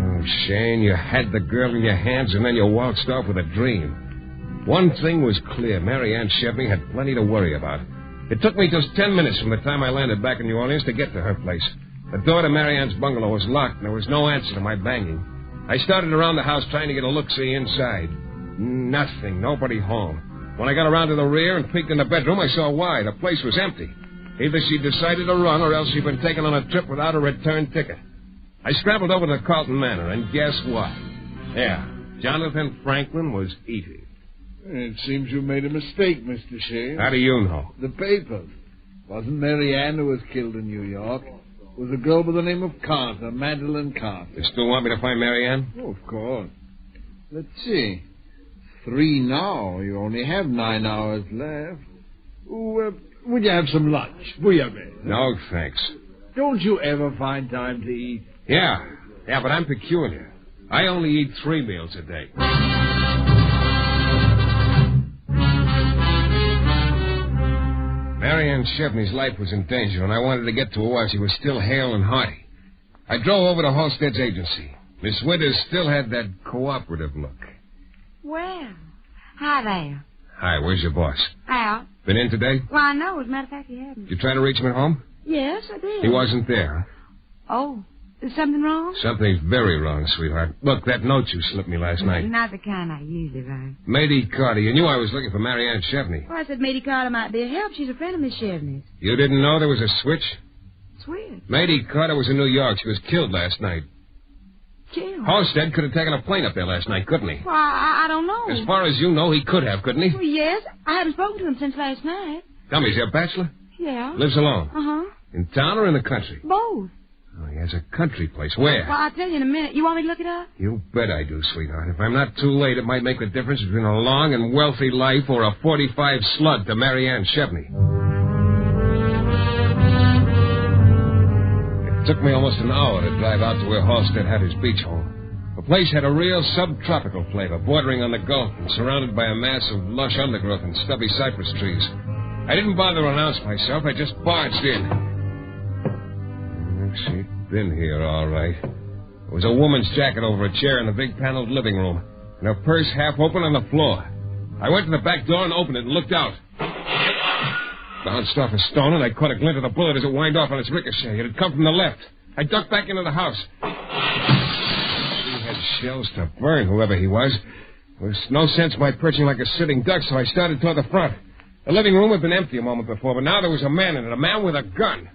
Oh, Shayne, you had the girl in your hands and then you waltzed off with a dream. One thing was clear. Mary Ann Chevely had plenty to worry about. It took me just 10 minutes from the time I landed back in New Orleans to get to her place. The door to Mary Ann's bungalow was locked and there was no answer to my banging. I started around the house trying to get a look-see inside. Nothing. Nobody home. When I got around to the rear and peeked in the bedroom, I saw why. The place was empty. Either she decided to run or else she'd been taken on a trip without a return ticket. I scrambled over to the Carlton Manor, and guess what? Yeah, Jonathan Franklin was eating. It seems you made a mistake, Mr. Shayne. How do you know? The papers. Wasn't Mary Ann who was killed in New York. It was a girl by the name of Carter, Madeline Carter. You still want me to find Mary Ann? Oh, of course. Let's see. 3 now. You only have 9 hours left. Would you have some lunch? No, thanks. Don't you ever find time to eat? Yeah, but I'm peculiar. I only eat 3 meals a day. Mary Ann Chevney's life was in danger, and I wanted to get to her while she was still hale and hearty. I drove over to Halstead's agency. Miss Winters still had that cooperative look. Well, hi there. Hi, where's your boss? Out. Been in today? Well, I know. As a matter of fact, he hadn't. Did you try to reach him at home? Yes, I did. He wasn't there. Oh, is something wrong? Something's very wrong, sweetheart. Look, that note you slipped me last night. Not the kind I usually write. Mady Carter. You knew I was looking for Mary Ann Chevney. Well, I said Mady Carter might be a help. She's a friend of Miss Chevney's. You didn't know there was a switch? Switch? Mady Carter was in New York. She was killed last night. Killed? Halstead could have taken a plane up there last night, couldn't he? Well, I don't know. As far as you know, he could have, couldn't he? Well, yes. I haven't spoken to him since last night. Tell me, is he a bachelor? Yeah. Lives alone? Uh-huh. In town or in the country? Both. Oh, he has a country place. Where? Well, I'll tell you in a minute. You want me to look it up? You bet I do, sweetheart. If I'm not too late, it might make the difference between a long and wealthy life or a 45 slug to Marianne Chevney. It took me almost an hour to drive out to where Halstead had his beach home. The place had a real subtropical flavor, bordering on the Gulf and surrounded by a mass of lush undergrowth and stubby cypress trees. I didn't bother to announce myself. I just barged in. She'd been here, all right. There was a woman's jacket over a chair in the big paneled living room, and her purse half open on the floor. I went to the back door and opened it and looked out. Bounced off a stone, and I caught a glint of the bullet as it whined off on its ricochet. It had come from the left. I ducked back into the house. He had shells to burn, whoever he was. There was no sense my perching like a sitting duck, so I started toward the front. The living room had been empty a moment before, but now there was a man in it, a man with a gun.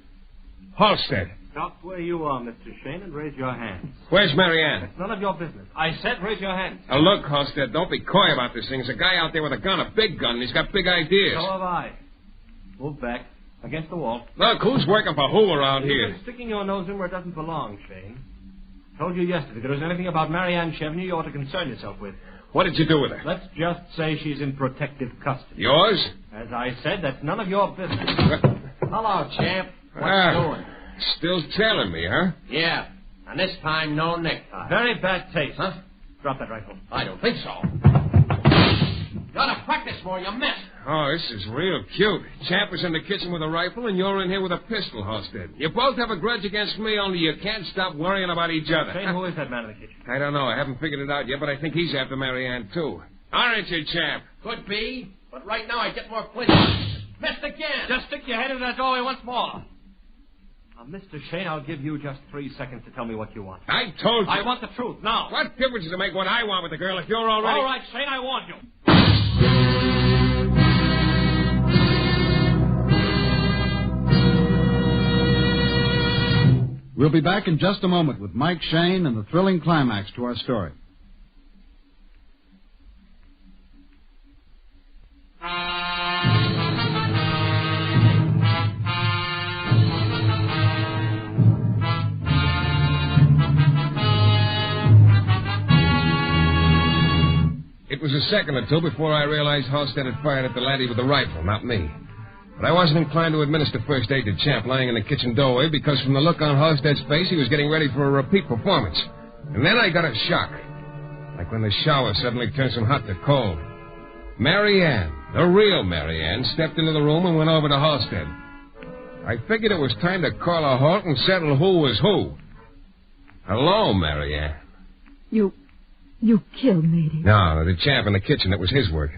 Halstead. Stop where you are, Mr. Shayne, and raise your hands. Where's Marianne? It's none of your business. I said raise your hands. Now, look, Halstead, don't be coy about this thing. There's a guy out there with a gun, a big gun, and he's got big ideas. So have I. Move back. Against the wall. Look, who's working for who around You've here? been sticking your nose in where it doesn't belong, Shayne. Told you yesterday if there was anything about Marianne Chevney you ought to concern yourself with. What did you do with her? Let's just say she's in protective custody. Yours? As I said, that's none of your business. Hello, champ. What you doing? Still tailing me, huh? Yeah. And this time, no necktie. Very bad taste. Huh? Drop that rifle. I don't think so. You ought to practice more. You missed. Oh, this is real cute. Champ is in the kitchen with a rifle, and you're in here with a pistol, Halstead. You both have a grudge against me, only you can't stop worrying about each other. Shayne, who is that man in the kitchen? I don't know. I haven't figured it out yet, but I think he's after Marianne, too. Aren't you, Champ? Could be, but right now I get more flinch. Missed again. Just stick your head in that doorway once more. Now, Mr. Shayne, I'll give you just 3 seconds to tell me what you want. I told you. I want the truth, now. What difference does it make what I want with the girl if you're already... All right, Shayne, I warned you. We'll be back in just a moment with Mike Shayne and the thrilling climax to our story. It was a second or two before I realized Halstead had fired at the laddie with the rifle, not me. But I wasn't inclined to administer first aid to Champ lying in the kitchen doorway because from the look on Halstead's face, he was getting ready for a repeat performance. And then I got a shock. Like when the shower suddenly turns from hot to cold. Marianne, the real Marianne, stepped into the room and went over to Halstead. I figured it was time to call a halt and settle who was who. Hello, Marianne. You killed Matey. No, the Champ in the kitchen, it was his work.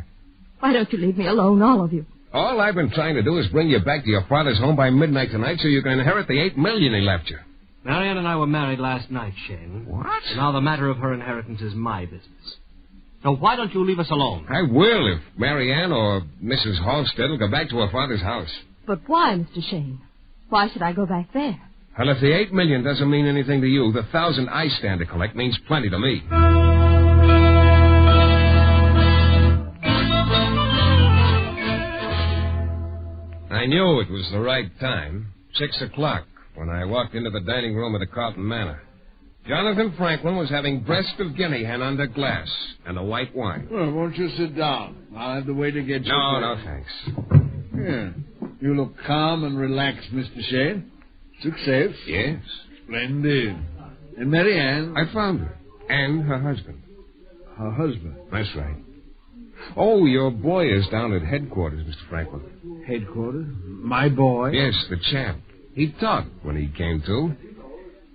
Why don't you leave me alone, all of you? All I've been trying to do is bring you back to your father's home by midnight tonight so you can inherit the $8 million he left you. Marianne and I were married last night, Shayne. What? Now the matter of her inheritance is my business. So why don't you leave us alone? I will if Marianne or Mrs. Halstead will go back to her father's house. But why, Mr. Shayne? Why should I go back there? Well, if the $8 million doesn't mean anything to you, the 1,000 I stand to collect means plenty to me. I knew it was the right time, 6 o'clock, when I walked into the dining room of the Carlton Manor. Jonathan Franklin was having breast of guinea hen under glass and a white wine. Well, won't you sit down? I'll have to wait to get you. No, thanks. Yeah. You look calm and relaxed, Mr. Shayne. Success. Yes. Splendid. And Marianne? I found her. And her husband. Her husband? That's right. Oh, your boy is down at headquarters, Mr. Franklin. Headquarters? My boy? Yes, the Champ. He talked when he came to.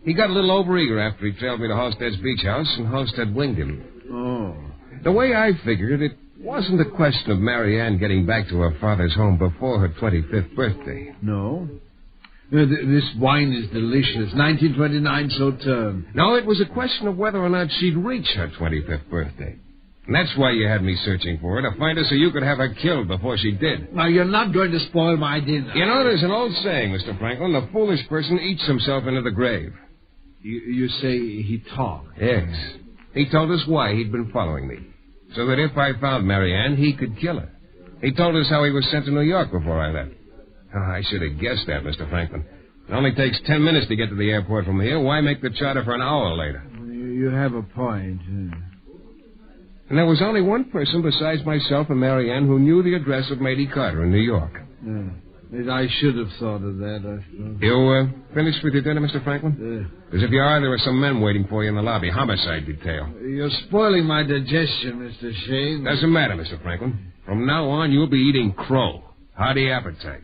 He got a little overeager after he trailed me to Halstead's beach house, and Halstead winged him. Oh. The way I figured, it wasn't a question of Marianne getting back to her father's home before her 25th birthday. No? This wine is delicious. 1929 Sauterne. No, it was a question of whether or not she'd reach her 25th birthday. And that's why you had me searching for her, to find her so you could have her killed before she did. Now, you're not going to spoil my dinner. You know, there's an old saying, Mr. Franklin, the foolish person eats himself into the grave. You say he talked? Yes. He told us why he'd been following me. So that if I found Marianne, he could kill her. He told us how he was sent to New York before I left. Oh, I should have guessed that, Mr. Franklin. It only takes 10 minutes to get to the airport from here. Why make the charter for an hour later? You have a point. And there was only one person besides myself and Mary Ann who knew the address of Matey Carter in New York. I should have thought of that, I suppose. You finished with your dinner, Mr. Franklin? Because if you are, there are some men waiting for you in the lobby. Homicide detail. You're spoiling my digestion, Mr. Shayne. Doesn't matter, Mr. Franklin. From now on, you'll be eating crow. Hearty appetite.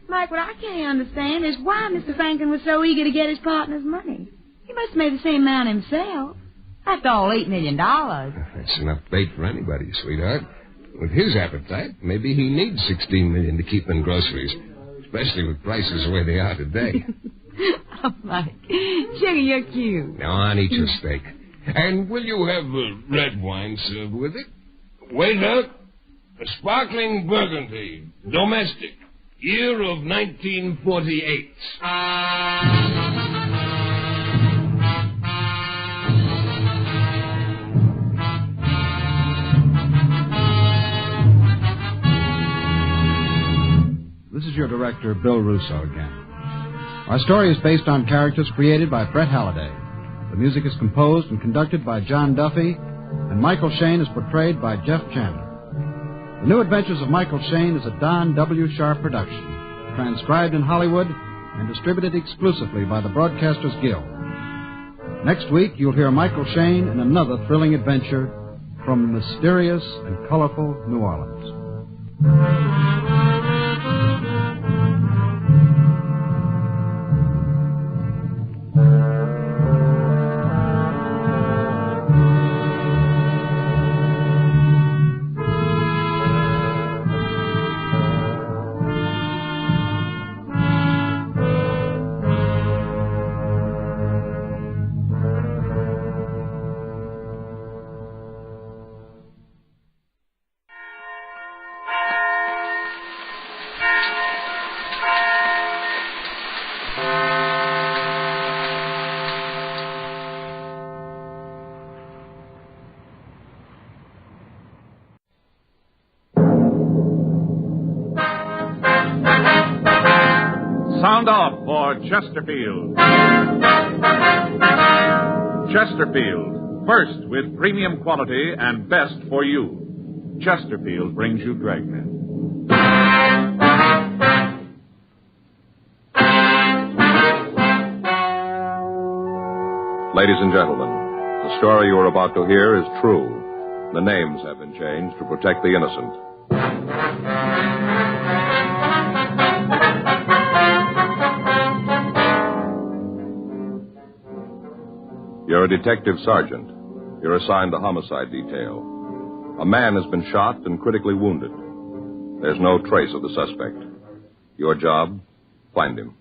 Mike, what I can't understand is why Mr. Franklin was so eager to get his partner's money. He must have made the same amount himself. After all, $8 million. That's enough bait for anybody, sweetheart. With his appetite, maybe he needs $16 million to keep in groceries, especially with prices the way they are today. Oh, Mike. Sugar, you're cute. Now on, eat your steak. And will you have red wine served with it? Waiter, a sparkling burgundy, domestic, year of 1948. This is your director, Bill Russo, again. Our story is based on characters created by Brett Halliday. The music is composed and conducted by John Duffy, and Michael Shayne is portrayed by Jeff Chandler. The New Adventures of Michael Shayne is a Don W. Sharp production, transcribed in Hollywood and distributed exclusively by the Broadcasters Guild. Next week, you'll hear Michael Shayne in another thrilling adventure from mysterious and colorful New Orleans. Sound off for Chesterfield. Chesterfield, first with premium quality and best for you. Chesterfield brings you Dragnet. Ladies and gentlemen, the story you are about to hear is true. The names have been changed to protect the innocent. You're a detective sergeant. You're assigned the homicide detail. A man has been shot and critically wounded. There's no trace of the suspect. Your job, find him.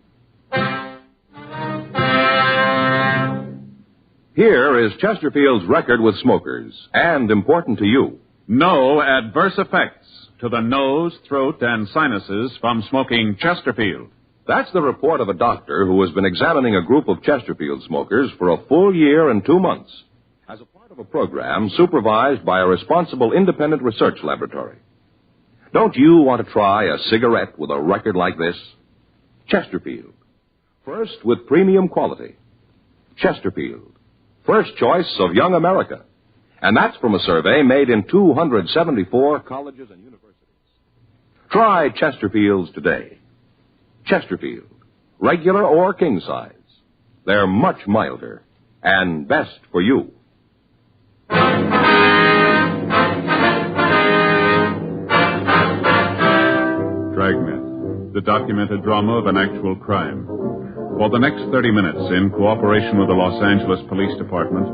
Here is Chesterfield's record with smokers, and important to you. No adverse effects to the nose, throat, and sinuses from smoking Chesterfield. That's the report of a doctor who has been examining a group of Chesterfield smokers for a full year and 2 months, as a part of a program supervised by a responsible independent research laboratory. Don't you want to try a cigarette with a record like this? Chesterfield, first with premium quality. Chesterfield, first choice of young America. And that's from a survey made in 274 colleges and universities. Try Chesterfields today. Chesterfield, regular or king size. They're much milder and best for you. Dragnet, the documented drama of an actual crime. For the next 30 minutes, in cooperation with the Los Angeles Police Department,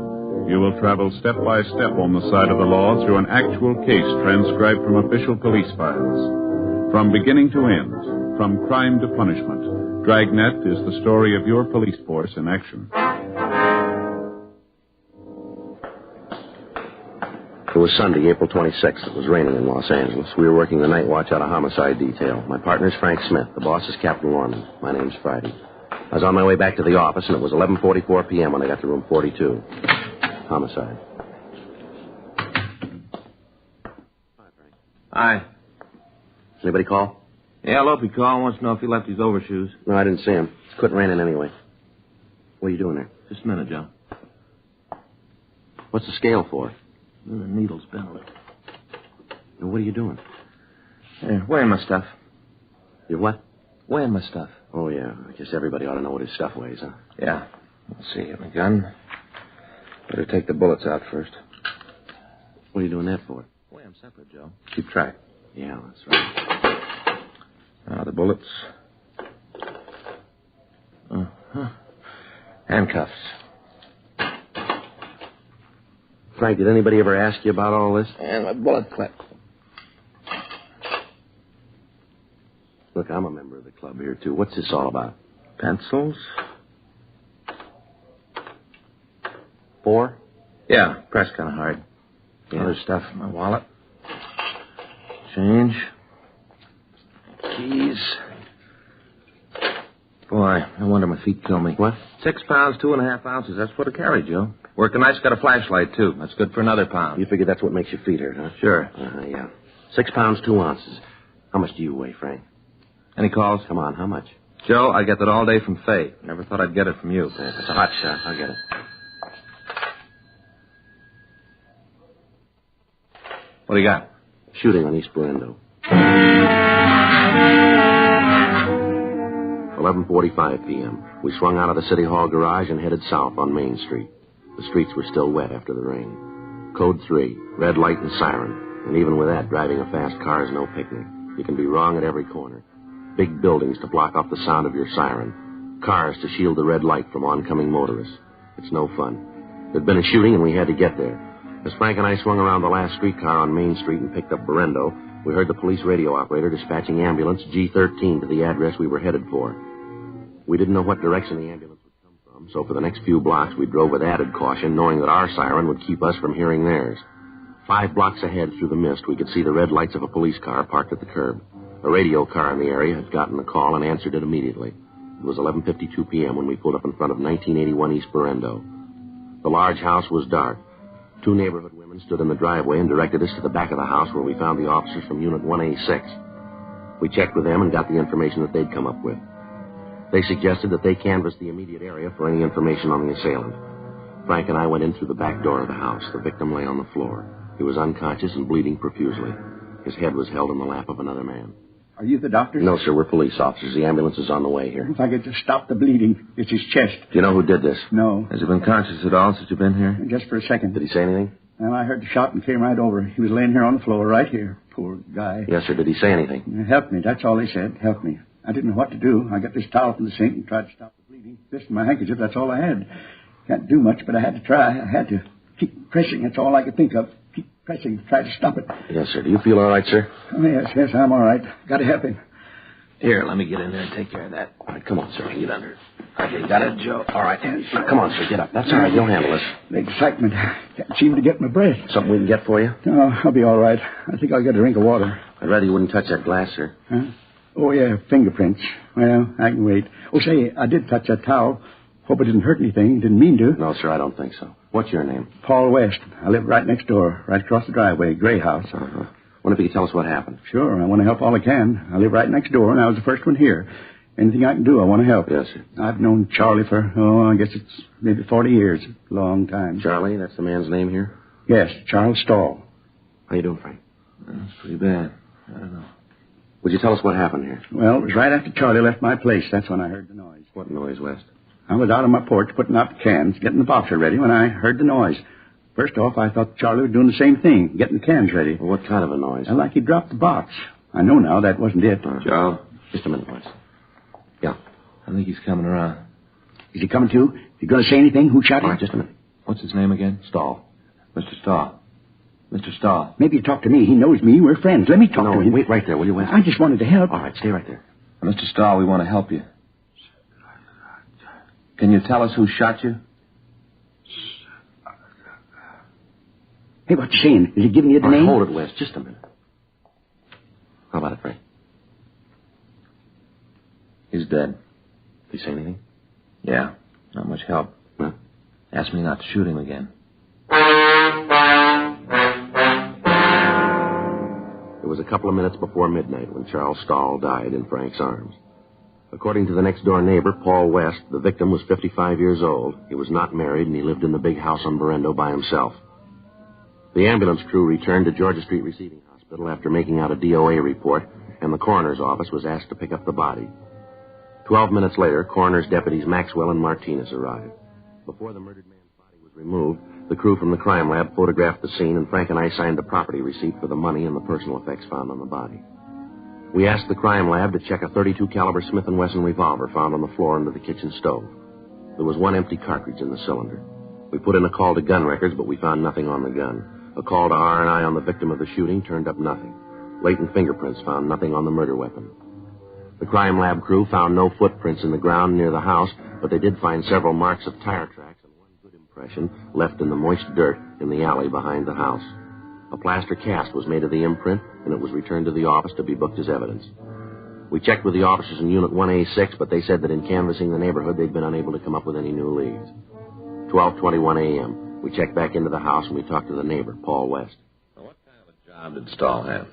you will travel step by step on the side of the law through an actual case transcribed from official police files. From beginning to end, from crime to punishment, Dragnet is the story of your police force in action. It was Sunday, April 26th. It was raining in Los Angeles. We were working the night watch out of homicide detail. My partner's Frank Smith. The boss is Captain Lorman. My name's Friday. I was on my way back to the office, and it was 11:44 p.m. when I got to room 42. Homicide. Hi. Anybody call? Yeah, Lope called. Wants to know if he left his overshoes. No, I didn't see him. It's quit raining anyway. What are you doing there? Just a minute, Joe. What's the scale for? The needle's bent. And what are you doing? Here, weighing my stuff. Your what? Weighing my stuff. Oh, yeah. I guess everybody ought to know what his stuff weighs, huh? Yeah. Let's see. Get my gun. Better take the bullets out first. What are you doing that for? Weigh them separate, Joe. Keep track. Yeah, that's right. Now, the bullets. Uh-huh. Handcuffs. Frank, did anybody ever ask you about all this? And my bullet clip. Look, I'm a member of the club here, too. What's this all about? Pencils? 4? Yeah, press kind of hard. Yeah. Other stuff in my wallet. Change. Keys. Boy, no wonder my feet kill me. What? 6 pounds, 2.5 ounces. That's what I carry, Joe. Working nice, got a flashlight, too. That's good for another pound. You figure that's what makes your feet hurt, huh? Sure. Yeah. 6 pounds, 2 ounces. How much do you weigh, Frank? Any calls? Come on, how much? Joe, I get that all day from Faye. Never thought I'd get it from you. It's a hot shot. I'll get it. What do you got? Shooting on East Brando. 11:45 p.m. We swung out of the City Hall garage and headed south on Main Street. The streets were still wet after the rain. Code 3, red light and siren. And even with that, driving a fast car is no picnic. You can be wrong at every corner. Big buildings to block off the sound of your siren. Cars to shield the red light from oncoming motorists. It's no fun. There'd been a shooting and we had to get there. As Frank and I swung around the last streetcar on Main Street and picked up Berendo, we heard the police radio operator dispatching ambulance G13 to the address we were headed for. We didn't know what direction the ambulance would come from, so for the next few blocks we drove with added caution, knowing that our siren would keep us from hearing theirs. 5 blocks ahead through the mist, we could see the red lights of a police car parked at the curb. A radio car in the area had gotten the call and answered it immediately. It was 11:52 p.m. when we pulled up in front of 1981 East Berendo. The large house was dark. 2 neighborhood women stood in the driveway and directed us to the back of the house where we found the officers from Unit 1A6. We checked with them and got the information that they'd come up with. They suggested that they canvass the immediate area for any information on the assailant. Frank and I went in through the back door of the house. The victim lay on the floor. He was unconscious and bleeding profusely. His head was held in the lap of another man. Are you the doctor? No, sir. We're police officers. The ambulance is on the way here. If I could just stop the bleeding. It's his chest. Do you know who did this? No. Has he been conscious at all since you've been here? Just for a second. Did he say anything? Well, I heard the shot and came right over. He was laying here on the floor, right here. Poor guy. Yes, sir. Did he say anything? Help me. That's all he said. Help me. I didn't know what to do. I got this towel from the sink and tried to stop the bleeding. This and my handkerchief, that's all I had. Can't do much, but I had to try. I had to keep pressing. That's all I could think of. Keep pressing to try to stop it. Yes, sir. Do you feel all right, sir? Oh, yes, I'm all right. Got to help him. Here, let me get in there and take care of that. All right, come on, sir. Get under. Okay, got it, Joe. All right. Come on, sir. Get up. That's all right. You'll handle this. The excitement. Can't seem to get my breath. Something we can get for you? No, I'll be all right. I think I'll get a drink of water. I'd rather you wouldn't touch that glass, sir. Huh? Oh, yeah, fingerprints. Well, I can wait. Oh, say, I did touch that towel. Hope it didn't hurt anything. Didn't mean to. No, sir, I don't think so. What's your name? Paul West. I live right next door, right across the driveway, gray house. Uh-huh. Wonder if you could tell us what happened. Sure, I want to help all I can. I live right next door, and I was the first one here. Anything I can do, I want to help. Yes, sir. I've known Charlie for, I guess it's maybe 40 years. A long time. Charlie, that's the man's name here? Yes, Charles Stahl. How you doing, Frank? That's pretty bad. I don't know. Would you tell us what happened here? Well, it was right after Charlie left my place. That's when I heard the noise. What noise, West? I was out on my porch putting out the cans, getting the boxer ready when I heard the noise. First off, I thought Charlie was doing the same thing, getting the cans ready. Well, what kind of a noise? Well, like he dropped the box. I know now that wasn't it. Joe? Just a minute, West. Yeah. I think he's coming around. Is he coming too? You going to say anything? Who shot him? All right, just a minute. What's his name again? Stahl. Mr. Stahl. Mr. Stahl. Maybe you talk to me. He knows me. We're friends. Let me talk to him. Wait right there, will you, West? I just wanted to help. All right, stay right there. Mr. Stahl, we want to help you. Can you tell us who shot you? Hey, what's he saying? Is he giving you the All right, name? hold it, West. Just a minute. How about it, Frank? He's dead. Did he say anything? Yeah, not much help. Huh? Asked me not to shoot him again. It was a couple of minutes before midnight when Charles Stahl died in Frank's arms. According to the next-door neighbor, Paul West, the victim was 55 years old. He was not married, and he lived in the big house on Berendo by himself. The ambulance crew returned to Georgia Street Receiving Hospital after making out a DOA report, and the coroner's office was asked to pick up the body. 12 minutes later, coroner's deputies Maxwell and Martinez arrived. Before the murdered man's body was removed, the crew from the crime lab photographed the scene, and Frank and I signed the property receipt for the money and the personal effects found on the body. We asked the crime lab to check a .32 caliber Smith & Wesson revolver found on the floor under the kitchen stove. There was one empty cartridge in the cylinder. We put in a call to gun records, but we found nothing on the gun. A call to R&I on the victim of the shooting turned up nothing. Latent fingerprints found nothing on the murder weapon. The crime lab crew found no footprints in the ground near the house, but they did find several marks of tire tracks and one good impression left in the moist dirt in the alley behind the house. A plaster cast was made of the imprint, and it was returned to the office to be booked as evidence. We checked with the officers in Unit 1A6, but they said that in canvassing the neighborhood, they'd been unable to come up with any new leads. 12:21 a.m. We checked back into the house, and we talked to the neighbor, Paul West. What kind of a job did Stahl have?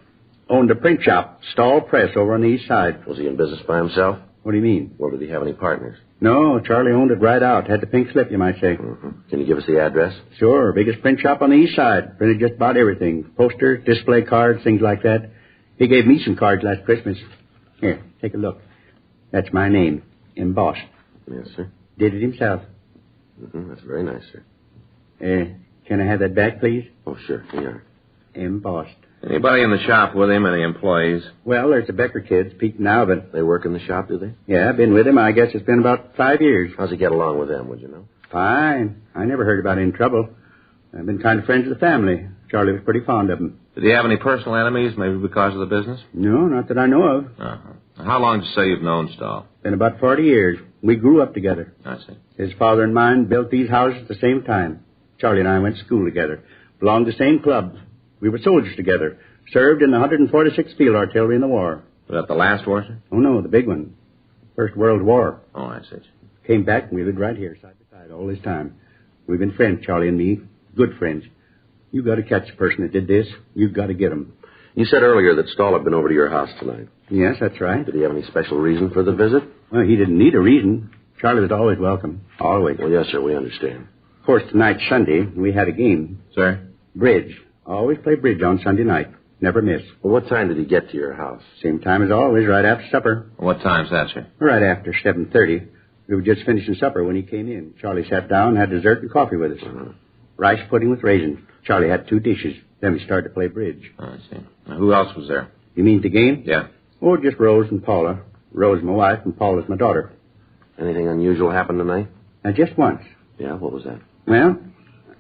Owned a print shop, Stahl Press, over on the east side. Was he in business by himself? What do you mean? Well, did he have any partners? No, Charlie owned it right out. Had the pink slip, you might say. Mm-hmm. Can you give us the address? Sure. Biggest print shop on the east side. Printed just about everything. Posters, display cards, things like that. He gave me some cards last Christmas. Here, take a look. That's my name, embossed. Yes, sir. Did it himself. Mm-hmm. That's very nice, sir. Can I have that back, please? Oh, sure. Here. Embossed. Anybody in the shop with him? Any employees? Well, there's the Becker kids, Pete and Alvin. They work in the shop, do they? Yeah, I've been with him. I guess it's been about 5 years. How's he get along with them, would you know? Fine. I never heard about any trouble. I've been kind of friends with the family. Charlie was pretty fond of them. Did he have any personal enemies, maybe because of the business? No, not that I know of. Uh-huh. How long did you say you've known Stahl? Been about 40 years. We grew up together. I see. His father and mine built these houses at the same time. Charlie and I went to school together. Belonged to the same club. We were soldiers together. Served in the 146th Field Artillery in the war. Was that the last war, sir? Oh, no, the big one. First World War. Oh, I see. Came back and we lived right here, side by side, all this time. We've been friends, Charlie and me. Good friends. You got to catch the person that did this. You've got to get him. You said earlier that Stahl had been over to your house tonight. Yes, that's right. Did he have any special reason for the visit? Well, he didn't need a reason. Charlie was always welcome. Always. Well, yes, sir, we understand. Of course, tonight's Sunday. We had a game. Sir? Bridge. Always play bridge on Sunday night. Never miss. Well, what time did he get to your house? Same time as always, right after supper. What time's that, sir? Right after 7:30. We were just finishing supper when he came in. Charlie sat down, had dessert and coffee with us. Uh-huh. Rice pudding with raisins. Charlie had 2 dishes. Then we started to play bridge. I see. Now, who else was there? You mean the game? Yeah. Oh, just Rose and Paula. Rose, my wife, and Paula's my daughter. Anything unusual happened tonight? Just once. Yeah, what was that? Well,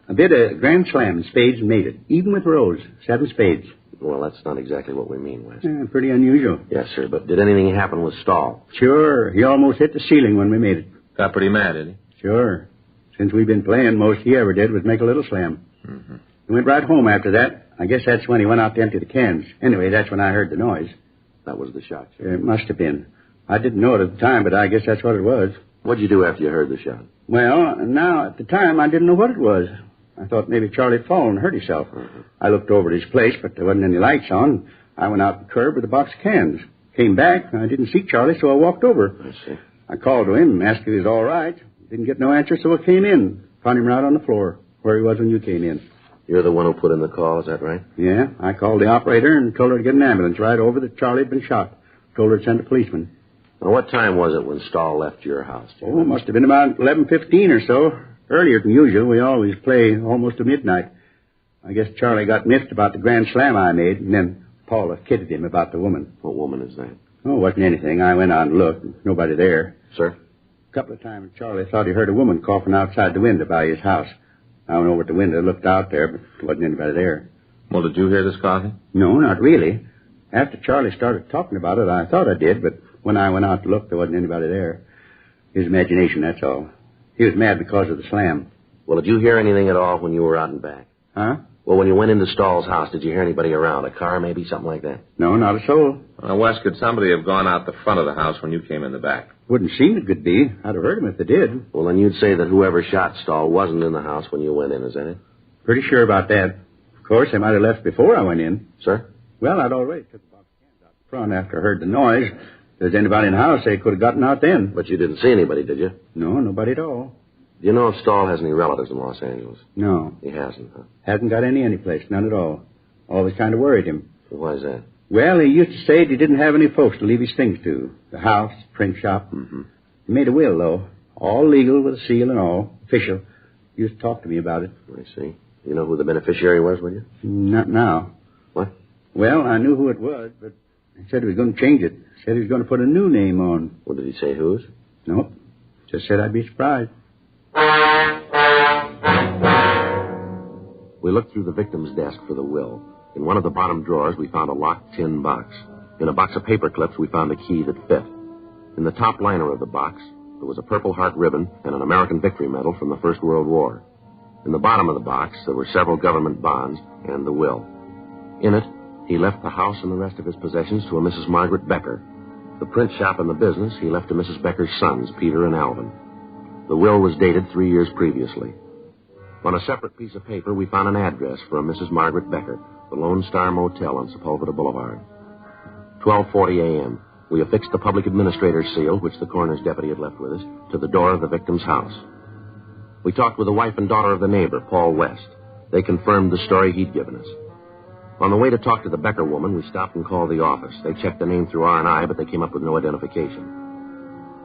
I bid a grand slam in spades and made it. Even with Rose. 7 spades. Well, that's not exactly what we mean, Wes. Pretty unusual. Yes, sir, but did anything happen with Stahl? Sure. He almost hit the ceiling when we made it. Got pretty mad, did he? Sure. Since we've been playing, most he ever did was make a little slam. Mm-hmm. He went right home after that. I guess that's when he went out to empty the cans. Anyway, that's when I heard the noise. That was the shot, sir. It must have been. I didn't know it at the time, but I guess that's what it was. What'd you do after you heard the shot? Well, now, at the time, I didn't know what it was. I thought maybe Charlie had fallen and hurt himself. Mm-hmm. I looked over at his place, but there wasn't any lights on. I went out the curb with a box of cans. Came back, I didn't see Charlie, so I walked over. I see. I called to him and asked if he was all right. Didn't get no answer, so I came in. Found him right on the floor, where he was when you came in. You're the one who put in the call, is that right? Yeah, I called the operator and told her to get an ambulance right over that Charlie had been shot. Told her to send a policeman. Now, what time was it when Stahl left your house? Oh, must have been about 11:15 or so. Earlier than usual. We always play almost to midnight. I guess Charlie got miffed about the grand slam I made, and then Paula kidded him about the woman. What woman is that? Oh, it wasn't anything. I went out and looked. Nobody there. Sir? A couple of times Charlie thought he heard a woman coughing outside the window by his house. I went over to the window, looked out there, but there wasn't anybody there. Well, did you hear this coughing? No, not really. After Charlie started talking about it, I thought I did, but when I went out to look, there wasn't anybody there. His imagination, that's all. He was mad because of the slam. Well, did you hear anything at all when you were out and back? Huh? Well, when you went into Stahl's house, did you hear anybody around? A car, maybe? Something like that? No, not a soul. Wes, could somebody have gone out the front of the house when you came in the back? Wouldn't seem it could be. I'd have heard him if they did. Well, then you'd say that whoever shot Stahl wasn't in the house when you went in, is that it? Pretty sure about that. Of course, they might have left before I went in. Sir? Well, I'd already took the box of cans out the front after I heard the noise. If there's anybody in the house, they could have gotten out then. But you didn't see anybody, did you? No, nobody at all. Do you know if Stahl has any relatives in Los Angeles? No. He hasn't, huh? Hasn't got any place, none at all. Always kind of worried him. Why is that? Well, he used to say he didn't have any folks to leave his things to. The house, print shop. Mm-hmm. He made a will, though. All legal with a seal and all. Official. He used to talk to me about it. I see. You know who the beneficiary was, would you? Not now. What? Well, I knew who it was, but he said he was going to change it. Said he was going to put a new name on. Well, did he say whose? Nope. Just said I'd be surprised. We looked through the victim's desk for the will. In one of the bottom drawers, we found a locked tin box. In a box of paper clips, we found a key that fit. In the top liner of the box, there was a Purple Heart ribbon and an American Victory Medal from the First World War. In the bottom of the box, there were several government bonds and the will. In it, he left the house and the rest of his possessions to a Mrs. Margaret Becker. The print shop and the business he left to Mrs. Becker's sons, Peter and Alvin. The will was dated 3 years previously. On a separate piece of paper, we found an address for a Mrs. Margaret Becker, the Lone Star Motel on Sepulveda Boulevard. 12:40 a.m. We affixed the public administrator's seal, which the coroner's deputy had left with us, to the door of the victim's house. We talked with the wife and daughter of the neighbor, Paul West. They confirmed the story he'd given us. On the way to talk to the Becker woman, we stopped and called the office. They checked the name through R&I, but they came up with no identification.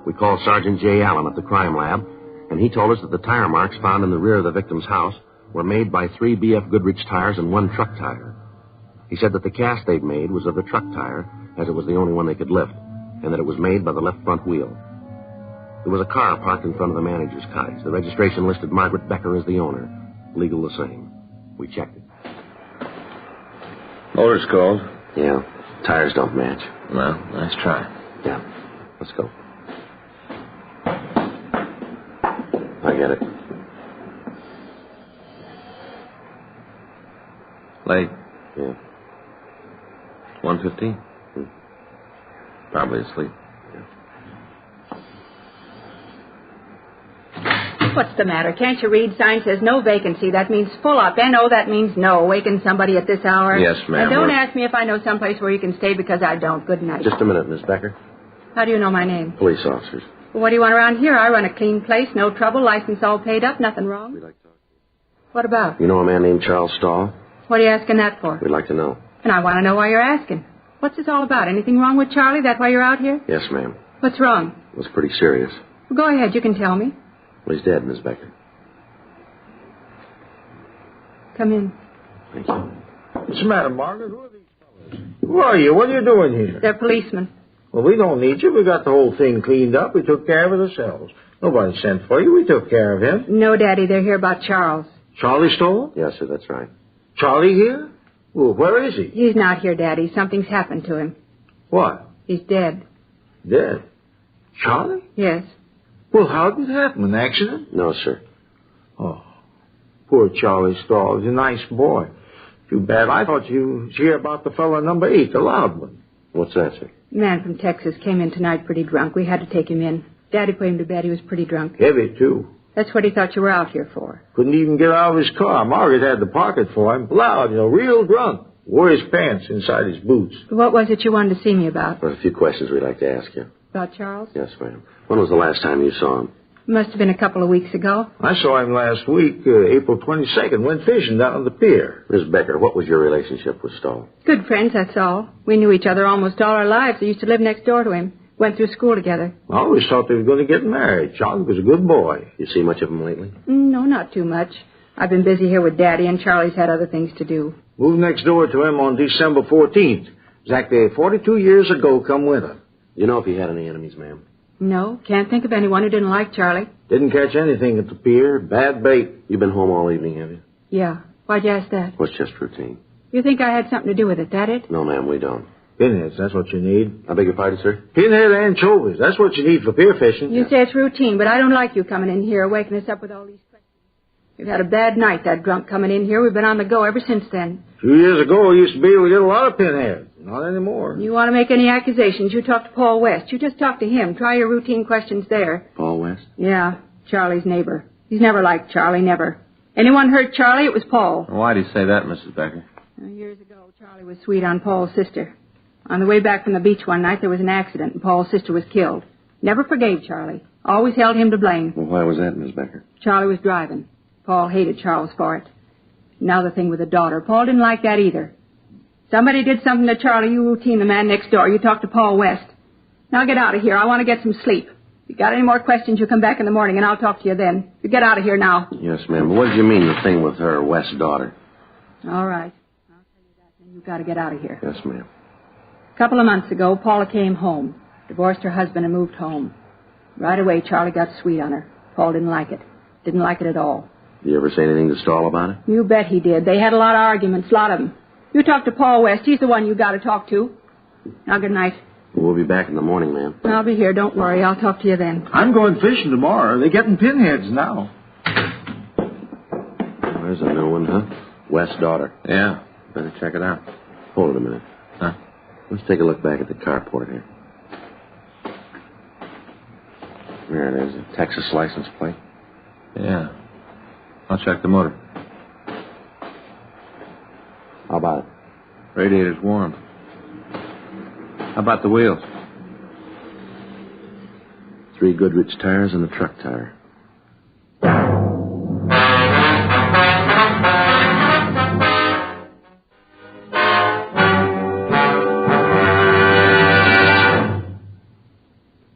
We called Sergeant J. Allen at the crime lab, and he told us that the tire marks found in the rear of the victim's house were made by 3 B.F. Goodrich tires and 1 truck tire. He said that the cast they'd made was of the truck tire, as it was the only one they could lift, and that it was made by the left front wheel. There was a car parked in front of the manager's cottage. The registration listed Margaret Becker as the owner. Legal the same. We checked it. Motor's cold. Yeah. Tires don't match. Well, nice try. Yeah. Let's go. I get it. Late. Yeah. 1:15? Probably asleep. What's the matter? Can't you read? Sign says no vacancy. That means full up. N-O, that means no. Waking somebody at this hour? Yes, ma'am. And don't ask me if I know someplace where you can stay because I don't. Good night. Just a minute, Miss Becker. How do you know my name? Police officers. Well, what do you want around here? I run a clean place. No trouble. License all paid up. Nothing wrong. We'd like to talk to you. What about? You know a man named Charles Stahl? What are you asking that for? We'd like to know. And I want to know why you're asking. What's this all about? Anything wrong with Charlie? That's why you're out here? Yes, ma'am. What's wrong? It was pretty serious. Well, go ahead. You can tell me. Well, he's dead, Miss Becker. Come in. Thank you. What's the matter, Margaret? Who are these fellas? Who are you? What are you doing here? They're policemen. Well, we don't need you. We got the whole thing cleaned up. We took care of it ourselves. Nobody sent for you. We took care of him. No, Daddy. They're here about Charles. Charlie Stoll? Yes, sir, that's right. Charlie here? Well, where is he? He's not here, Daddy. Something's happened to him. What? He's dead. Dead? Charlie? Yes. Well, how did it happen? An accident? No, sir. Oh, poor Charlie Stoll. He's a nice boy. Too bad. I thought you was here about the fellow number 8, the loud one. What's that, sir? A man from Texas came in tonight pretty drunk. We had to take him in. Daddy put him to bed. He was pretty drunk. Heavy, too. That's what he thought you were out here for. Couldn't even get out of his car. Margaret had to park it for him. Loud, real drunk. Wore his pants inside his boots. What was it you wanted to see me about? There's a few questions we'd like to ask you. About Charles? Yes, ma'am. When was the last time you saw him? Must have been a couple of weeks ago. I saw him last week, April 22nd. Went fishing down on the pier. Miss Becker, what was your relationship with Stahl? Good friends, that's all. We knew each other almost all our lives. I used to live next door to him. Went through school together. I always thought they were going to get married. Charlie was a good boy. You see much of him lately? No, not too much. I've been busy here with Daddy, and Charlie's had other things to do. Moved next door to him on December 14th. Exactly 42 years ago come winter. You know if he had any enemies, ma'am? No, can't think of anyone who didn't like Charlie. Didn't catch anything at the pier. Bad bait. You've been home all evening, have you? Yeah. Why'd you ask that? Well, it's just routine. You think I had something to do with it, that it? No, ma'am, we don't. Pinheads, that's what you need. I beg your pardon, sir? Pinhead anchovies, that's what you need for pier fishing. You say it's routine, but I don't like you coming in here waking us up with all these questions. We've had a bad night, that drunk coming in here. We've been on the go ever since then. 2 years ago, we used to be able to get a lot of pinheads. Not anymore. You want to make any accusations, you talk to Paul West. You just talk to him. Try your routine questions there. Paul West? Yeah, Charlie's neighbor. He's never liked Charlie, never. Anyone hurt Charlie, it was Paul. Why do you say that, Mrs. Becker? Years ago, Charlie was sweet on Paul's sister. On the way back from the beach one night, there was an accident, and Paul's sister was killed. Never forgave Charlie. Always held him to blame. Well, why was that, Miss Becker? Charlie was driving. Paul hated Charles for it. Now the thing with the daughter. Paul didn't like that either. Somebody did something to Charlie. You routine the man next door. You talk to Paul West. Now get out of here. I want to get some sleep. If you got any more questions, you come back in the morning, and I'll talk to you then. You get out of here now. Yes, ma'am. But what did you mean, the thing with her West's daughter? All right. I'll tell you that, then you've got to get out of here. Yes, ma'am. A couple of months ago, Paula came home. Divorced her husband and moved home. Right away, Charlie got sweet on her. Paul didn't like it. Didn't like it at all. Did you ever say anything to Stahl about it? You bet he did. They had a lot of arguments, a lot of them. You talk to Paul West. He's the one you got to talk to. Now, good night. We'll be back in the morning, ma'am. I'll be here. Don't worry. I'll talk to you then. I'm going fishing tomorrow. They're getting pinheads now. There's a new one, huh? West's daughter. Yeah. Better check it out. Hold it a minute. Huh? Let's take a look back at the carport here. There it is, a Texas license plate. Yeah. I'll check the motor. How about it? Radiator's warm. How about the wheels? 3 Goodrich tires and a truck tire.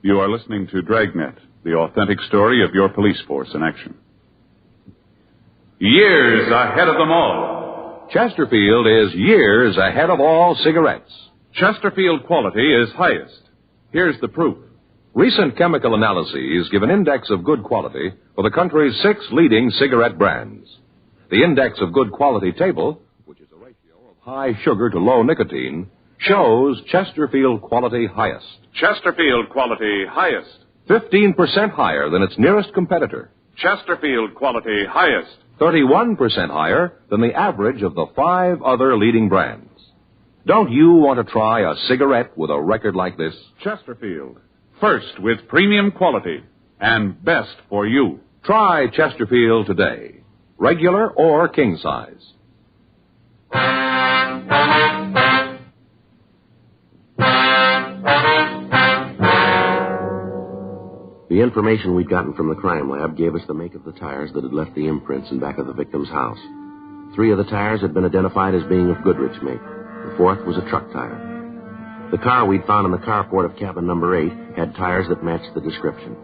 You are listening to Dragnet, the authentic story of your police force in action. Years ahead of them all. Chesterfield is years ahead of all cigarettes. Chesterfield quality is highest. Here's the proof. Recent chemical analyses give an index of good quality for the country's 6 leading cigarette brands. The index of good quality table, which is a ratio of high sugar to low nicotine, shows Chesterfield quality highest. Chesterfield quality highest. 15% higher than its nearest competitor. Chesterfield quality highest. 31% higher than the average of the 5 other leading brands. Don't you want to try a cigarette with a record like this? Chesterfield. First with premium quality and best for you. Try Chesterfield today. Regular or king size. The information we'd gotten from the crime lab gave us the make of the tires that had left the imprints in back of the victim's house. 3 of the tires had been identified as being of Goodrich make. The 4th was a truck tire. The car we'd found in the carport of cabin number 8 had tires that matched the description.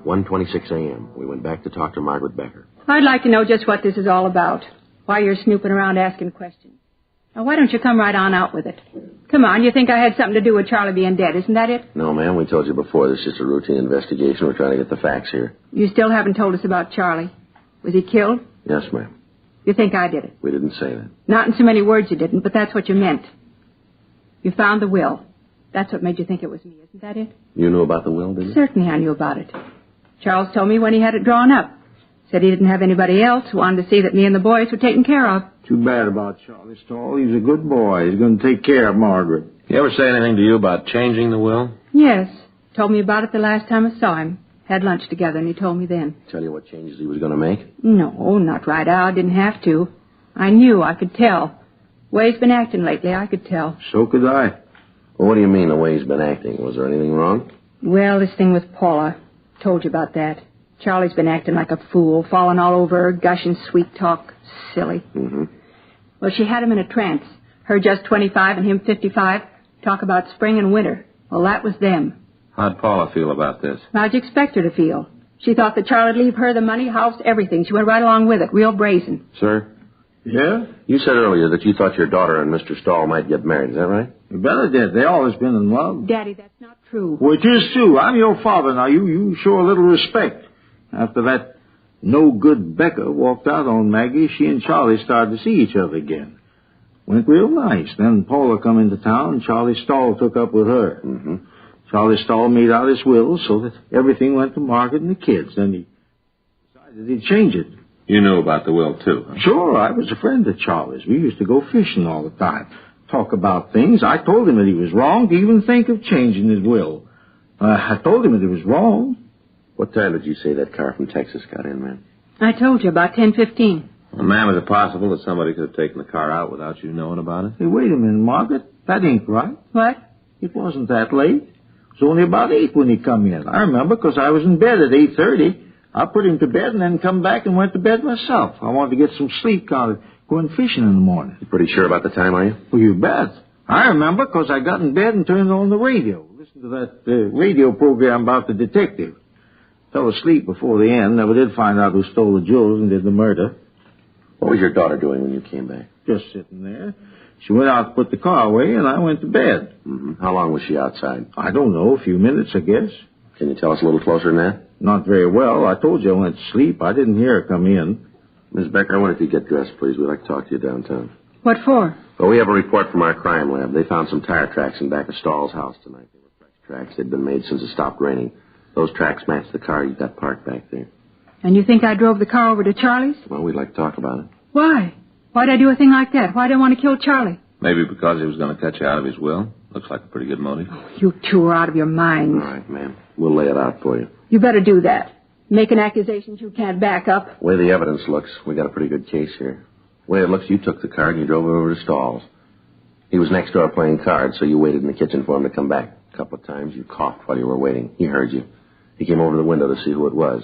1:26 a.m. We went back to talk to Margaret Becker. I'd like to know just what this is all about. Why you're snooping around asking questions. Now, why don't you come right on out with it? Come on, you think I had something to do with Charlie being dead, isn't that it? No, ma'am, we told you before. This is just a routine investigation. We're trying to get the facts here. You still haven't told us about Charlie. Was he killed? Yes, ma'am. You think I did it? We didn't say that. Not in so many words you didn't, but that's what you meant. You found the will. That's what made you think it was me, isn't that it? You knew about the will, didn't you? Certainly I knew about it. Charles told me when he had it drawn up. Said he didn't have anybody else, wanted to see that me and the boys were taken care of. Too bad about Charlie Stahl. He's a good boy. He's going to take care of Margaret. He ever say anything to you about changing the will? Yes. Told me about it the last time I saw him. Had lunch together, and he told me then. Tell you what changes he was going to make? No, not right out. Didn't have to. I knew. I could tell. The way he's been acting lately, I could tell. So could I. Well, what do you mean, the way he's been acting? Was there anything wrong? Well, this thing with Paula. Told you about that. Charlie's been acting like a fool, falling all over her, gushing sweet talk. Silly. Mm-hmm. Well, she had him in a trance. Her just 25 and him 55. Talk about spring and winter. Well, that was them. How'd Paula feel about this? How'd you expect her to feel? She thought that Charlie'd leave her the money, house, everything. She went right along with it, real brazen. Sir? Yeah? You said earlier that you thought your daughter and Mr. Stahl might get married. Is that right? You better did. They always been in love. Daddy, that's not true. Well, it is, too. I'm your father now. You show a little respect. After that no-good Becca walked out on Maggie, she and Charlie started to see each other again. Went real nice. Then Paula come into town, and Charlie Stahl took up with her. Mm-hmm. Charlie Stahl made out his will so that everything went to Margaret and the kids. Then he decided he'd change it. You knew about the will, too, huh? Sure, I was a friend of Charlie's. We used to go fishing all the time. Talk about things. I told him that he was wrong to even think of changing his will. I told him that it was wrong. What time did you say that car from Texas got in, man? I told you, about 10:15. Well, ma'am, is it possible that somebody could have taken the car out without you knowing about it? Hey, wait a minute, Margaret. That ain't right. What? It wasn't that late. It was only about 8 when he come in. I remember because I was in bed at 8:30. I put him to bed and then come back and went to bed myself. I wanted to get some sleep going fishing in the morning. You pretty sure about the time, are you? Well, you bet. I remember because I got in bed and turned on the radio. Listened to that radio program about the detective. Fell asleep before the end. Never did find out who stole the jewels and did the murder. What was your daughter doing when you came back? Just sitting there. She went out to put the car away, and I went to bed. Mm-hmm. How long was she outside? I don't know, a few minutes, I guess. Can you tell us a little closer than that? Not very well. I told you I went to sleep. I didn't hear her come in. Miss Becker, I wonder if you'd get dressed, please. We'd like to talk to you downtown. What for? Well, we have a report from our crime lab. They found some tire tracks in back of Stahl's house tonight. They were fresh tracks. They'd been made since it stopped raining. Those tracks match the car you've got parked back there. And you think I drove the car over to Charlie's? Well, we'd like to talk about it. Why? Why'd I do a thing like that? Why'd I want to kill Charlie? Maybe because he was going to cut you out of his will. Looks like a pretty good motive. Oh, you two are out of your minds. All right, ma'am. We'll lay it out for you. You better do that. Making accusations you can't back up. The way the evidence looks, we got a pretty good case here. The way it looks, you took the car and you drove it over to Stahl's. He was next door playing cards, so you waited in the kitchen for him to come back. A couple of times you coughed while you were waiting. He heard you. He came over to the window to see who it was.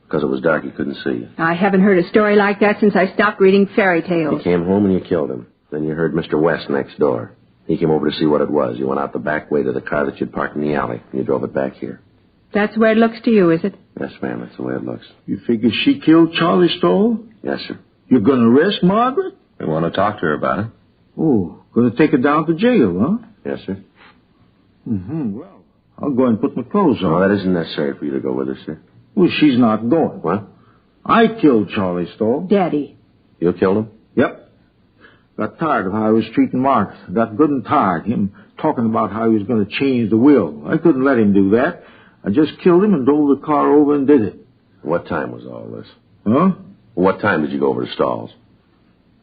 Because it was dark, he couldn't see you. I haven't heard a story like that since I stopped reading fairy tales. You came home and you killed him. Then you heard Mr. West next door. He came over to see what it was. You went out the back way to the car that you'd parked in the alley, and you drove it back here. That's the way it looks to you, is it? Yes, ma'am, that's the way it looks. You figure she killed Charlie Stahl? Yes, sir. You're going to arrest Margaret? We want to talk to her about it. Oh, going to take her down to jail, huh? Yes, sir. Mm-hmm. Well, I'll go and put my clothes on. No, that isn't necessary for you to go with us, sir. Well, she's not going. What? I killed Charlie Stahl. Daddy. You killed him? Yep. Got tired of how he was treating Mark. Got good and tired. Him talking about how he was going to change the will. I couldn't let him do that. I just killed him and drove the car over and did it. What time was all this? Huh? What time did you go over to Stahl's?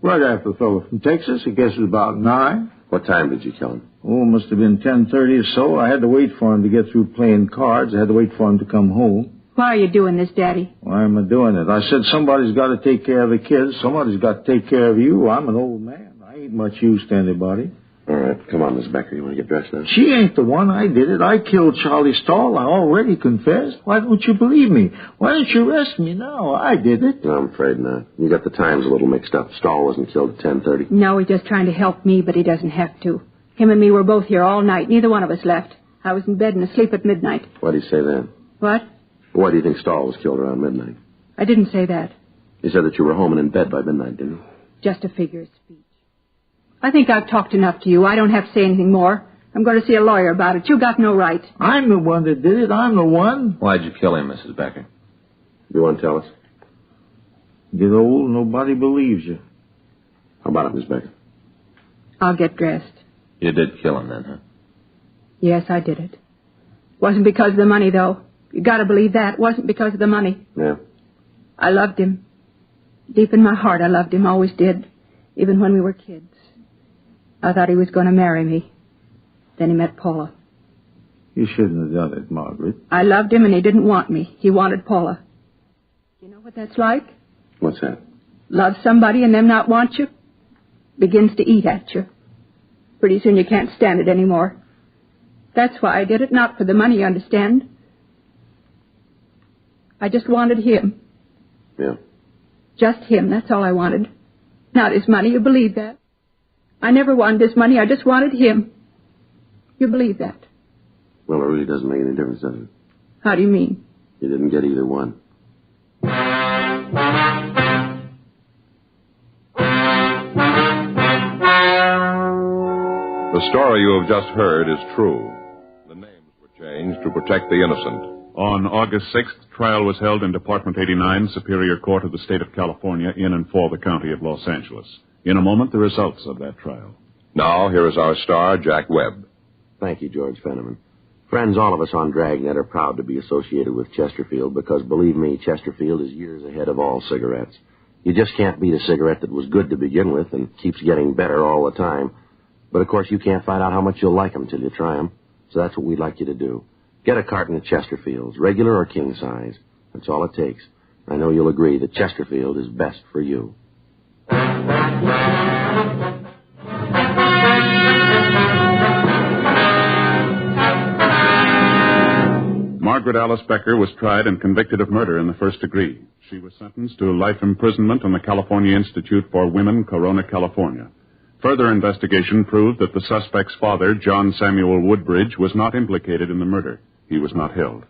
Right after the fellow from Texas. I guess it was about 9. What time did you kill him? Oh, it must have been 10:30 or so. I had to wait for him to get through playing cards. I had to wait for him to come home. Why are you doing this, Daddy? Why am I doing it? I said somebody's got to take care of the kids. Somebody's got to take care of you. I'm an old man. I ain't much use to anybody. All right, come on, Miss Becker. You want to get dressed now? She ain't the one. I did it. I killed Charlie Stahl. I already confessed. Why don't you believe me? Why don't you arrest me now? I did it. No, I'm afraid not. You got the times a little mixed up. Stahl wasn't killed at 10:30. No, he's just trying to help me, but he doesn't have to. Him and me were both here all night. Neither one of us left. I was in bed and asleep at midnight. What did he say then? What? Why do you think Stahl was killed around midnight? I didn't say that. You said that you were home and in bed by midnight, didn't you? Just a figure of speech. I think I've talked enough to you. I don't have to say anything more. I'm going to see a lawyer about it. You got no right. I'm the one that did it. I'm the one. Why'd you kill him, Mrs. Becker? You want to tell us? Get old, nobody believes you. How about it, Miss Becker? I'll get dressed. You did kill him then, huh? Yes, I did it. Wasn't because of the money, though. You got to believe that. It wasn't because of the money. Yeah. I loved him. Deep in my heart, I loved him. Always did. Even when we were kids. I thought he was going to marry me. Then he met Paula. You shouldn't have done it, Margaret. I loved him and he didn't want me. He wanted Paula. You know what that's like? What's that? Love somebody and them not want you. Begins to eat at you. Pretty soon you can't stand it anymore. That's why I did it. Not for the money, you understand. I just wanted him. Yeah. Just him. That's all I wanted. Not his money. You believe that? I never wanted his money. I just wanted him. You believe that? Well, it really doesn't make any difference, does it? How do you mean? You didn't get either one. The story you have just heard is true. The names were changed to protect the innocent. On August 6th, trial was held in Department 89, Superior Court of the State of California, in and for the County of Los Angeles. In a moment, the results of that trial. Now, here is our star, Jack Webb. Thank you, George Fenneman. Friends, all of us on Dragnet are proud to be associated with Chesterfield because, believe me, Chesterfield is years ahead of all cigarettes. You just can't beat a cigarette that was good to begin with and keeps getting better all the time. But, of course, you can't find out how much you'll like them till you try them. So that's what we'd like you to do. Get a carton of Chesterfields, regular or king size. That's all it takes. I know you'll agree that Chesterfield is best for you. Margaret Alice Becker was tried and convicted of murder in the first degree. She was sentenced to life imprisonment on the California Institute for Women, Corona, California. Further investigation proved that the suspect's father, John Samuel Woodbridge, was not implicated in the murder. He was not held.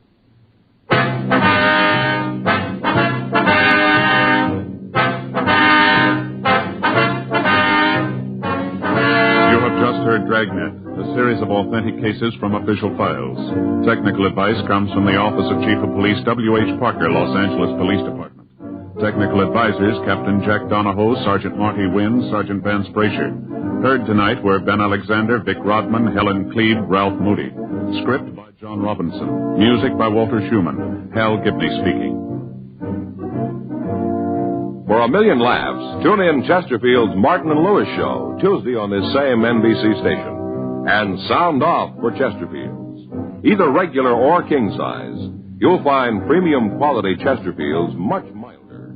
Heard Dragnet, a series of authentic cases from official files. Technical advice comes from the Office of Chief of Police W.H. Parker, Los Angeles Police Department. Technical advisors, Captain Jack Donahoe, Sergeant Marty Wynn, Sergeant Vance Brasher. Heard tonight were Ben Alexander, Vic Rodman, Helen Cleve, Ralph Moody. Script by John Robinson. Music by Walter Schumann. Hal Gibney speaking. For a million laughs, tune in Chesterfield's Martin and Lewis Show, Tuesday on this same NBC station. And sound off for Chesterfields. Either regular or king size, you'll find premium quality Chesterfields much milder.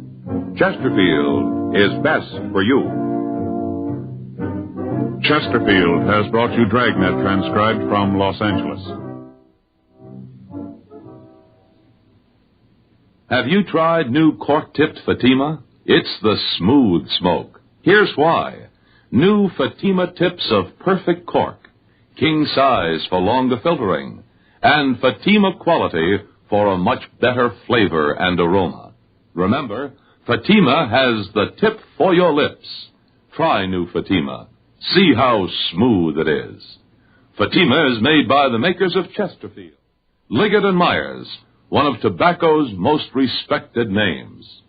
Chesterfield is best for you. Chesterfield has brought you Dragnet, transcribed from Los Angeles. Have you tried new cork-tipped Fatima? It's the smooth smoke. Here's why. New Fatima tips of perfect cork, king size for longer filtering, and Fatima quality for a much better flavor and aroma. Remember, Fatima has the tip for your lips. Try new Fatima. See how smooth it is. Fatima is made by the makers of Chesterfield, Liggett & Myers, one of tobacco's most respected names.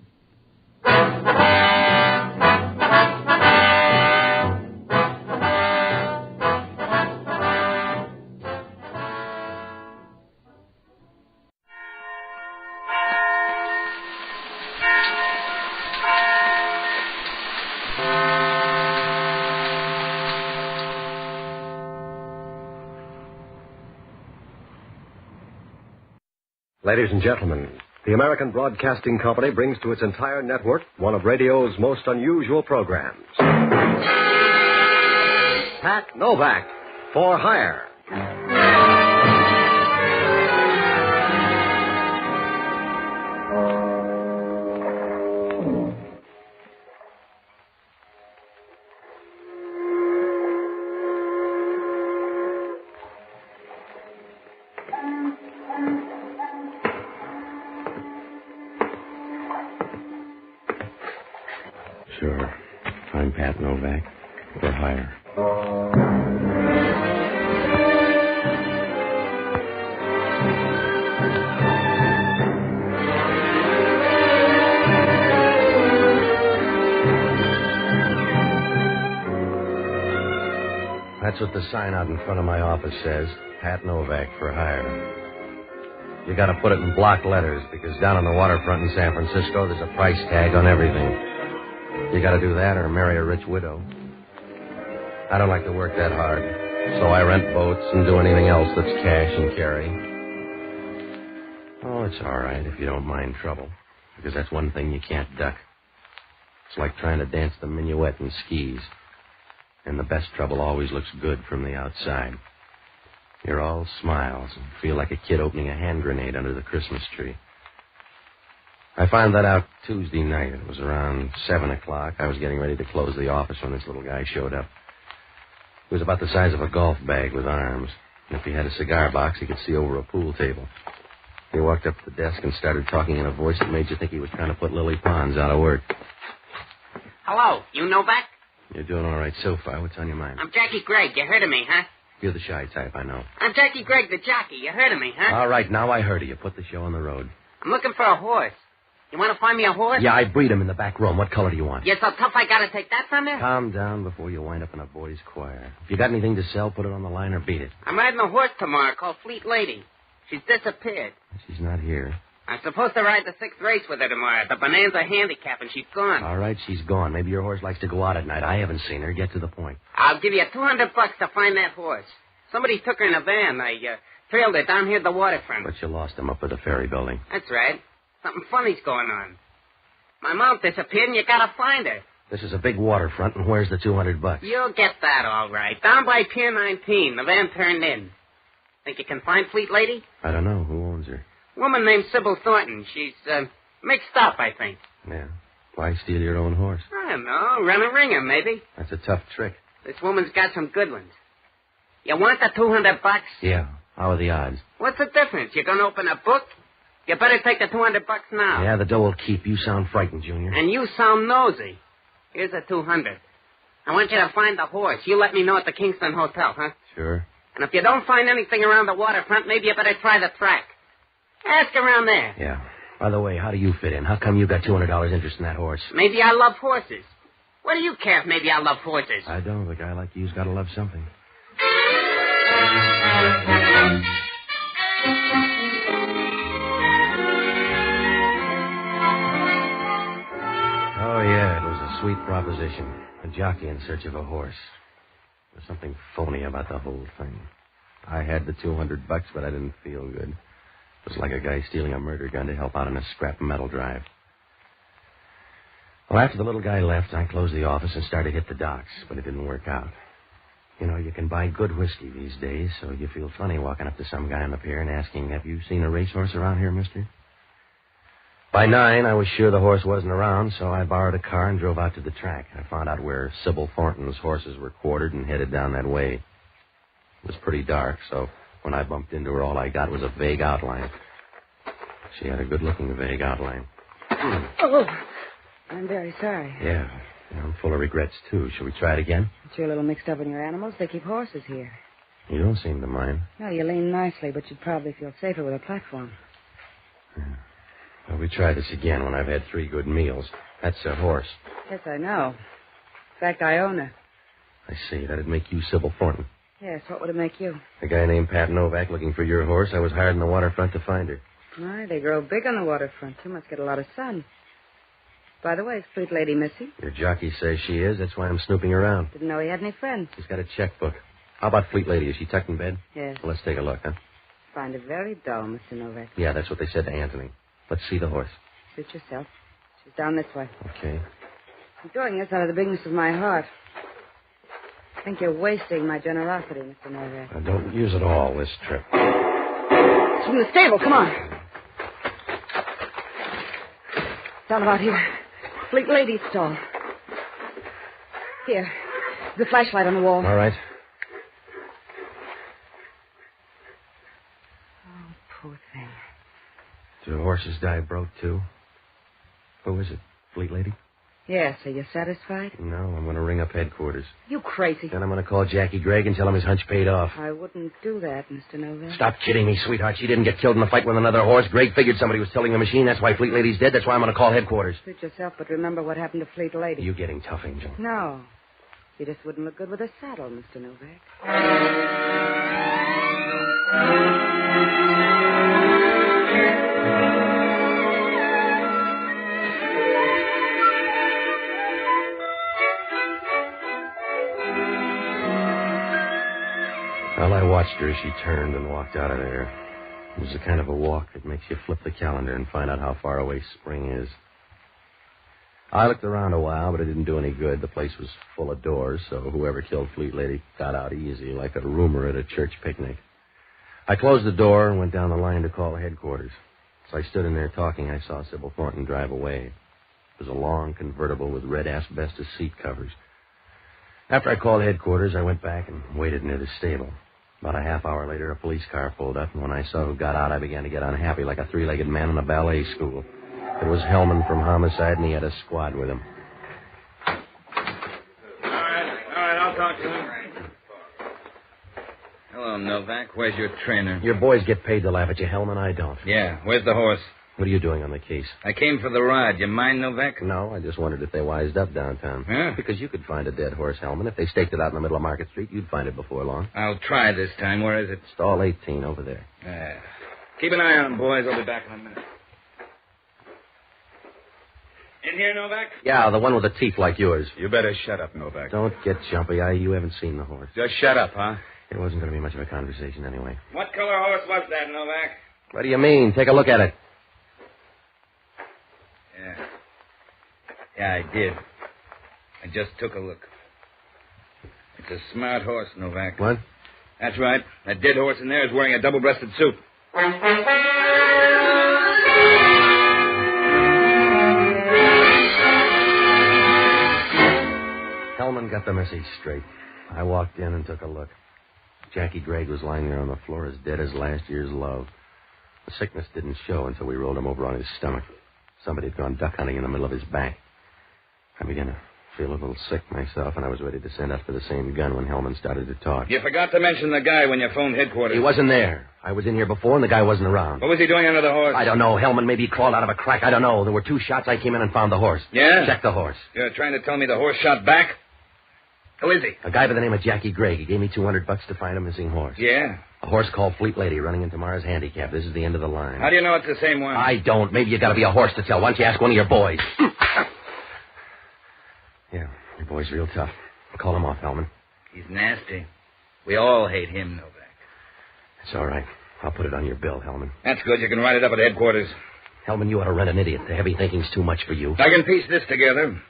Ladies and gentlemen, the American Broadcasting Company brings to its entire network one of radio's most unusual programs. Pat Novak, for hire. Sure. I'm Pat Novak, for hire. That's what the sign out in front of my office says. Pat Novak, for hire. You gotta put it in block letters, because down on the waterfront in San Francisco, there's a price tag on everything. You gotta do that or marry a rich widow. I don't like to work that hard, so I rent boats and do anything else that's cash and carry. Oh, it's all right if you don't mind trouble, because that's one thing you can't duck. It's like trying to dance the minuet in skis, and the best trouble always looks good from the outside. You're all smiles and feel like a kid opening a hand grenade under the Christmas tree. I found that out Tuesday night. It was around 7 o'clock. I was getting ready to close the office when this little guy showed up. He was about the size of a golf bag with arms. And if he had a cigar box, he could see over a pool table. He walked up to the desk and started talking in a voice that made you think he was trying to put Lily Pons out of work. Hello, you Novak? You're doing all right so far. What's on your mind? I'm Jackie Gregg. You heard of me, huh? You're the shy type, I know. I'm Jackie Gregg, the jockey. You heard of me, huh? All right, now I heard of you. Put the show on the road. I'm looking for a horse. You want to find me a horse? Yeah, I breed him in the back room. What color do you want? You're so tough I gotta take that from you? Calm down before you wind up in a boys' choir. If you got anything to sell, put it on the line or beat it. I'm riding a horse tomorrow called Fleet Lady. She's disappeared. She's not here. I'm supposed to ride the 6th race with her tomorrow. The Bonanza handicap, and she's gone. All right, she's gone. Maybe your horse likes to go out at night. I haven't seen her. Get to the point. I'll give you $200 to find that horse. Somebody took her in a van. I trailed her down here at the waterfront. But you lost him up at the ferry building. That's right. Something funny's going on. My mount disappeared, and you gotta find her. This is a big waterfront, and where's the $200? You'll get that all right. Down by Pier 19. The van turned in. Think you can find Fleet Lady? I don't know. Who owns her? Woman named Sybil Thornton. She's mixed up, I think. Yeah. Why steal your own horse? I don't know. Run a ringer, maybe. That's a tough trick. This woman's got some good ones. You want the $200? Yeah. How are the odds? What's the difference? You're going to open a book? You better take the $200 now. Yeah, the dough will keep. You sound frightened, Junior. And you sound nosy. Here's the $200. I want you to find the horse. You let me know at the Kingston Hotel, huh? Sure. And if you don't find anything around the waterfront, maybe you better try the track. Ask around there. Yeah. By the way, how do you fit in? How come you got $200 interest in that horse? Maybe I love horses. What do you care if maybe I love horses? I don't. A guy like you's got to love something. Oh, yeah, it was a sweet proposition. A jockey in search of a horse. There's something phony about the whole thing. I had the $200, but I didn't feel good. It was like a guy stealing a murder gun to help out in a scrap metal drive. Well, after the little guy left, I closed the office and started to hit the docks, but it didn't work out. You know, you can buy good whiskey these days, so you feel funny walking up to some guy on the pier and asking, have you seen a racehorse around here, mister? By 9, I was sure the horse wasn't around, so I borrowed a car and drove out to the track. I found out where Sybil Thornton's horses were quartered and headed down that way. It was pretty dark, so when I bumped into her, all I got was a vague outline. She had a good-looking vague outline. Oh, I'm very sorry. Yeah, I'm full of regrets, too. Shall we try it again? But you're a little mixed up in your animals. They keep horses here. You don't seem to mind. No, you lean nicely, but you'd probably feel safer with a platform. Yeah. Well, we try this again when I've had 3 good meals. That's a horse. Yes, I know. In fact, I own her. I see. That'd make you Sybil Thornton. Yes, what would it make you? A guy named Pat Novak looking for your horse. I was hired on the waterfront to find her. My, they grow big on the waterfront. You must get a lot of sun. By the way, is Fleet Lady missing? Your jockey says she is. That's why I'm snooping around. Didn't know he had any friends. She's got a checkbook. How about Fleet Lady? Is she tucked in bed? Yes. Well, let's take a look, huh? Find it very dull, Mr. Novak. Yeah, that's what they said to Anthony. Let's see the horse. Suit yourself. She's down this way. Okay. I'm doing this out of the bigness of my heart. I think you're wasting my generosity, Mr. Novak. I don't use it all this trip. It's from the stable. Come on. Down about here. Fleet Lady's stall. Here. The flashlight on the wall. All right. Oh, poor thing. Do horses die broke, too? Who is it? Fleet Lady? Yes. Are you satisfied? No, I'm going to ring up headquarters. You crazy. Then I'm going to call Jackie Gregg and tell him his hunch paid off. I wouldn't do that, Mr. Novak. Stop kidding me, sweetheart. She didn't get killed in a fight with another horse. Gregg figured somebody was tilting the machine. That's why Fleet Lady's dead. That's why I'm going to call headquarters. Suit yourself, but remember what happened to Fleet Lady. You getting tough, Angel? No. You just wouldn't look good with a saddle, Mr. Novak. Well, I watched her as she turned and walked out of there. It was the kind of a walk that makes you flip the calendar and find out how far away spring is. I looked around a while, but it didn't do any good. The place was full of doors, so whoever killed Fleet Lady got out easy, like a rumor at a church picnic. I closed the door and went down the line to call headquarters. As I stood in there talking, I saw Sybil Thornton drive away. It was a long convertible with red asbestos seat covers. After I called headquarters, I went back and waited near the stable. About a half hour later, a police car pulled up, and when I saw who got out, I began to get unhappy, like a 3-legged man in a ballet school. It was Hellman from Homicide, and he had a squad with him. All right, I'll talk to him. Hello, Novak. Where's your trainer? Your boys get paid to laugh at you, Hellman. I don't. Yeah, where's the horse? What are you doing on the case? I came for the ride. You mind, Novak? No, I just wondered if they wised up downtown. Huh? Because you could find a dead horse, Hellman. If they staked it out in the middle of Market Street, you'd find it before long. I'll try this time. Where is it? Stall 18 over there. Keep an eye on him, boys. I'll be back in a minute. In here, Novak? Yeah, the one with the teeth like yours. You better shut up, Novak. Don't get jumpy. You haven't seen the horse. Just shut up, huh? It wasn't going to be much of a conversation anyway. What color horse was that, Novak? What do you mean? Take a look at it. Yeah, I did. I just took a look. It's a smart horse, Novak. What? That's right. That dead horse in there is wearing a double-breasted suit. Hellman got the message straight. I walked in and took a look. Jackie Gregg was lying there on the floor as dead as last year's love. The sickness didn't show until we rolled him over on his stomach. Somebody had gone duck hunting in the middle of his back. I began to feel a little sick myself, and I was ready to send up for the same gun when Hellman started to talk. You forgot to mention the guy when you phoned headquarters. He wasn't there. I was in here before, and the guy wasn't around. What was he doing under the horse? I don't know. Hellman, maybe he crawled out of a crack. I don't know. There were 2 shots. I came in and found the horse. Yeah? Check the horse. You're trying to tell me the horse shot back? Who is he? A guy by the name of Jackie Gregg. He gave me $200 to find a missing horse. Yeah? A horse called Fleet Lady running into Mars Handicap. This is the end of the line. How do you know it's the same one? I don't. Maybe you got to be a horse to tell. Why don't you ask one of your boys? Yeah, your boy's real tough. Call him off, Hellman. He's nasty. We all hate him, Novak. It's all right. I'll put it on your bill, Hellman. That's good. You can write it up at headquarters. Hellman, you ought to rent an idiot. The heavy thinking's too much for you. I can piece this together.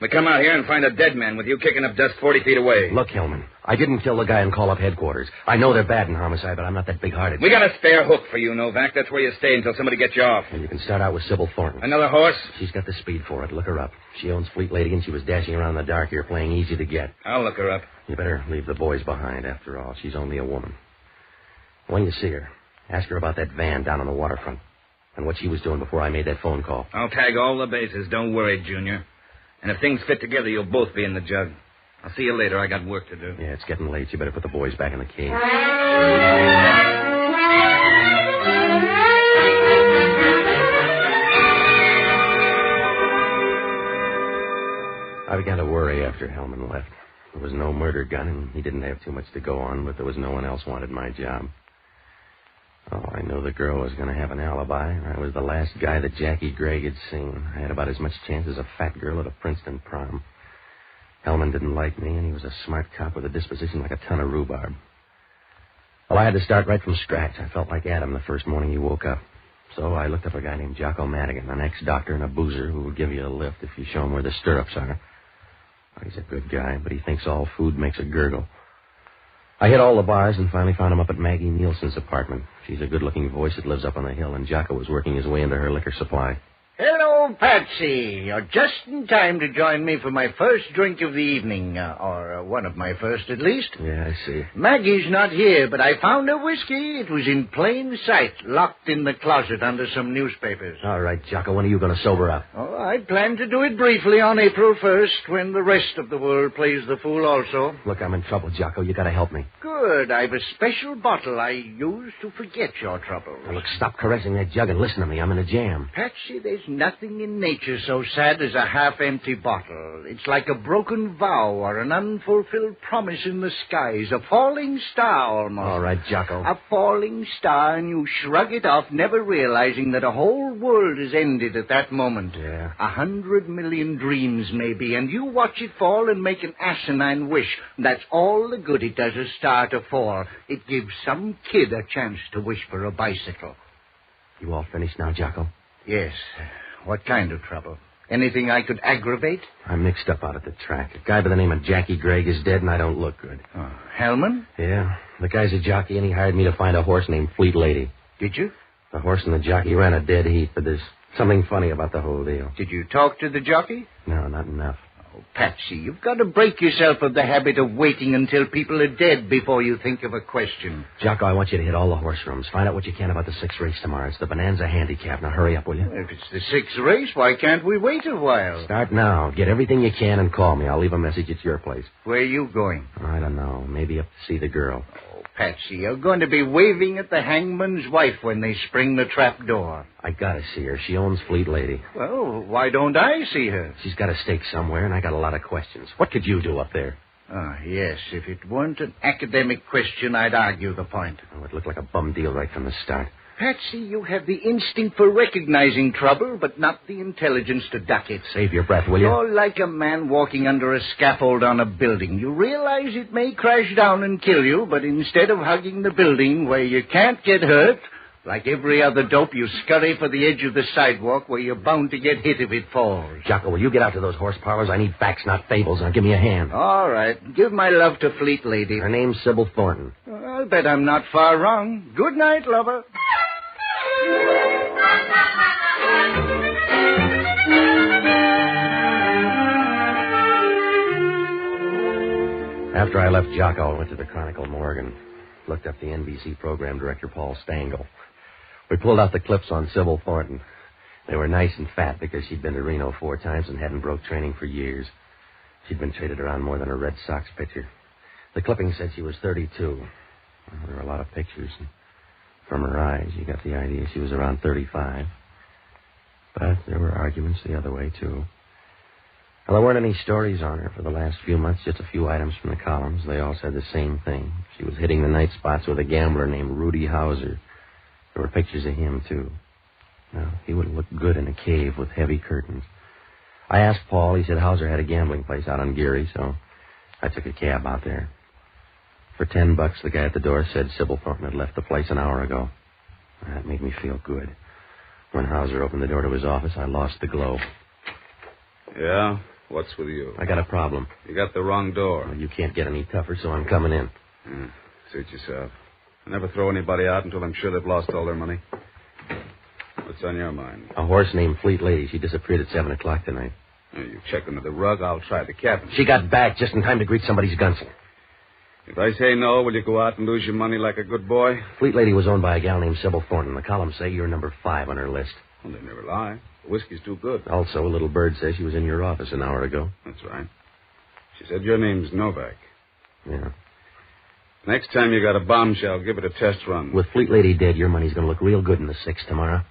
We come out here and find a dead man with you kicking up dust 40 feet away. Look, Hellman, I didn't kill the guy and call up headquarters. I know they're bad in homicide, but I'm not that big-hearted. We got a spare hook for you, Novak. That's where you stay until somebody gets you off. And you can start out with Sybil Thornton. Another horse? She's got the speed for it. Look her up. She owns Fleet Lady, and she was dashing around in the dark here playing easy to get. I'll look her up. You better leave the boys behind, after all. She's only a woman. When you see her, ask her about that van down on the waterfront and what she was doing before I made that phone call. I'll tag all the bases. Don't worry, Junior. And if things fit together, you'll both be in the jug. I'll see you later. I got work to do. Yeah, it's getting late. You better put the boys back in the cage. I began to worry after Hellman left. There was no murder gun, and he didn't have too much to go on, but there was no one else wanted my job. Oh, I knew the girl was going to have an alibi. I was the last guy that Jackie Gregg had seen. I had about as much chance as a fat girl at a Princeton prom. Hellman didn't like me, and he was a smart cop with a disposition like a ton of rhubarb. Well, I had to start right from scratch. I felt like Adam the first morning he woke up. So I looked up a guy named Jocko Madigan, an ex-doctor and a boozer who would give you a lift if you show him where the stirrups are. Well, he's a good guy, but he thinks all food makes a gurgle. I hit all the bars and finally found him up at Maggie Nielsen's apartment. She's a good-looking voice that lives up on the hill, and Jocko was working his way into her liquor supply. Hello, Patsy. You're just in time to join me for my first drink of the evening, or one of my first, at least. Yeah, I see. Maggie's not here, but I found her whiskey. It was in plain sight, locked in the closet under some newspapers. All right, Jocko, when are you going to sober up? Oh, I plan to do it briefly on April 1st, when the rest of the world plays the fool also. Look, I'm in trouble, Jocko. You got to help me. Good. I've a special bottle I use to forget your troubles. Now, look, stop caressing that jug and listen to me. I'm in a jam. Patsy, there's nothing in nature so sad as a half-empty bottle. It's like a broken vow or an unfulfilled promise in the skies. A falling star, almost. All right, Jocko. A falling star, and you shrug it off, never realizing that a whole world is ended at that moment. Yeah. 100 million dreams, maybe, and you watch it fall and make an asinine wish. That's all the good it does a star to fall. It gives some kid a chance to wish for a bicycle. You all finished now, Jocko? Yes. What kind of trouble? Anything I could aggravate? I'm mixed up out at the track. A guy by the name of Jackie Gregg is dead, and I don't look good. Oh, Hellman? Yeah. The guy's a jockey, and he hired me to find a horse named Fleet Lady. Did you? The horse and the jockey ran a dead heat, but there's something funny about the whole deal. Did you talk to the jockey? No, not enough. Oh, Patsy, you've got to break yourself of the habit of waiting until people are dead before you think of a question. Jocko, I want you to hit all the horse rooms. Find out what you can about the 6th race tomorrow. It's the Bonanza Handicap. Now, hurry up, will you? If it's the 6th race, why can't we wait a while? Start now. Get everything you can and call me. I'll leave a message at your place. Where are you going? I don't know. Maybe up to see the girl. Oh, Patsy, you're going to be waving at the hangman's wife when they spring the trap door. I gotta see her. She owns Fleet Lady. Well, why don't I see her? She's got a stake somewhere, and I got a lot of questions. What could you do up there? Ah, yes. If it weren't an academic question, I'd argue the point. Oh, it looked like a bum deal right from the start. Patsy, you have the instinct for recognizing trouble, but not the intelligence to duck it. Save your breath, will you? You're like a man walking under a scaffold on a building. You realize it may crash down and kill you, but instead of hugging the building where you can't get hurt, like every other dope, you scurry for the edge of the sidewalk where you're bound to get hit if it falls. Jocko, will you get out to those horse parlors? I need facts, not fables. Now give me a hand. All right. Give my love to Fleet Lady. Her name's Sybil Thornton. I'll bet I'm not far wrong. Good night, lover. After I left Jocko, I went to the Chronicle morgue and looked up the NBC program director, Paul Stengel. We pulled out the clips on Sybil Thornton. They were nice and fat because she'd been to Reno 4 times and hadn't broke training for years. She'd been traded around more than a Red Sox pitcher. The clipping said she was 32. There were a lot of pictures. And from her eyes, you got the idea she was around 35. But there were arguments the other way, too. Well, there weren't any stories on her for the last few months, just a few items from the columns. They all said the same thing. She was hitting the night spots with a gambler named Rudy Hauser. There were pictures of him, too. Now, he would look good in a cave with heavy curtains. I asked Paul. He said Hauser had a gambling place out on Geary, so I took a cab out there. For $10, the guy at the door said Sybil Thornton had left the place an hour ago. That made me feel good. When Hauser opened the door to his office, I lost the glow. Yeah? What's with you? I got a problem. You got the wrong door. Well, you can't get any tougher, so I'm coming in. Suit yourself. I never throw anybody out until I'm sure they've lost all their money. What's on your mind? A horse named Fleet Lady. She disappeared at 7 o'clock tonight. You checked under the rug. I'll try the cabin. She got back just in time to greet somebody's gunsel. If I say no, will you go out and lose your money like a good boy? Fleet Lady was owned by a gal named Sybil Thornton. The columns say you're number 5 on her list. Well, they never lie. The whiskey's too good. Also, a little bird says she was in your office an hour ago. That's right. She said your name's Novak. Yeah. Next time you got a bombshell, give it a test run. With Fleet Lady dead, your money's going to look real good in the 6 tomorrow.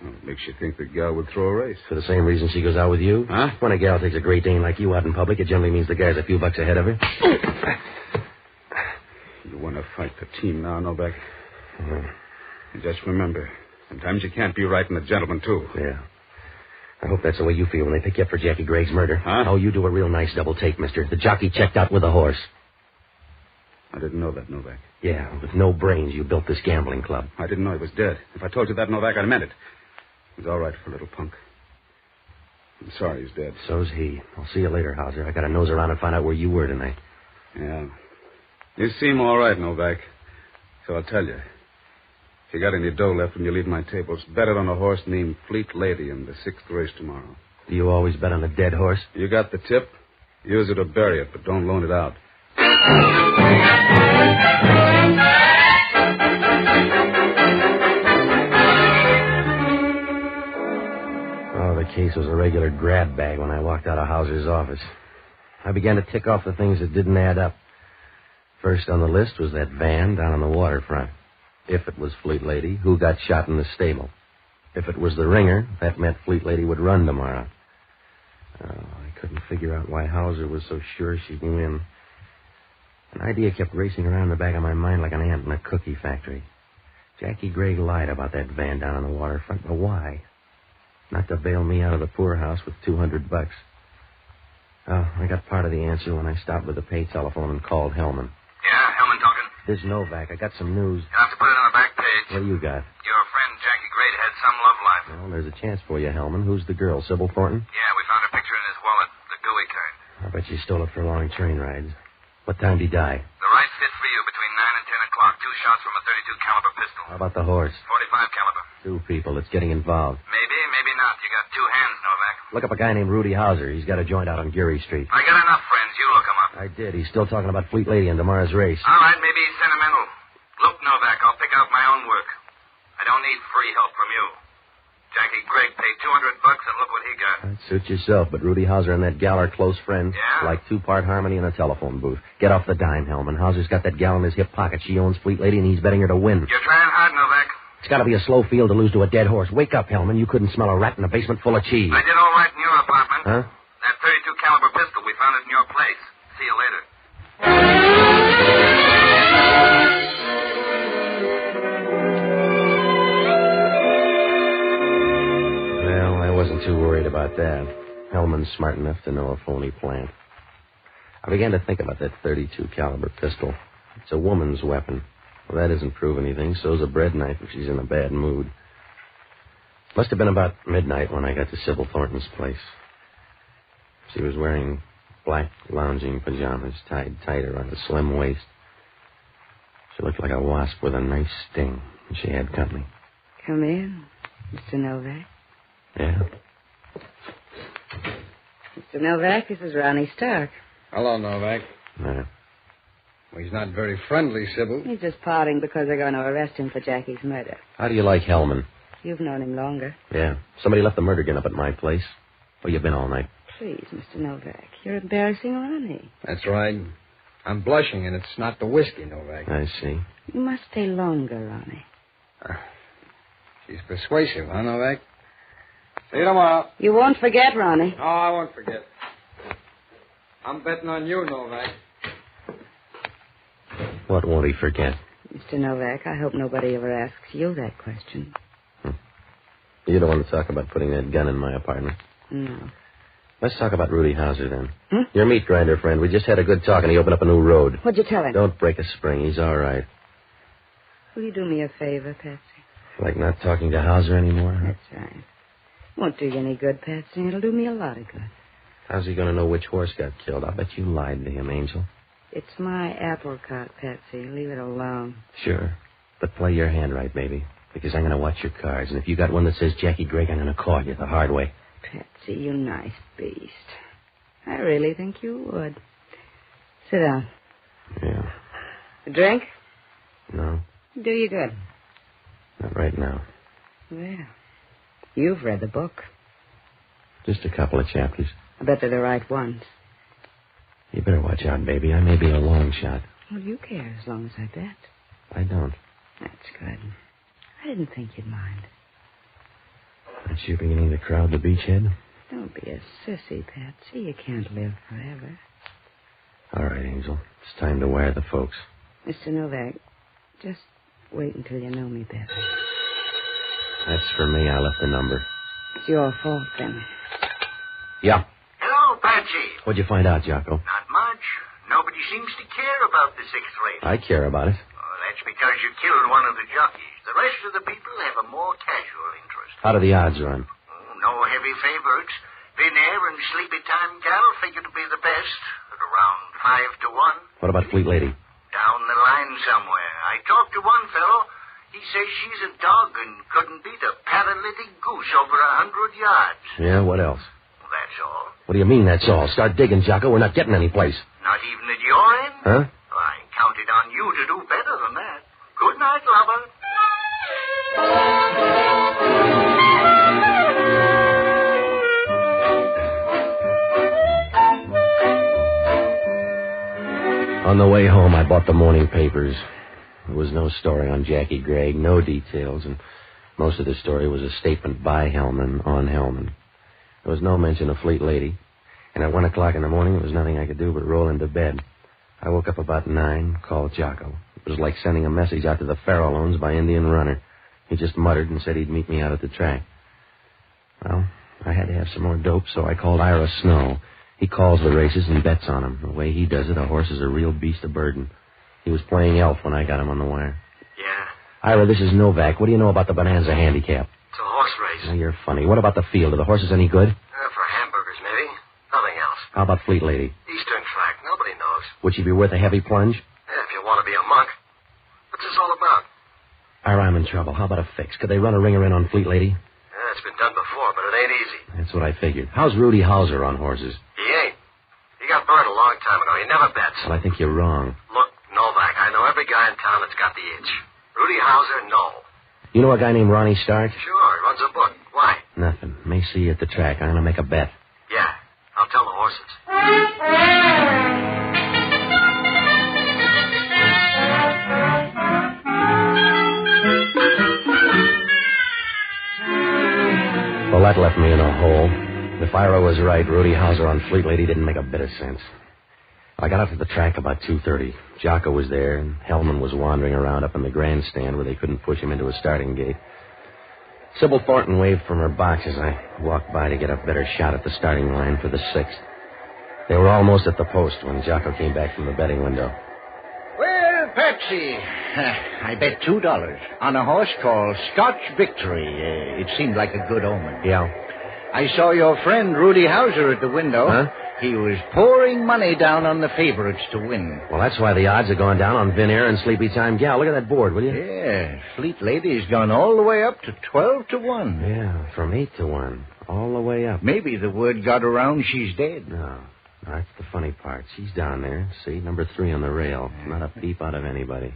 Well, it makes you think the gal would throw a race. For the same reason she goes out with you? Huh? When a gal takes a Great Dane like you out in public, it generally means the guy's a few bucks ahead of her. You want to fight the team now, Novak? And just remember, sometimes you can't be right and a gentleman, too. Yeah. I hope that's the way you feel when they pick you up for Jackie Gregg's murder. Huh? Oh, you do a real nice double take, mister. The jockey checked out with a horse. I didn't know that, Novak. Yeah, with no brains, you built this gambling club. I didn't know he was dead. If I told you that, Novak, I meant it. He's all right for a little punk. I'm sorry he's dead. So's he. I'll see you later, Hauser. I got to nose around and find out where you were tonight. Yeah. You seem all right, Novak. So I'll tell you. If you got any dough left when you leave my table, bet it on a horse named Fleet Lady in the 6th race tomorrow. Do you always bet on a dead horse? You got the tip. Use it or bury it, but don't loan it out. Oh, the case was a regular grab bag when I walked out of Hauser's office. I began to tick off the things that didn't add up. First on the list was that van down on the waterfront. If it was Fleet Lady, who got shot in the stable? If it was the ringer, that meant Fleet Lady would run tomorrow. Oh, I couldn't figure out why Hauser was so sure she'd win. An idea kept racing around in the back of my mind like an ant in a cookie factory. Jackie Gregg lied about that van down on the waterfront, but why? Not to bail me out of the poorhouse with $200. Oh, I got part of the answer when I stopped with the pay telephone and called Hellman. Yeah, Hellman talking. This is Novak. I got some news. You'll have to put it on the back page. What do you got? Your friend Jackie Gray had some love life. Well, there's a chance for you, Hellman. Who's the girl, Sybil Thornton? Yeah, we found a picture in his wallet, the gooey kind. I bet you stole it for long train rides. What time did he die? The right fit for you between 9 and 10 o'clock. 2 shots from a .32 caliber pistol. How about the horse? 45 caliber. 2 people. It's getting involved. Maybe, maybe not. You got 2 hands, Novak. Look up a guy named Rudy Hauser. He's got a joint out on Geary Street. I got enough friends. You look him up. I did. He's still talking about Fleet Lady and tomorrow's race. All right, maybe he's sentimental. Look, Novak, I'll pick out my own work. I don't need free help from you. Jackie Gregg paid $200 and look what he got. Suit yourself, but Rudy Hauser and that gal are close friends. Yeah? Like 2-part harmony in a telephone booth. Get off the dime, Hellman. Hauser's got that gal in his hip pocket. She owns Fleet Lady, and he's betting her to win. You're trying hard, Novak. It's got to be a slow field to lose to a dead horse. Wake up, Hellman. You couldn't smell a rat in a basement full of cheese. I did all right in your apartment. Huh? That .32 caliber pistol, we found it in your place. See you later. wasn't too worried about that. Hellman's smart enough to know a phony plant. I began to think about that .32 caliber pistol. It's a woman's weapon. Well, that doesn't prove anything. So's a bread knife if she's in a bad mood. Must have been about midnight when I got to Sybil Thornton's place. She was wearing black lounging pajamas tied tight around a slim waist. She looked like a wasp with a nice sting, and she had company. Come in, Mr. Novak. Yeah? Mr. Novak, this is Ronnie Stark. Hello, Novak. Yeah. Well, he's not very friendly, Sybil. He's just parting because they're going to arrest him for Jackie's murder. How do you like Hellman? You've known him longer. Yeah. Somebody left the murder gun up at my place. Where you been all night? Please, Mr. Novak, you're embarrassing Ronnie. That's right. I'm blushing, and it's not the whiskey, Novak. I see. You must stay longer, Ronnie. She's persuasive, huh, Novak? See you tomorrow. You won't forget, Ronnie. No, I won't forget. I'm betting on you, Novak. What won't he forget? Mr. Novak, I hope nobody ever asks you that question. You don't want to talk about putting that gun in my apartment? No. Let's talk about Rudy Hauser, then. Your meat grinder friend. We just had a good talk, and he opened up a new road. What'd you tell him? Don't break a spring. He's all right. Will you do me a favor, Patsy? Like not talking to Hauser anymore? That's right. Won't do you any good, Patsy. It'll do me a lot of good. How's he going to know which horse got killed? I'll bet you lied to him, Angel. It's my apple cart, Patsy. Leave it alone. Sure. But play your hand right, baby. Because I'm going to watch your cards. And if you got one that says Jackie Gregg, I'm going to call you the hard way. Patsy, you nice beast. I really think you would. Sit down. Yeah. A drink? No, Do you good. not right now. Well, you've read the book. Just a couple of chapters. I bet they're the right ones. You better watch out, baby. I may be a long shot. Well, you care as long as I bet. I don't. That's good. I didn't think you'd mind. Aren't you beginning to crowd the beachhead? Don't be a sissy, Patsy. You can't live forever. All right, Angel. It's time to wire the folks. Mr. Novak, just wait until you know me better. That's for me. I left the number. It's your fault, then. Yeah. Hello, Patsy. What'd you find out, Jocko? Not much. Nobody seems to care about the sixth race. I care about it. Oh, that's because you killed one of the jockeys. The rest of the people have a more casual interest. How do the odds run? Oh, no heavy favorites. Thin Air and Sleepy Time Gal figure to be the best at around 5 to 1. What about Fleet Lady? Down the line somewhere. I talked to one fellow. He says she's a dog and couldn't beat a paralytic goose over 100 yards. Yeah, what else? Well, that's all. What do you mean, that's all? Start digging, Jocko. We're not getting any place. Not even at your end? Huh? Well, I counted on you to do better than that. Good night, lover. On the way home, I bought the morning papers. There was no story on Jackie Gregg, no details, and most of the story was a statement by Hellman on Hellman. There was no mention of Fleet Lady, and at 1 o'clock in the morning, there was nothing I could do but roll into bed. I woke up about 9, called Jocko. It was like sending a message out to the Farallones by Indian Runner. He just muttered and said he'd meet me out at the track. Well, I had to have some more dope, so I called Ira Snow. He calls the races and bets on them. The way he does it, a horse is a real beast of burden. He was playing elf when I got him on the wire. Yeah, Ira, this is Novak. What do you know about the Bonanza Handicap? it's a horse race. Oh, you're funny. What about the field? Are the horses any good? For hamburgers, maybe. Nothing else. How about Fleet Lady? Eastern track. Nobody knows. Would she be worth a heavy plunge? Yeah, if you want to be a monk. What's this all about? Ira, I'm in trouble. How about a fix? Could they run a ringer in on Fleet Lady? Yeah, it's been done before, but it ain't easy. That's what I figured. How's Rudy Hauser on horses? He ain't. He got burned a long time ago. He never bets. Well, I think you're wrong. Look, Novak, I know every guy in town that's got the itch. Rudy Hauser, no. You know a guy named Ronnie Stark? Sure, he runs a book. Why? Nothing. May see you at the track. I'm going to make a bet. Yeah, I'll tell the horses. Well, that left me in a hole. If Ira was right, Rudy Hauser on Fleet Lady didn't make a bit of sense. I got out to the track about 2:30. Jocko was there, and Hellman was wandering around up in the grandstand where they couldn't push him into a starting gate. Sybil Thornton waved from her box as I walked by to get a better shot at the starting line for the 6th. They were almost at the post when Jocko came back from the betting window. Well, Patsy, I bet $2 on a horse called Scotch Victory. It seemed like a good omen. Yeah. I saw your friend Rudy Hauser at the window. Huh? He was pouring money down on the favorites to win. Well, that's why the odds have gone down on Vin Air and Sleepy Time Gal. Look at that board, will you? Yeah, Fleet Lady's gone all the way up to 12 to 1. Yeah, from 8 to 1. All the way up. Maybe the word got around she's dead. No, that's the funny part. She's down there. See, number 3 on the rail. Not a peep out of anybody. Is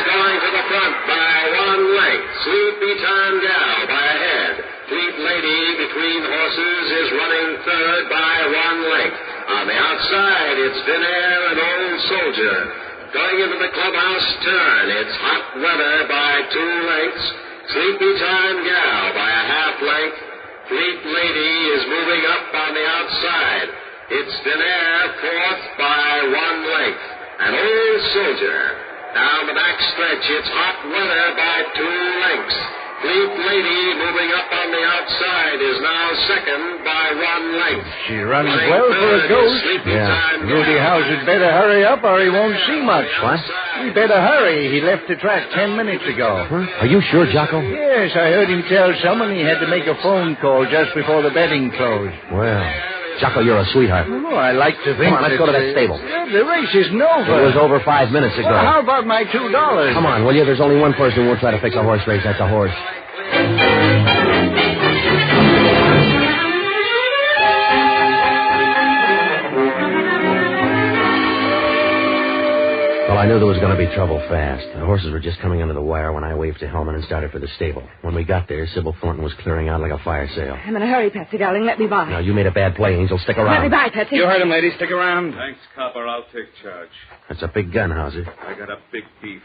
going to the front by 1 length. Sleepy Time Gal by a head. Fleet Lady between horses is running third by 1 length. On the outside, it's Vin Air and Old Soldier. Going into the clubhouse turn, it's Hot Weather by 2 lengths. Sleepy Time Gal by a half length. Fleet Lady is moving up on the outside. It's Vin Air fourth by 1 length. And Old Soldier. Down the back stretch, it's Hot Weather by 2 lengths. Fleet Lady moving up on the outside is now second by 1 length. She runs well for a ghost. Yeah. Rudy Hauser'd better hurry up or he won't see much. What? He better hurry. He left the track 10 minutes ago. Huh? Are you sure, Jocko? Yes, I heard him tell someone he had to make a phone call just before the betting closed. Well, Jocko, you're a sweetheart. Oh, I like to think. Come on, let's go to that stable. The race isn't over. It was over 5 minutes ago. Well, how about my $2? Come on, will you? There's only one person who will try to fix a horse race. That's a horse. Well, I knew there was going to be trouble fast. The horses were just coming under the wire when I waved to Hellman and started for the stable. When we got there, Sybil Thornton was clearing out like a fire sale. I'm in a hurry, Patsy, darling. Let me by. Now, you made a bad play, Angel. Stick around. Let me by, Patsy. You heard him, lady. Stick around. Thanks, Copper. I'll take charge. That's a big gun, Hauser. I got a big beef.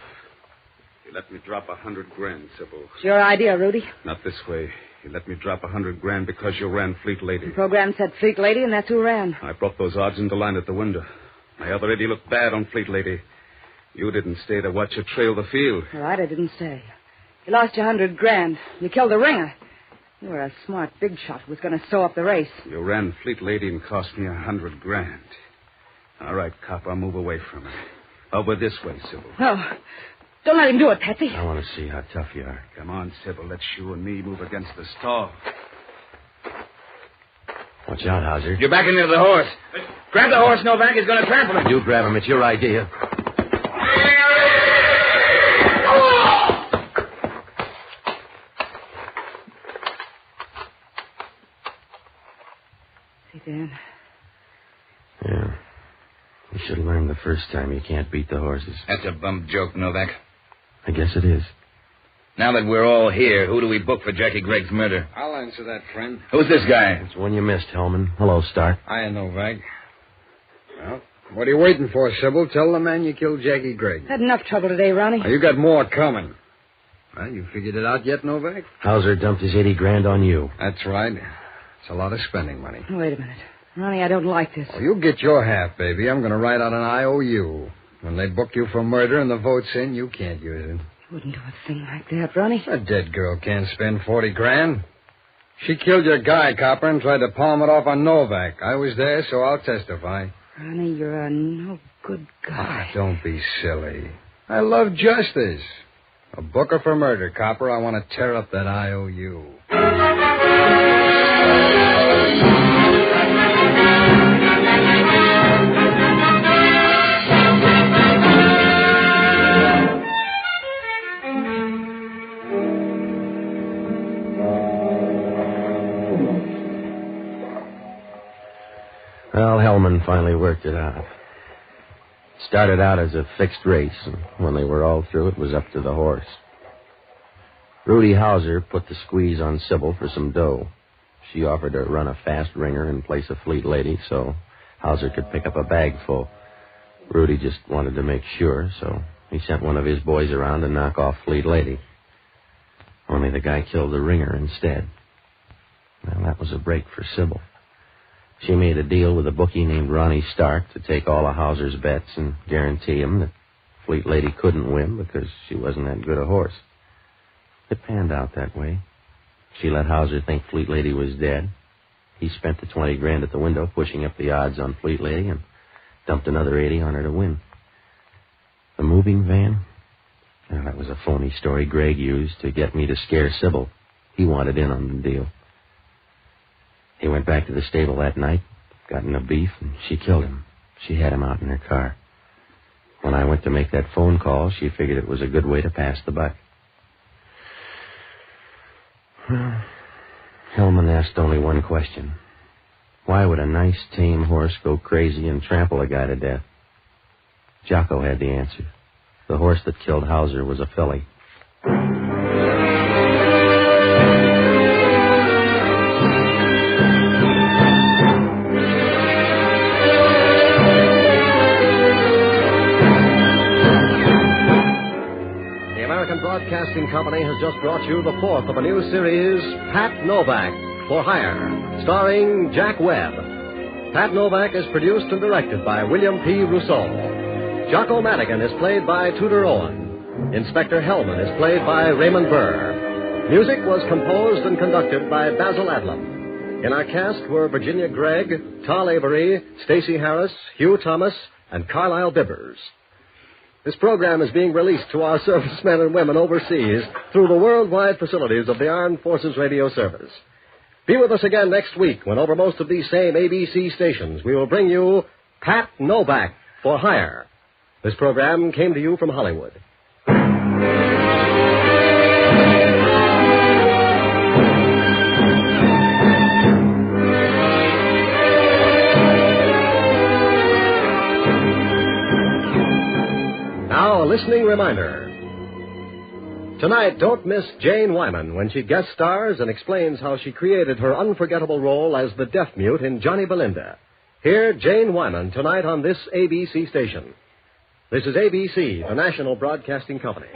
You let me drop $100,000, Sybil. It's your idea, Rudy. Not this way. You let me drop $100,000 because you ran Fleet Lady. The program said Fleet Lady, and that's who ran. I brought those odds into line at the window. My other 80 looked bad on Fleet Lady. You didn't stay to watch her trail the field. All right, I didn't stay. You lost your $100,000. You killed the ringer. You were a smart big shot who was going to sew up the race. You ran Fleet Lady and cost me $100,000. All right, cop, I'll move away from her. Over this way, Sybil. Oh, don't let him do it, Patsy. I want to see how tough you are. Come on, Sybil. Let's you and me move against the stall. Watch out, Hauser. You're backing into the horse. Grab the horse, Novak. He's going to trample him. You grab him. It's your idea. Dan. Yeah. You should have learned the first time you can't beat the horses. That's a bum joke, Novak. I guess it is. Now that we're all here, who do we book for Jackie Gregg's murder? I'll answer that, friend. Who's this guy? It's one you missed, Hellman. Hello, Stark. Hiya, Novak. Well, what are you waiting for, Sybil? Tell the man you killed Jackie Gregg. Had enough trouble today, Ronnie. You got more coming. Well, you figured it out yet, Novak? Hauser dumped his $80,000 on you. That's right. It's a lot of spending money. Wait a minute. Ronnie, I don't like this. Well, you get your half, baby. I'm going to write out an IOU. When they book you for murder and the vote's in, you can't use it. You wouldn't do a thing like that, Ronnie. A dead girl can't spend $40,000. She killed your guy, Copper, and tried to palm it off on Novak. I was there, so I'll testify. Ronnie, you're a no good guy. Don't be silly. I love justice. A booker for murder, Copper. I want to tear up that IOU. Well, Hellman finally worked it out. It started out as a fixed race, and when they were all through, it was up to the horse. Rudy Hauser put the squeeze on Sybil for some dough. She offered to run a fast ringer in place of Fleet Lady, so Hauser could pick up a bag full. Rudy just wanted to make sure, so he sent one of his boys around to knock off Fleet Lady. Only the guy killed the ringer instead. Well, that was a break for Sybil. She made a deal with a bookie named Ronnie Stark to take all of Hauser's bets and guarantee him that Fleet Lady couldn't win because she wasn't that good a horse. It panned out that way. She let Hauser think Fleet Lady was dead. He spent the $20,000 at the window pushing up the odds on Fleet Lady and dumped another 80 on her to win. The moving van? Well, that was a phony story Greg used to get me to scare Sybil. He wanted in on the deal. He went back to the stable that night, got in a beef, and she killed him. She had him out in her car. When I went to make that phone call, she figured it was a good way to pass the buck. Well, Hellman asked only one question. Why would a nice, tame horse go crazy and trample a guy to death? Jocko had the answer. The horse that killed Hauser was a filly. Broadcasting Company has just brought you the fourth of a new series, Pat Novak, for Hire, starring Jack Webb. Pat Novak is produced and directed by William P. Rousseau. Jocko Madigan is played by Tudor Owen. Inspector Hellman is played by Raymond Burr. Music was composed and conducted by Basil Adlam. In our cast were Virginia Gregg, Tal Avery, Stacey Harris, Hugh Thomas, and Carlisle Bibbers. This program is being released to our servicemen and women overseas through the worldwide facilities of the Armed Forces Radio Service. Be with us again next week when over most of these same ABC stations we will bring you Pat Novak for Hire. This program came to you from Hollywood. A listening reminder. Tonight, don't miss Jane Wyman when she guest stars and explains how she created her unforgettable role as the deaf mute in Johnny Belinda. Hear Jane Wyman tonight on this ABC station. This is ABC, the national broadcasting company.